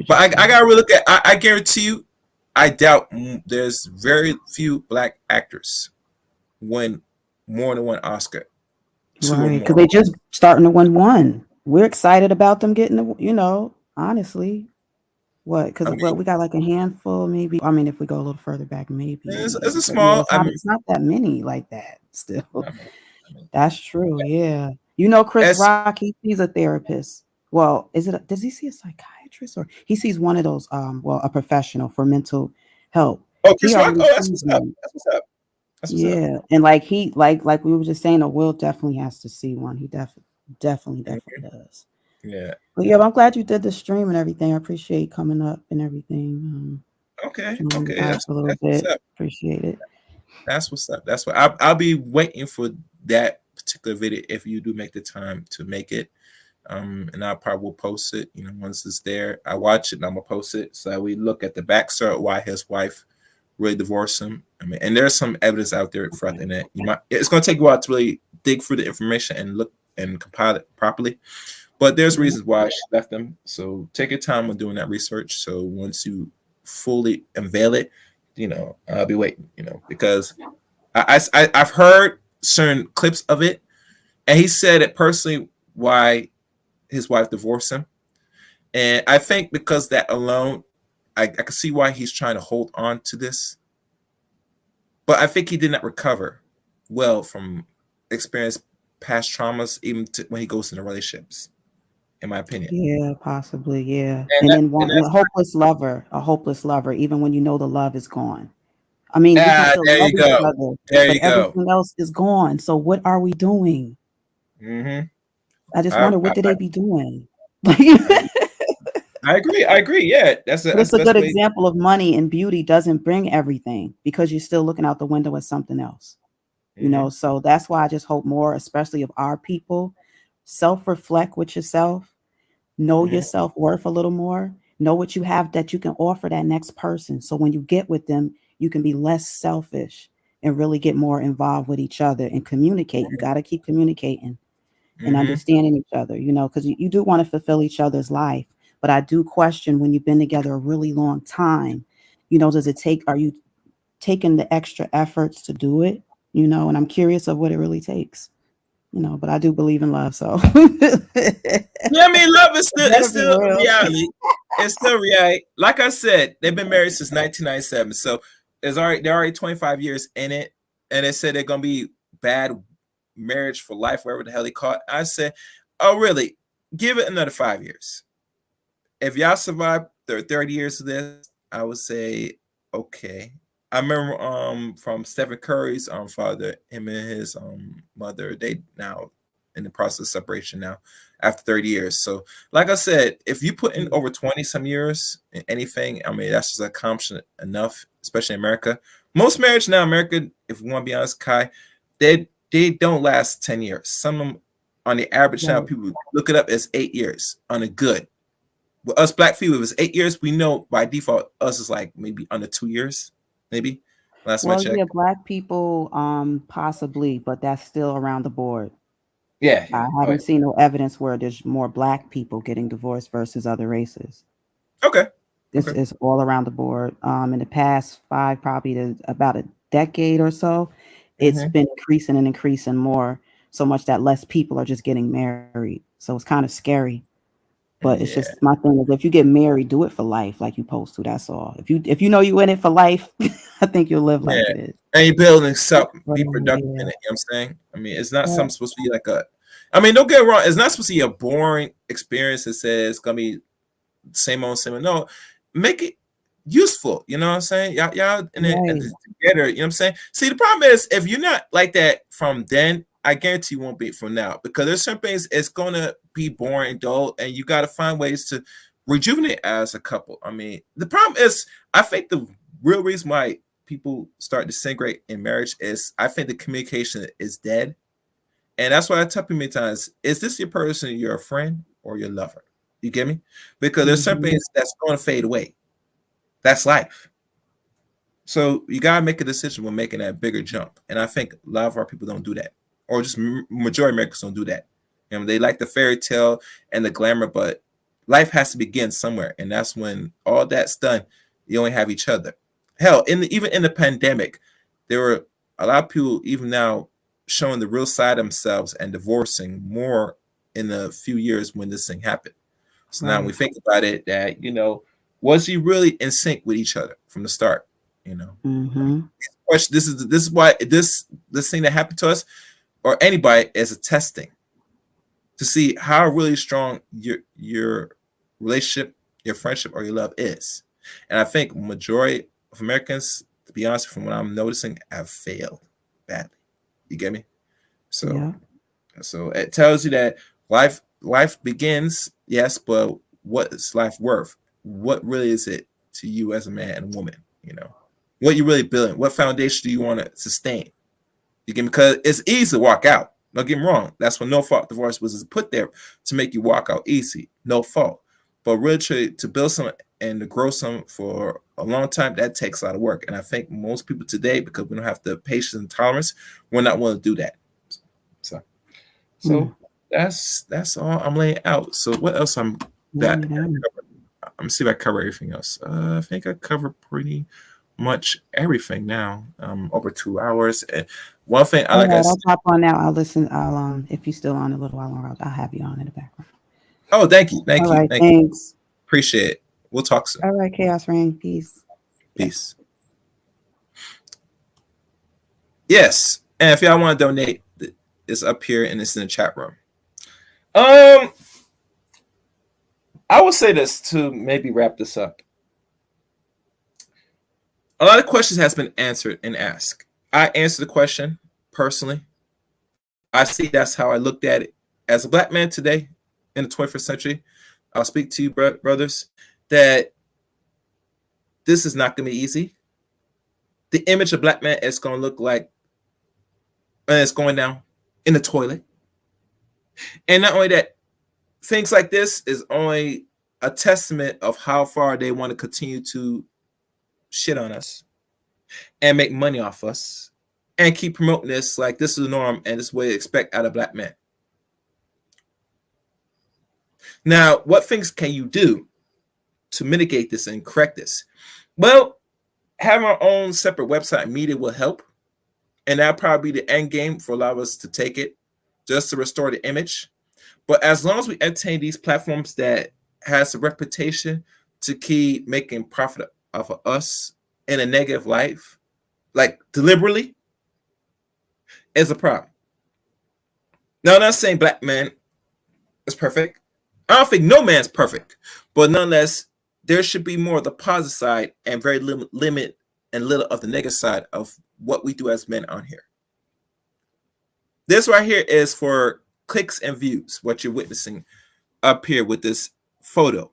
But I got to really look at. I guarantee you, I doubt there's very few Black actors win more than one Oscar. Right, because they just starting to win one. We're excited about them getting the. You know, honestly. What? Because we got like a handful, maybe. I mean, if we go a little further back, maybe. It's a small. Yeah, it's not that many like that. Still, that's true. Yeah, you know, Chris Rock. He's a therapist. Well, does he see a psychiatrist or he sees one of those? A professional for mental health. Oh, Chris Rock. Oh, that's what's up. That's what's up. Yeah, and like like we were just saying, Will definitely has to see one. He definitely does. Yeah. But yeah, I'm glad you did the stream and everything. I appreciate coming up and everything. Okay. That's a little bit. Appreciate it. That's what's up. That's what I'll be waiting for that particular video if you do make the time to make it. And I probably will post it. You know, once it's there, I watch it and I'm gonna post it. So we look at the backstory why his wife really divorced him. I mean, and there's some evidence out there throughout the internet. It's gonna take a while to really dig through the information and look and compile it properly. But there's reasons why she left them. So take your time when doing that research. So once you fully unveil it, you know, I'll be waiting, you know, because I've heard certain clips of it. And he said it personally why his wife divorced him. And I think because that alone, I can see why he's trying to hold on to this. But I think he did not recover well from experience past traumas, even when he goes into relationships. In my opinion. Yeah, possibly. Yeah. And then a hopeless lover, even when you know the love is gone. I mean, there you go. Everything else is gone. So what are we doing? I just wonder what did they be doing? I agree. Yeah, that's a good example of money and beauty doesn't bring everything because you're still looking out the window at something else. You know, so that's why I just hope more, especially of our people, self-reflect with yourself know your self-worth a little more, know what you have that you can offer that next person. So when you get with them, you can be less selfish and really get more involved with each other and communicate. You got to keep communicating and understanding each other, because you do want to fulfill each other's life. But I do question when you've been together a really long time, are you taking the extra efforts to do it? And I'm curious of what it really takes. But I do believe in love, so Yeah, I mean, love is still, better it's be still real. reality. It's still reality. Like I said, they've been married since 1997, so they're already 25 years in it, and they said they're gonna be bad marriage for life, wherever the hell they call it. I said, oh really? Give it another 5 years. If y'all survive 30 years of this, I would say okay. I remember from Stephen Curry's father, him and his mother, they now in the process of separation now after 30 years. So like I said, if you put in over 20 some years in anything, I mean that's just an accomplishment enough, especially in America. Most marriage now in America, if we want to be honest, Kai, they don't last 10 years. Some of them on the average now, people look it up as 8 years on a good. With us black people, if it's 8 years, we know by default us is like maybe under 2 years, maybe. Last time I checked. Yeah, black people, possibly, but that's still around the board. Yeah. I haven't seen no evidence where there's more black people getting divorced versus other races. Okay. This is all around the board. In the past probably about a decade or so, it's been increasing and increasing more, so much that less people are just getting married. So it's kind of scary. But it's just my thing is if you get married, do it for life like you supposed to. That's all. If you know you in it for life, I think you'll live like it is. And you're building something, be productive in it, you know what I'm saying? I mean, it's not something supposed to be like don't get it wrong, it's not supposed to be a boring experience that says it's gonna be same old. No, make it useful, you know what I'm saying? Y'all in it together, you know what I'm saying? See, the problem is if you're not like that from then, I guarantee you won't be from now, because there's some things it's gonna be boring and dull, and you got to find ways to rejuvenate as a couple. I mean, the problem is, I think the real reason why people start to disintegrate in marriage is I think the communication is dead, and that's why I tell people many times: is this your person, your friend, or your lover? You get me? Because there's some things that's going to fade away. That's life. So you gotta make a decision when making that bigger jump, and I think a lot of our people don't do that, or just majority of Americans don't do that. They like the fairy tale and the glamour, but life has to begin somewhere, and that's when all that's done. You only have each other. Hell, even in the pandemic, there were a lot of people even now showing the real side of themselves and divorcing more in a few years when this thing happened. So now we think about it, that was you really in sync with each other from the start? Question. This is why this thing that happened to us or anybody is a testing to see how really strong your relationship, your friendship, or your love is. And I think majority of Americans, to be honest, from what I'm noticing, have failed badly. You get me? So it tells you that life begins, yes, but what is life worth? What really is it to you as a man and woman? What you really building? What foundation do you want to sustain? You get me? Because it's easy to walk out. Don't get me wrong. That's when no fault divorce was put there to make you walk out easy, no fault. But really to build something and to grow something for a long time, that takes a lot of work. And I think most people today, because we don't have the patience and tolerance, we're not willing to do that. So that's all I'm laying out. So what else I'm see if I cover everything else. I think I covered pretty much everything now. Over 2 hours. And one thing I'll pop on now. I'll listen. I'll if you're still on a little while longer, I'll have you on in the background. Oh, thank you. Thank All you. right, Thanks. thanks. Appreciate it. We'll talk soon. All right, Chaos Reign. Peace. Peace. Yes. And if y'all want to donate, it's up here and it's in the chat room. I will say this to maybe wrap this up. A lot of questions has been answered and asked. I answered the question personally. I see that's how I looked at it. As a black man today in the 21st century, I'll speak to you, brothers, that this is not going to be easy. The image of black man is going to look like, and it's going down in the toilet. And not only that, things like this is only a testament of how far they want to continue to shit on us and make money off us and keep promoting this like this is the norm and this is what you expect out of black men. Now, what things can you do to mitigate this and correct this? Well, having our own separate website media will help. And that'll probably be the end game for a lot of us to take it, just to restore the image. But as long as we entertain these platforms that has a reputation to keep making profit off of us in a negative life, like deliberately, is a problem. Now, I'm not saying black man is perfect. I don't think no man's perfect. But nonetheless, there should be more of the positive side and very limit and little of the negative side of what we do as men on here. This right here is for clicks and views, what you're witnessing up here with this photo.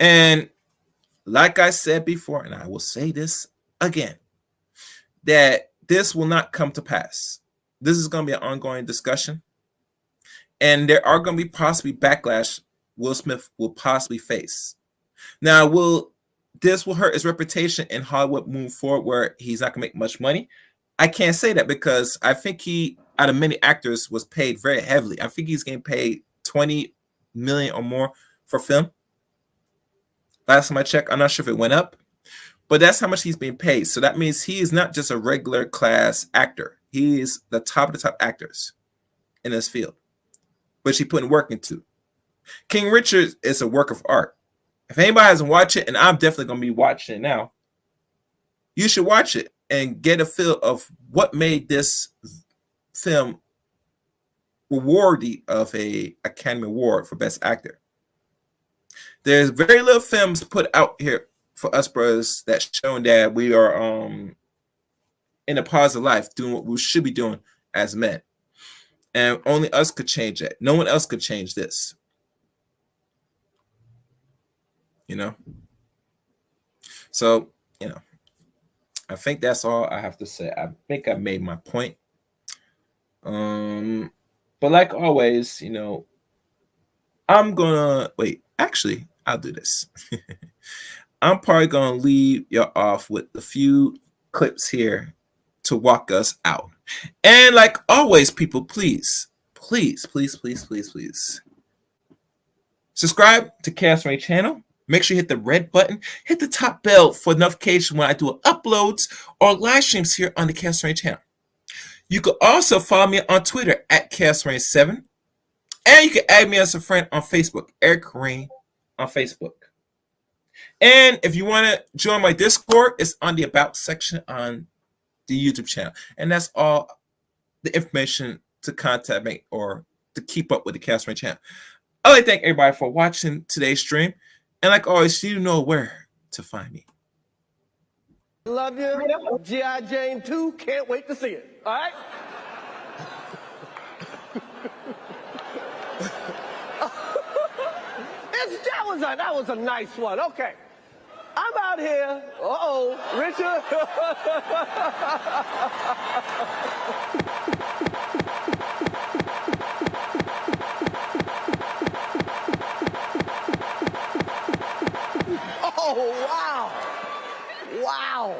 And like I said before, and I will say this again, that this will not come to pass. This is going to be an ongoing discussion. And there are going to be possibly backlash Will Smith will possibly face. Now, this will hurt his reputation in Hollywood moving forward where he's not going to make much money? I can't say that because I think he, out of many actors, was paid very heavily. I think he's getting paid $20 million or more for film. Last time I checked, I'm not sure if it went up, but that's how much he's being paid. So that means he is not just a regular class actor. He is the top of the top actors in this field, which he putting work into. King Richard is a work of art. If anybody hasn't watched it, and I'm definitely going to be watching it now, you should watch it and get a feel of what made this film worthy of an Academy Award for Best Actor. There's very little films put out here for us brothers that's showing that we are in a positive life, doing what we should be doing as men. And only us could change that. No one else could change this. You know? So, you know, I think that's all I have to say. I think I made my point. But like always, you know, I'm gonna wait. Actually, I'll do this. I'm probably gonna leave y'all off with a few clips here to walk us out. And like always, people, please, please, please, please, please, please subscribe to Chaos Ray channel. Make sure you hit the red button, hit the top bell for notification when I do uploads or live streams here on the Chaos Ray channel. You can also follow me on Twitter at ChaosRain7. And you can add me as a friend on Facebook, Eric Rain on Facebook. And if you want to join my Discord, it's on the About section on the YouTube channel. And that's all the information to contact me or to keep up with the Chaos Rain channel. I'd like to thank everybody for watching today's stream. And like always, you know where to find me. Love you. G.I. Jane 2, can't wait to see it. All right? That was a nice one. Okay. I'm out here. Uh-oh, Richard. Oh, wow. Wow.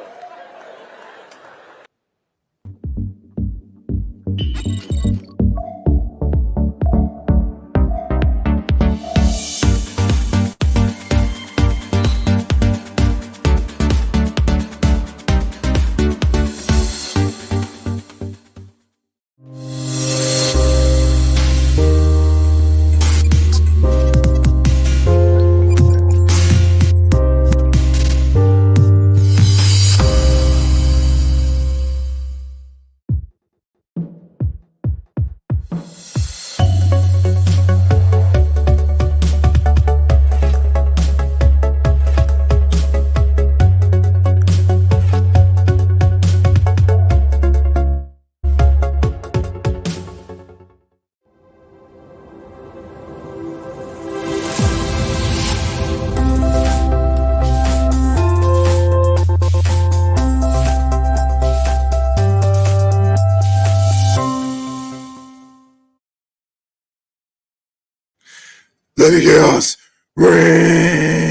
Let the chaos reign.